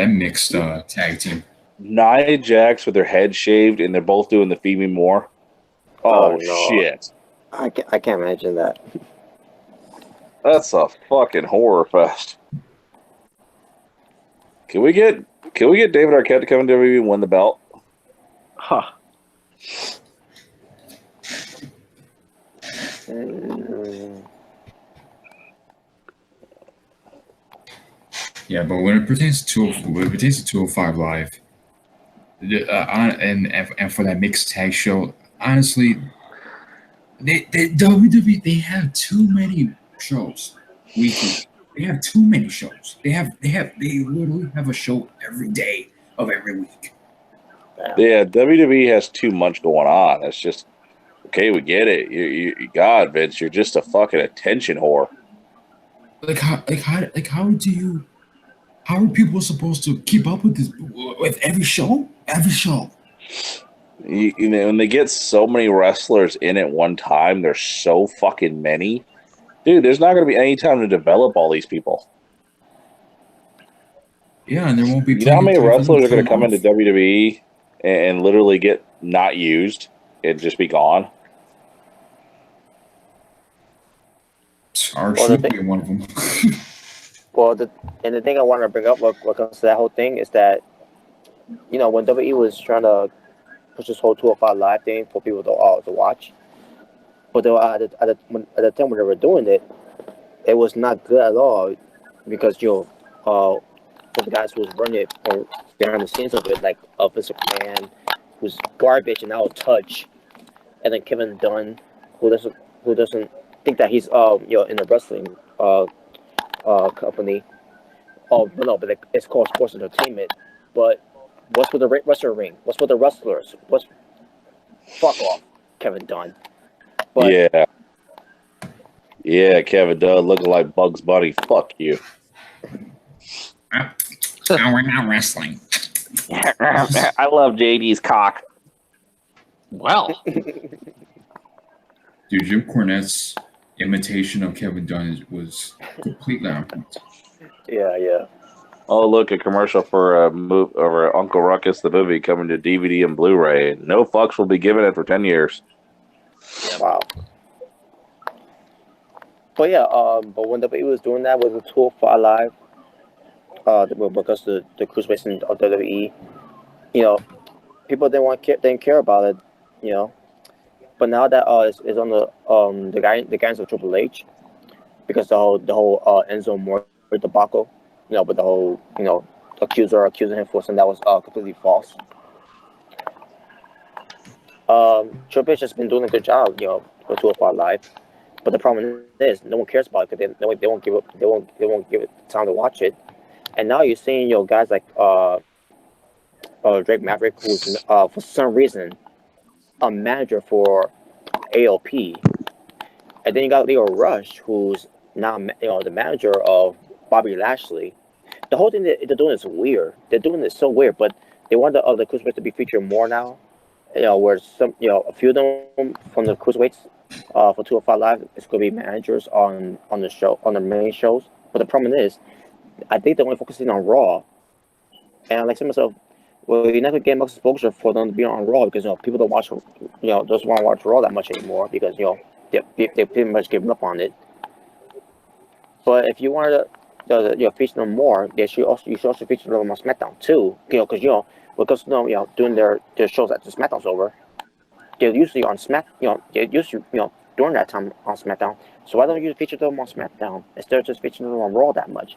mixed tag team. Nia Jax with their head shaved and they're both doing the feed me more. Oh, no. shit. I can't imagine that. That's a fucking horror fest. Can we get David Arquette to come into WWE and win the belt? Huh. Yeah, but when it pertains to 205 Live, and for that mixed tag show, honestly, WWE they have too many shows weekly. They have too many shows. They literally have a show every day of every week. Yeah, WWE has too much going on. It's just okay. We get it. You God, Vince, you're just a fucking attention whore. How are people supposed to keep up with this with every show? Every show. You know, when they get so many wrestlers in at one time, there's so fucking many. Dude, there's not going to be any time to develop all these people. Yeah, and there won't be. You know how many wrestlers are going to come into WWE and literally get not used and just be gone? Ours should be one of them. Well, the thing I want to bring up what comes to that whole thing is that, you know, when WWE was trying to push this whole 205 Live thing for people to watch, but they were at the time when they were doing it, it was not good at all because for the guys who was running it or behind the scenes of it, like Vince McMahon, who's garbage and out of touch, and then Kevin Dunn, who doesn't think that he's in a wrestling company. Oh no, but it's called sports entertainment. But what's with the wrestler ring? What's with the wrestlers? Fuck off, Kevin Dunn. But, yeah, Kevin Dunn looking like Bugs Bunny. Fuck you. We're not wrestling. I love JD's cock. Well, Dude, Jim Cornette's imitation of Kevin Dunn was completely on point. Yeah. Oh, look, a commercial for Uncle Ruckus the movie coming to DVD and Blu-ray. No fucks will be given it for 10 years. Wow. But yeah, but when WWE was doing that with the 205 Live, because the cruiserweights in WWE, you know, people didn't care about it, you know. But now that it's on the guys of Triple H, because the whole Enzo Amore debacle, you know, with the whole accusing him for something that was completely false. Triple H has been doing a good job, you know, with 205 Live. But the problem is, no one cares about it because they won't give it time to watch it. And now you're seeing guys like Drake Maverick, who's for some reason a manager for AOP, and then you got Leo Rush, who's now the manager of Bobby Lashley. The whole thing that they're doing is weird. They're doing it so weird, but they want the cruiserweights to be featured more now. Where a few of them from the cruiserweights for 205 Live is going to be managers on the show, on the main shows. But the problem is, I think they're only focusing on Raw. And I'm like to myself, well, you're not going to get much exposure for them to be on Raw because people don't watch, doesn't want to watch Raw that much anymore because they pretty much given up on it. But if you wanted to feature them more, you should also feature them on SmackDown too. Because doing their shows after SmackDown's over, they're usually on during that time on SmackDown. So why don't you feature them on SmackDown instead of just featuring them on Raw that much?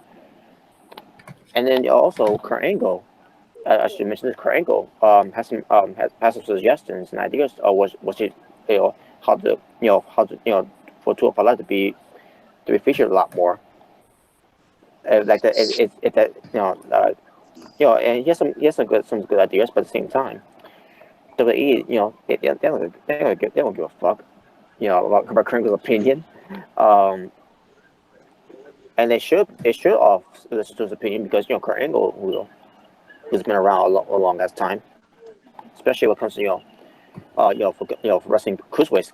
And then also Kurt Angle, I should mention this. Kurt Angle has some suggestions and ideas for 205 Live to be featured a lot more. And he has some good ideas, but at the same time, WWE, they don't give a fuck, about Kurt Angle's opinion, and they should listen to his opinion because Kurt Angle, who's been around a long as time, especially when it comes to for wrestling cruiserweights,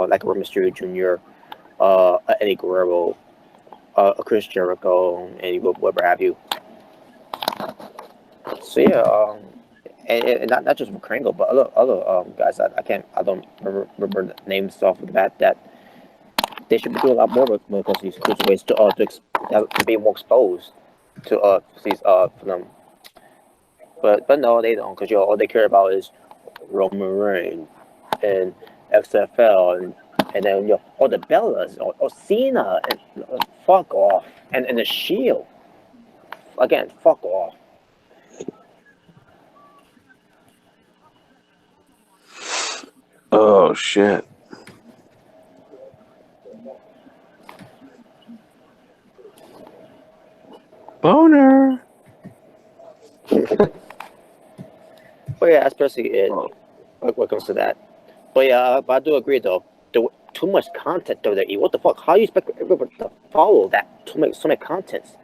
like Rey Mysterio Jr., Eddie Guerrero, Chris Jericho, and whatever have you. So yeah, and not just Kurt Angle, but other guys I don't remember the names off of the bat that they should be doing a lot more when it comes to these cruiserweights to be more exposed to these for them. But no, they don't, because all they care about is Roman Reigns and XFL and then the Bellas or Cena and fuck off and the Shield again, fuck off. Oh shit. Boner. But yeah, especially when it comes to that. But yeah, but I do agree though. Too much content WWE. What the fuck? How do you expect everyone to follow that? So many contents.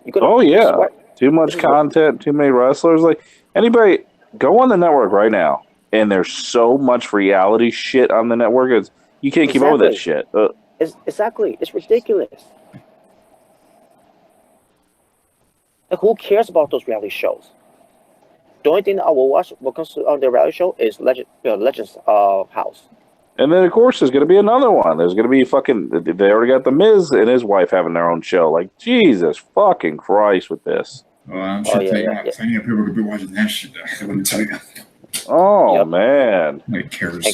Too much content, too many wrestlers. Like anybody, go on the network right now, and there's so much reality shit on the network. You can't keep up with that shit. Exactly, it's ridiculous. Like, who cares about those reality shows? The only thing that I will watch when it comes to the reality show is Legends House. And then, of course, there's going to be another one. There's going to be they already got The Miz and his wife having their own show. Like, Jesus fucking Christ with this. Well, I'm sure plenty of people could be watching that shit. I wouldn't tell you. Oh, man. Nobody cares.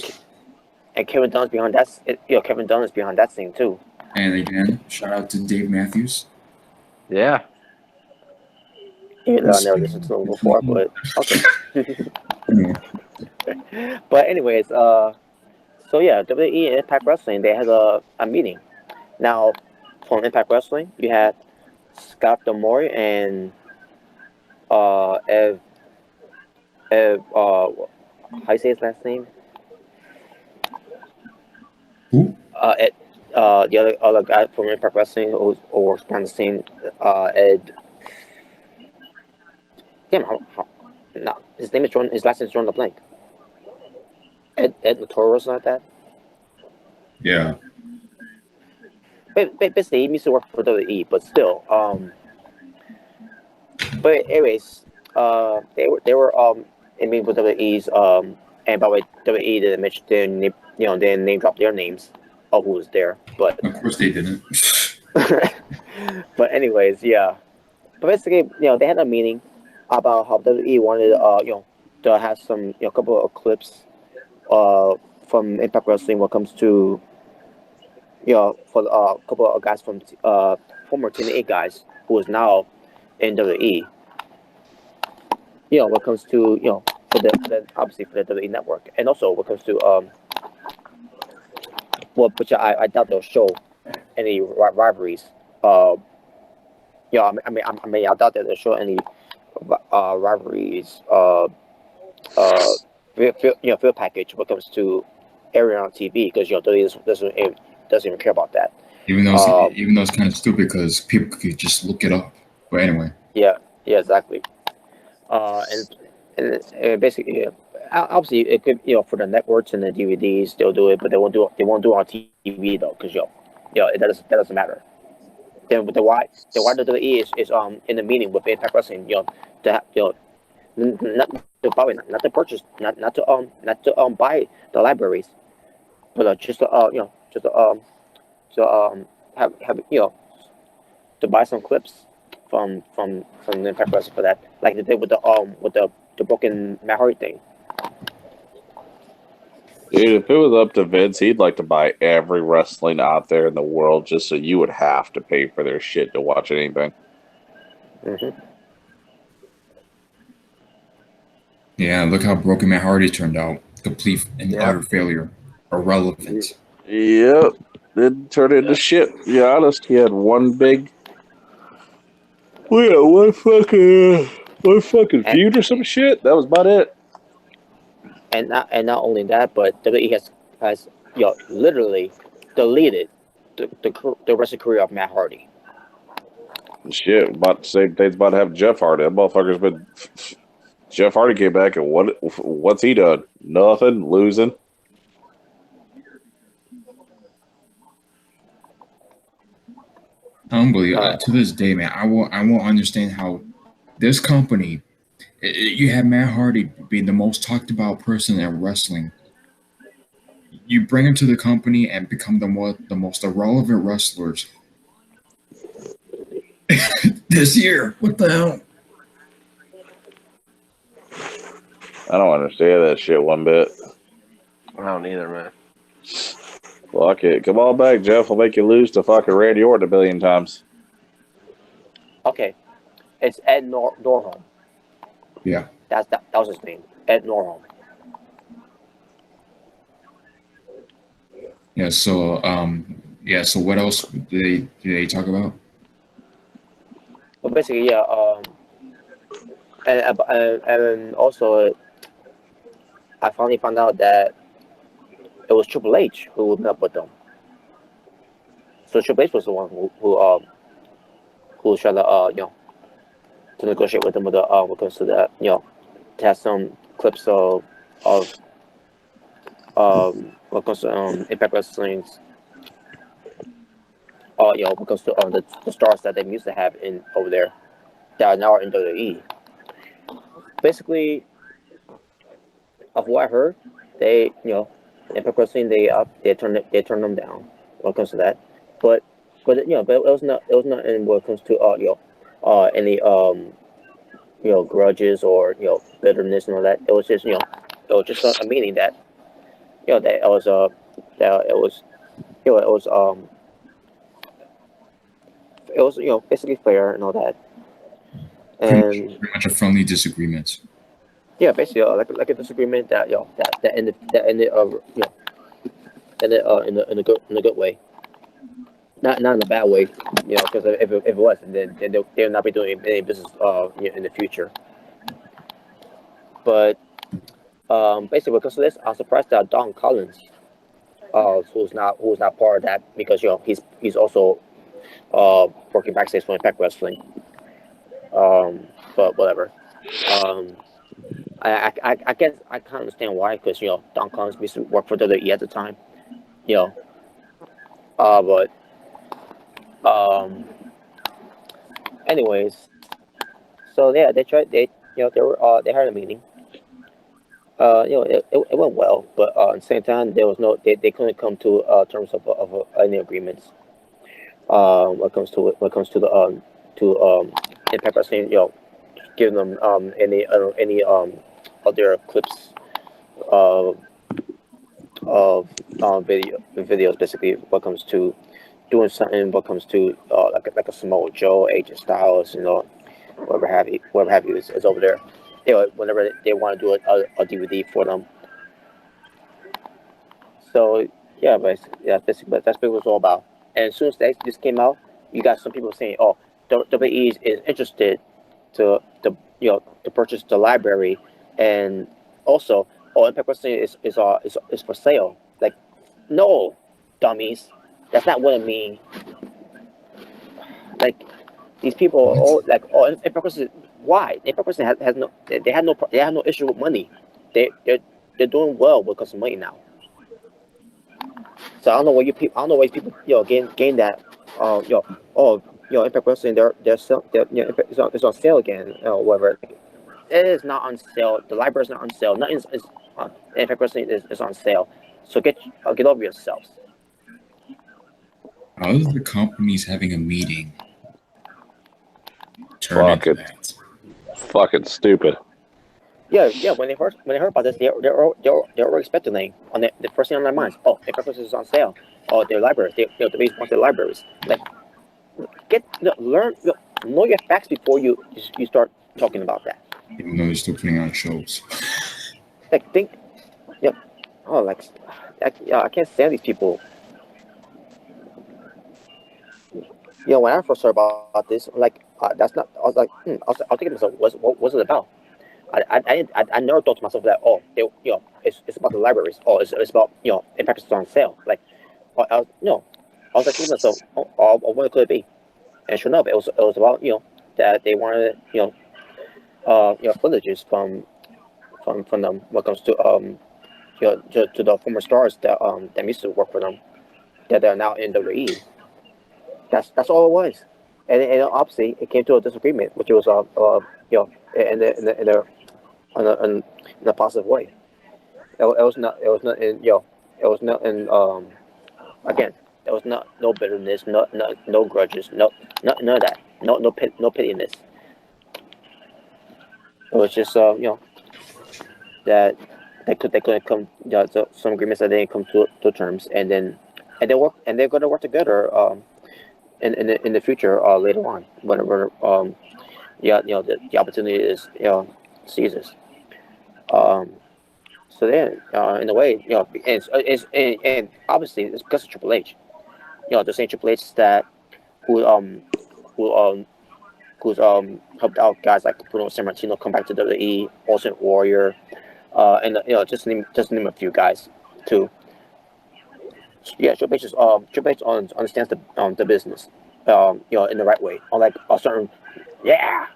And Kevin Dunn's behind that. Kevin Dunn is behind that thing, too. And again, shout out to Dave Matthews. Yeah. Even though I never listened to him before, but okay. But anyways, so yeah, WWE and Impact Wrestling, they had a meeting. Now, from Impact Wrestling, you had Scott D'Amore and Ev, how you say his last name? Who? The other guy from Impact Wrestling who was behind the scene, Ed. Damn, no, his name is Jordan. His last name is Jordan LeBlanc. Ed Notorious, like that. Yeah. Basically, he used to work for WWE, but still. But anyways, they were in mean with WWE's and by the way, WWE didn't mention their name, they didn't name drop their names of who was there, but Of course they didn't. but anyways, yeah. But basically, they had a meeting about how WWE wanted to have some couple of clips from Impact Wrestling when it comes to for a couple of guys from former TNA guys who is now in WWE. When it comes to for the obviously for the WWE network, and also when it comes to which I doubt they'll show any rivalries. I doubt that they'll show any rivalries. Field package when it comes to airing on TV because WWE doesn't even care about that. Even though it's kind of stupid because people could just look it up. But anyway. Yeah, exactly. And basically, obviously, it could for the networks and the DVDs they'll do it, but they won't do it on TV though because it doesn't matter. Then the why the WWE is in the meeting with Impact Wrestling to not to purchase not to buy the libraries, but just to have to buy some clips from the Impact Wrestling for that, like they did with the broken Matt Hardy thing. Dude, if it was up to Vince, he'd like to buy every wrestling out there in the world just so you would have to pay for their shit to watch anything. Mm-hmm. Yeah, look how broken Matt Hardy turned out. Complete and utter failure. Irrelevant. Yep. Didn't turn into shit. To be honest, he had one big... We had one fucking feud or some shit. That was about it. And not only that, but WWE has literally deleted the rest of the career of Matt Hardy. Shit, about to say they's about to have Jeff Hardy. That motherfucker's been... Jeff Hardy came back, and what's he done? Nothing. Losing. Unbelievable. To this day, man, I won't understand how this company, you have Matt Hardy being the most talked about person in wrestling. You bring him to the company and become the most irrelevant wrestlers this year. What the hell? I don't understand that shit one bit. I don't either, man. Fuck it. Come on back, Jeff. I'll make you lose to fucking Randy Orton 1 billion times. Okay. It's Ed Norholm. Yeah. That was his name. Ed Norholm. Yeah, so what else did they talk about? Well, basically, and also, I finally found out that it was Triple H who hooked up with them. So Triple H was the one who was trying to to negotiate with them when it comes to that to have some clips of what comes to Impact Wrestling's when it comes to the stars that they used to have in over there that are now in WWE. Basically, of what I heard, they Impact Wrestling they turned them down when it comes to that. But it was not in what it comes to any grudges or bitterness and all that. It was just it was just a meaning that that it was basically fair and all that. And Pretty much a friendly disagreement. yeah, basically like a disagreement that that ended in a good way. Not in a bad way, because if it was, then they'll not be doing any business in the future. But basically because of this, I'm surprised that Don Collins, who's not part of that because he's also working backstage for Impact Wrestling. But whatever. I guess I can't understand why, because Don Collins used to work for WWE at the time, you know. But anyways, so yeah, they had a meeting. It went well, but at the same time, they couldn't come to terms of any agreements. When it comes to Impact Wrestling, giving them any other clips of videos, basically, what comes to doing something, what comes to like a Samoa Joe, AJ Styles, whoever have you is over there. Whenever they want to do a DVD for them. So yeah, but that's basically what it's all about. And as soon as this came out, you got some people saying, "Oh, WWE is interested to purchase the library, and also, Impact Wrestling is for sale." Like, no, dummies, that's not what I mean. Like, these people are all like, "Oh, Impact Wrestling." Why? Impact Wrestling they had no issue with money. They're doing well because of money now. So I don't know where people gain that. Impact Wrestling, it's on sale again, whatever. It is not on sale. The library is not on sale. Nothing is Impact Wrestling is on sale. So get over yourselves. How is the companies having a meeting turn into that? Fucking stupid. Yeah. When they heard about this, they're already speculating on the first thing on their minds. Oh, Impact Wrestling is on sale. Oh, their libraries. The base want their libraries. Like, know your facts before you start talking about that. Even though they're still putting on shows. Like, think. Oh, I can't stand these people. When I first heard about this, that's not. I was like, I was thinking to myself, what's it about? I never thought to myself that, it's about the libraries. Oh, it's about Impact is on sale. Like, I was like thinking to myself, what could it be? And sure enough, it was about that they wanted footages from them when it comes to to the former stars that used to work for them, that are now in WWE. That's all it was. And obviously it came to a disagreement, which was in a positive way. It was not in again, there was no bitterness, no grudges, none of that, no pittiness. It was just that they couldn't come to some agreements, that they didn't come to terms, and they're going to work together in the future, later on, whenever the opportunity is seizes. So then, in a way, and obviously it's because of Triple H. The same Triple H that who who's helped out guys like Bruno Sammartino come back to WWE, Ultimate Warrior, and just name a few guys too. Yeah, Triple H understands the business, in the right way. Unlike a certain, Yeah,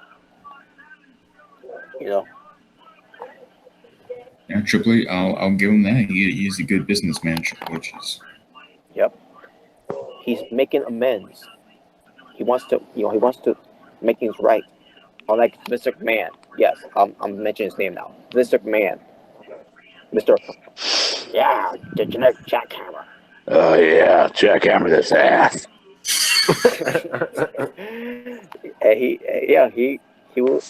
Triple H, I'll give him that. He's a good businessman, Triple H is. Yep. He's making amends. He wants to make things right. Unlike Mr. McMahon. Yes, I'm mentioning his name now. Mr. McMahon. The genetic jackhammer. Oh yeah, jackhammer this ass. And he will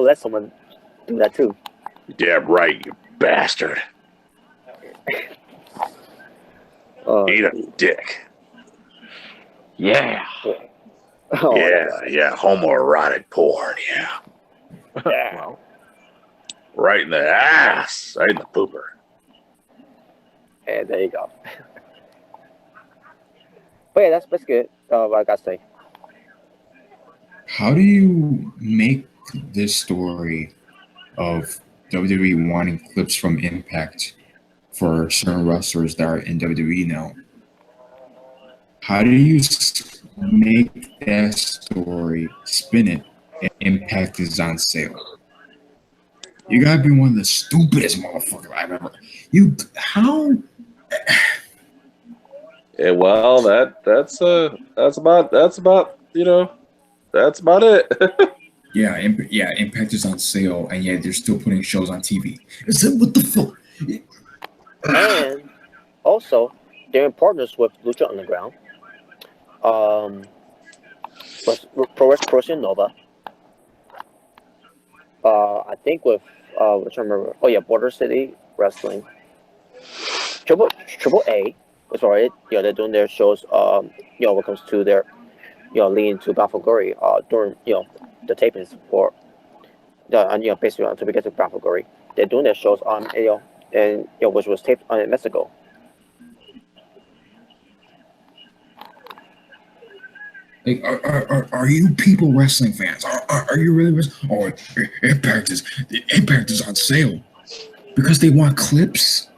let someone do that too. Damn right, you bastard. Eat a dick. Yeah. Oh, yeah, homoerotic porn, yeah. Well, right in the ass, right in the pooper. And there you go. But yeah, that's good. What I gotta say. How do you make this story of WWE wanting clips from Impact for certain wrestlers that are in WWE now? How do you make that story, spin it, and Impact is on sale? You gotta be one of the stupidest motherfuckers I've ever. You how? Yeah, well, that's about that's about it. Yeah, Impact is on sale, and yet they're still putting shows on TV. It's like, what the fuck? And also, they're in partners with Lucha Underground, Pro Wrestling Nova. I think with which I remember. Oh yeah, Border City Wrestling. Triple A. Sorry, they're doing their shows. When it comes to their, leading to Battle Glory. During the tapings for the basically until we get to Battle Glory, they're doing their shows on and which was taped in Mexico. Like, are you people wrestling fans? Are you really wrestling? Oh, Impact is on sale because they want clips.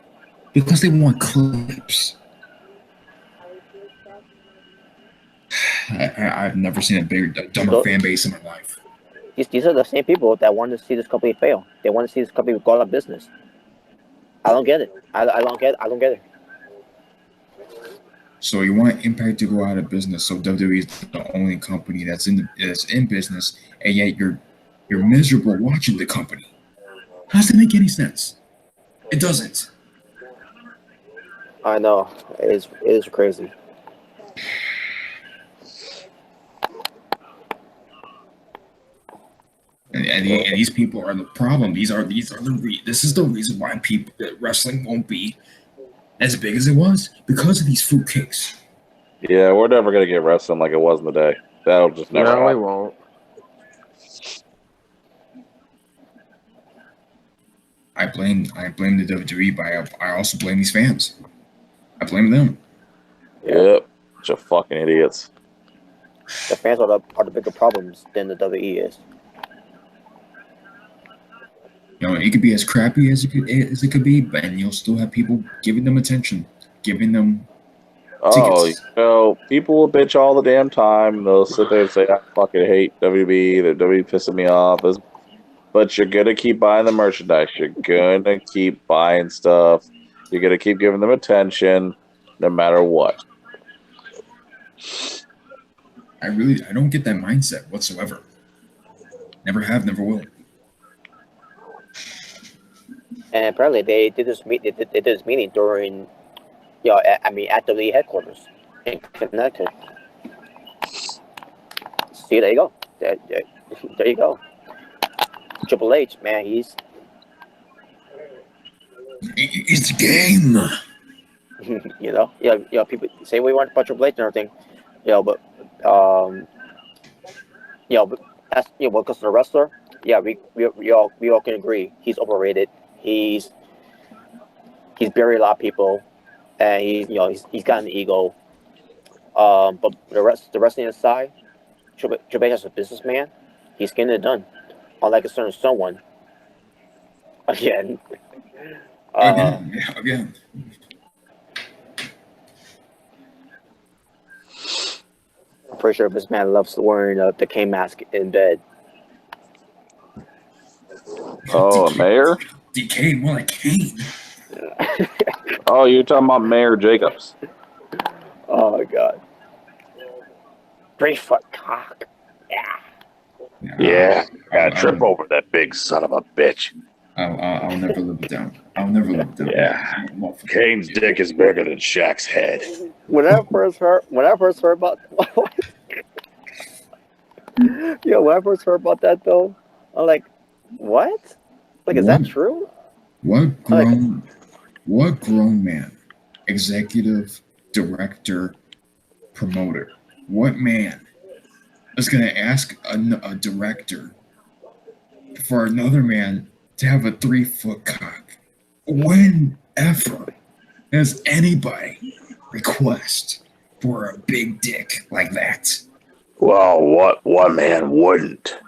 Because they want clips. I've never seen a dumber fan base in my life. These are the same people that want to see this company fail. They want to see this company go out of business. I don't get it. I don't get it. So you want Impact to go out of business? So WWE is the only company that's in business, and yet you're miserable watching the company. How does that make any sense? It doesn't. I know it is crazy. And these people are the problem. This is the reason why wrestling won't be as big as it was, because of these fruitcakes. Yeah, we're never gonna get wrestling like it was in the day. That'll just never happen. we won't. I blame the WWE, but I also blame these fans. I blame them. Yep, bunch of fucking idiots. The fans are the bigger problems than the WWE is. It could be as crappy as it could be, and you'll still have people giving them attention, giving them tickets. People will bitch all the damn time. They'll sit there and say, I fucking hate WB. The WWE pissing me off. But you're going to keep buying the merchandise. You're going to keep buying stuff. You're going to keep giving them attention no matter what. I don't get that mindset whatsoever. Never have, never will. And apparently they did this meeting during, at WWE headquarters in Connecticut. See, there you go. There you go. Triple H, man, he's the game. People say we want about Triple H and everything, but as when it comes to the wrestler, we all can agree he's overrated. He's buried a lot of people, and he's got an ego. But the wrestling side, Triple H as a businessman, he's getting it done. Unlike a certain someone. Again. Again. I'm pretty sure this man loves wearing the K mask in bed. Oh, a mayor? DK, more like Kane. Oh, you're talking about Mayor Jacobs. Oh, my God. 3-foot cock. Yeah, gotta trip over that big son of a bitch. I'll never live it down. I'll never live it down. Yeah, Kane's dick is bigger than Shaq's head. When I first heard about, when I first heard about that though, I'm like, what? Like, is that true? What grown man, executive, director, promoter, what man is going to ask a director for another man to have a 3-foot cock? Whenever has anybody request for a big dick like that? Well, what man wouldn't?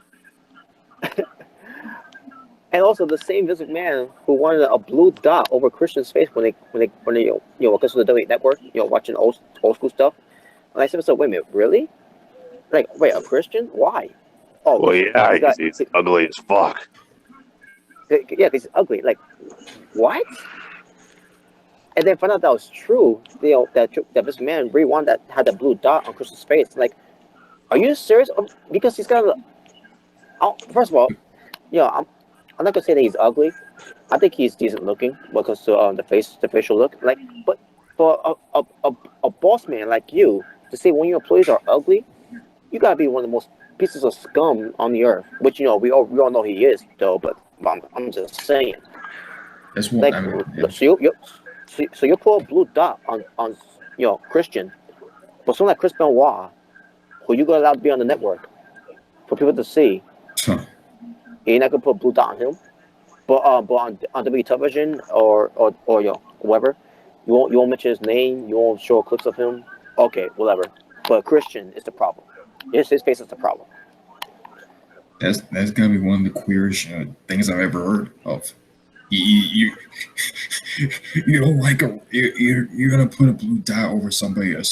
And also the same Vince McMahon who wanted a blue dot over Christian's face when they because of the WWE Network, watching old school stuff. And I said, so wait a minute, really? Like, wait, a Christian? Why? Oh, well, yeah, he's ugly as fuck. Yeah, he's ugly. Like, what? And then find out that was true. You know that this man Brie one that had the blue dot on Christian's face. Like, are you serious? Because he's got. First of all, you know, I'm not gonna say that he's ugly. I think he's decent looking because the facial look. Like, but for a boss man like you to say when your employees are ugly, you gotta be one of the most pieces of scum on the earth. Which you know we all know he is though. But I'm just saying. That's what Like, I mean. Yeah. so you put a blue dot on you know Christian, but someone like Chris Benoit, who you gonna allow to be on the network for people to see, Huh. you're not gonna put a blue dot on him. But on WWE television or you know whatever, you won't mention his name. You won't show clips of him. Okay, whatever. But Christian is the problem. His face is the problem. That's gotta be one of the queerest things I've ever heard of. You don't like you're gonna put a blue dot over somebody, a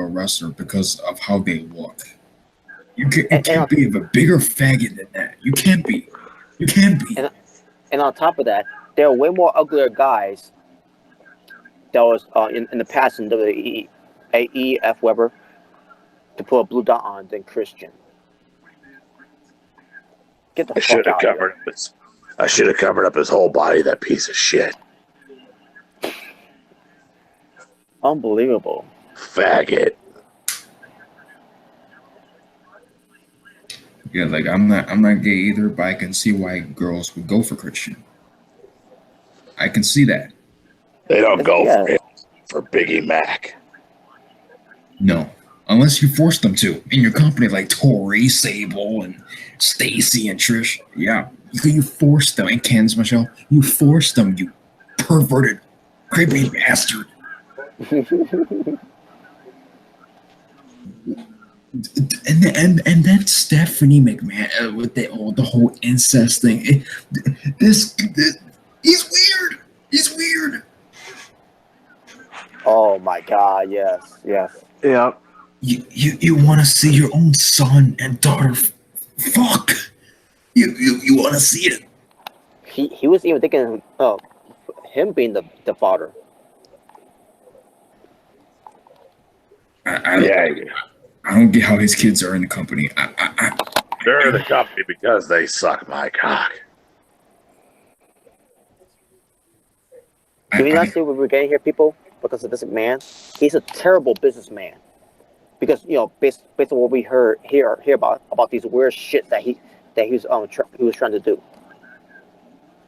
wrestler, because of how they look. You can't be a bigger faggot than that. You can't be. You can't be. And on top of that, there are way more uglier guys that was in the past in WWE, AEF, Weber, to put a blue dot on than Christian. Get the fuck out of here. I should have covered up his whole body, that piece of shit. Unbelievable. Faggot. Yeah, like I'm not gay either, but I can see why girls would go for Christian. I can see that. They don't go for Biggie Mac. No, unless you force them to in your company, like Tori, Sable, and Stacy and Trish. Yeah, you force them, and Candice Michelle. You force them, you perverted, creepy bastard. And then Stephanie McMahon with the whole incest thing. This he's weird. He's weird. Oh my God! Yes. Yeah. You want to see your own son and daughter? Fuck. You want to see it? He was even thinking of him being the father. I don't get how his kids are in the company. They're in the company because they suck my cock. Do we not see what we're getting here, people? Because of this man, he's a terrible businessman. Because you know, based on what we hear about these weird shit that he was trying to do,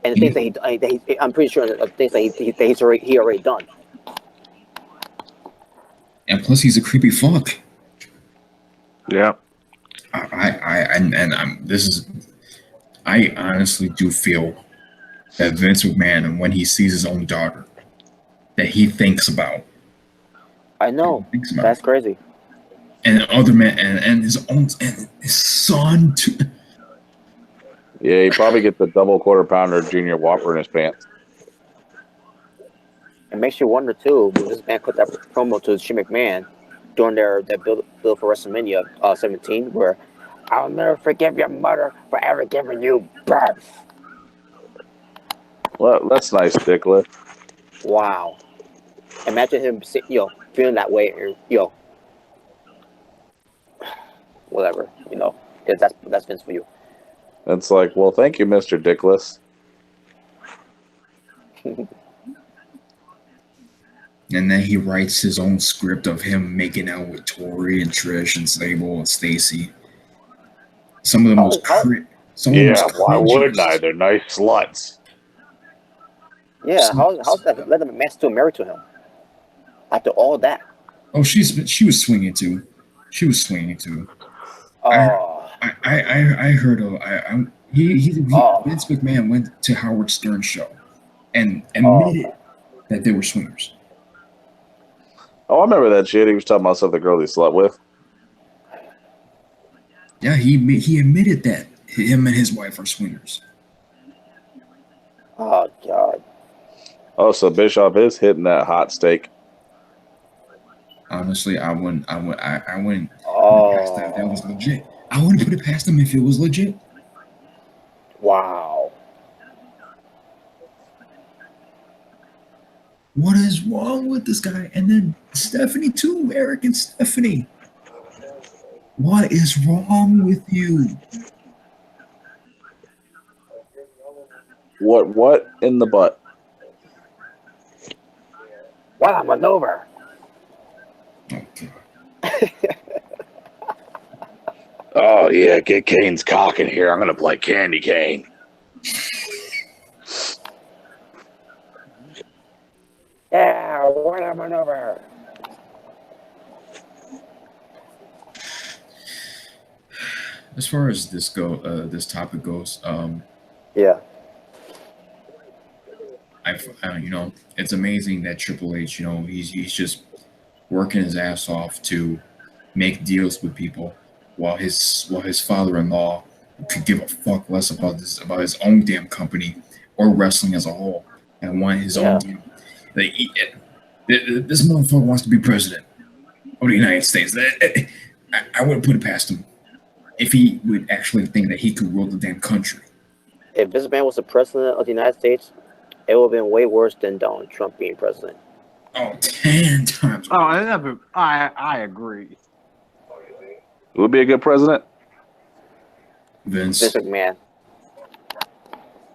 and the things that I'm pretty sure the things that he's already done. And plus, he's a creepy fuck. Yeah. I honestly do feel that Vince McMahon, and when he sees his own daughter, that he thinks about. I know. That's crazy. And other men, and his own, and his son too. Yeah, he probably gets a double quarter pounder junior Whopper in his pants. It makes you wonder too. When this man put that promo to Shane McMahon during their build for WrestleMania 17, where I'll never forgive your mother for ever giving you birth. Well, that's nice, Dickless. Wow. Imagine him, feeling that way, whatever, that's Vince for you. It's like, well, thank you, Mr. Dickless. And then he writes his own script of him making out with Tori and Trish and Sable and Stacy. Some of the most why wouldn't I? They're nice sluts. Yeah, how's that let them man still married to him after all that? Oh, she was swinging too. She was swinging too. Oh, I heard of Vince McMahon went to Howard Stern's show and admitted that they were swingers. Oh, I remember that shit. He was talking about some of the girls he slept with. Yeah, he admitted that him and his wife are swingers. Oh God. Oh, so Bischoff is hitting that hot steak. Honestly, I wouldn't put it past that if that was legit. I wouldn't put it past him if it was legit. Wow. What is wrong with this guy? And then Stephanie too, Eric and Stephanie. What is wrong with you? What in the butt? Wow, maneuver. Okay. Oh yeah, get Kane's cock in here. I'm gonna play Candy Cane. Yeah, what a maneuver. As far as this topic goes, Yeah. it's amazing that Triple H, he's just working his ass off to make deals with people, while his father-in-law could give a fuck less about his own damn company or wrestling as a whole, and want his own damn. This motherfucker wants to be president of the United States. I wouldn't put it past him if he would actually think that he could rule the damn country. If this man was the president of the United States, it would have been way worse than Donald Trump being president. Oh, 10 times. Oh, I agree. Who would be a good president? Vince. Vince McMahon.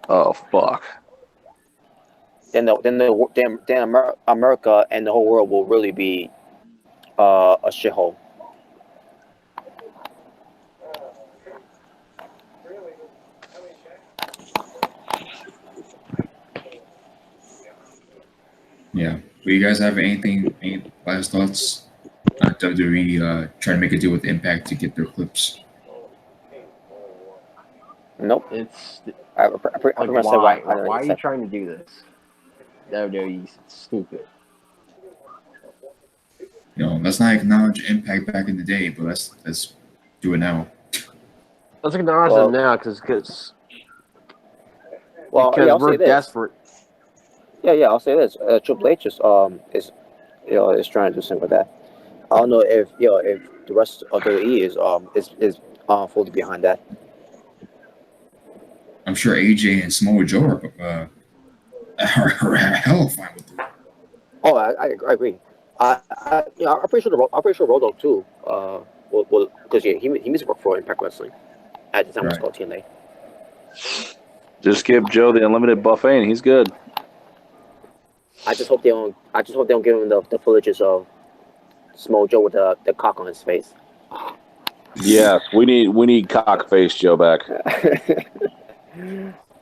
Oh fuck. Then America and the whole world will really be a shithole. Yeah. Do you guys have any last thoughts? WWE trying to make a deal with Impact to get their clips. Nope. It's I'm like, gonna say why are you trying to do this? WWE's stupid. Let's not acknowledge Impact back in the day, but let's do it now. Let's acknowledge them now because I'll we're say this. desperate. Yeah, I'll say this. Triple H is trying to do something with that. I don't know if the rest of the E is fully behind that. I'm sure AJ and Samoa Joe are hella fine with it. Oh, I agree. I'm pretty sure Rodo too. Because he used to work for Impact Wrestling at the time. It was called TNA. Just give Joe the unlimited buffet, and he's good. I just hope they don't give him the footages of Samoa Joe with the cock on his face. Yes, we need cock-faced Joe back.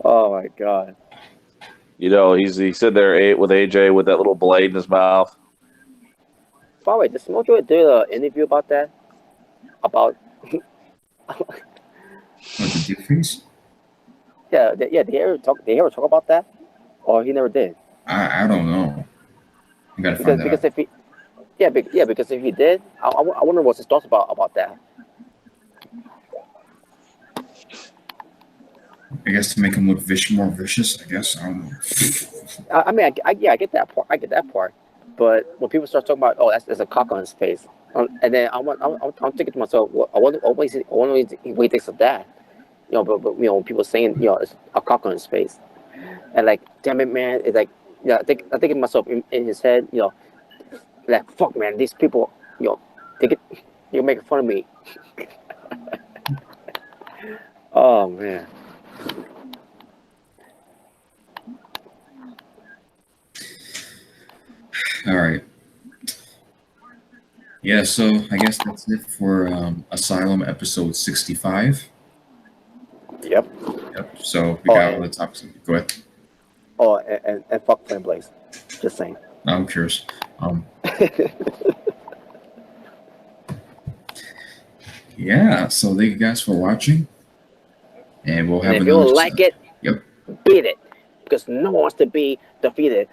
Oh my god. He said there with AJ with that little blade in his mouth. By the way, did Samoa Joe do an interview about that? About What, the dick face? yeah. Did he ever talk about that, or he never did? I don't know. I gotta find that out. If he, because if he did, I wonder what's his thoughts about that. I guess to make him look more vicious. I guess I don't know. I mean, I get that part. I get that part. But when people start talking about, there's a cock on his face, and then I'm thinking to myself, I wonder what he thinks of that. But when people saying, it's a cock on his face, and like, damn it, man, it's like, I think of myself in his head, like, fuck, man, these people, you're making fun of me. Oh man. All right. Yeah, so I guess that's it for Asylum episode 65. Yep. So we got all the topics. Go ahead. Oh, and fuck Flame Blaze. Just saying. I'm curious. Yeah, so thank you guys for watching. And we'll have if you like it, Yep. beat it. Because no one wants to be defeated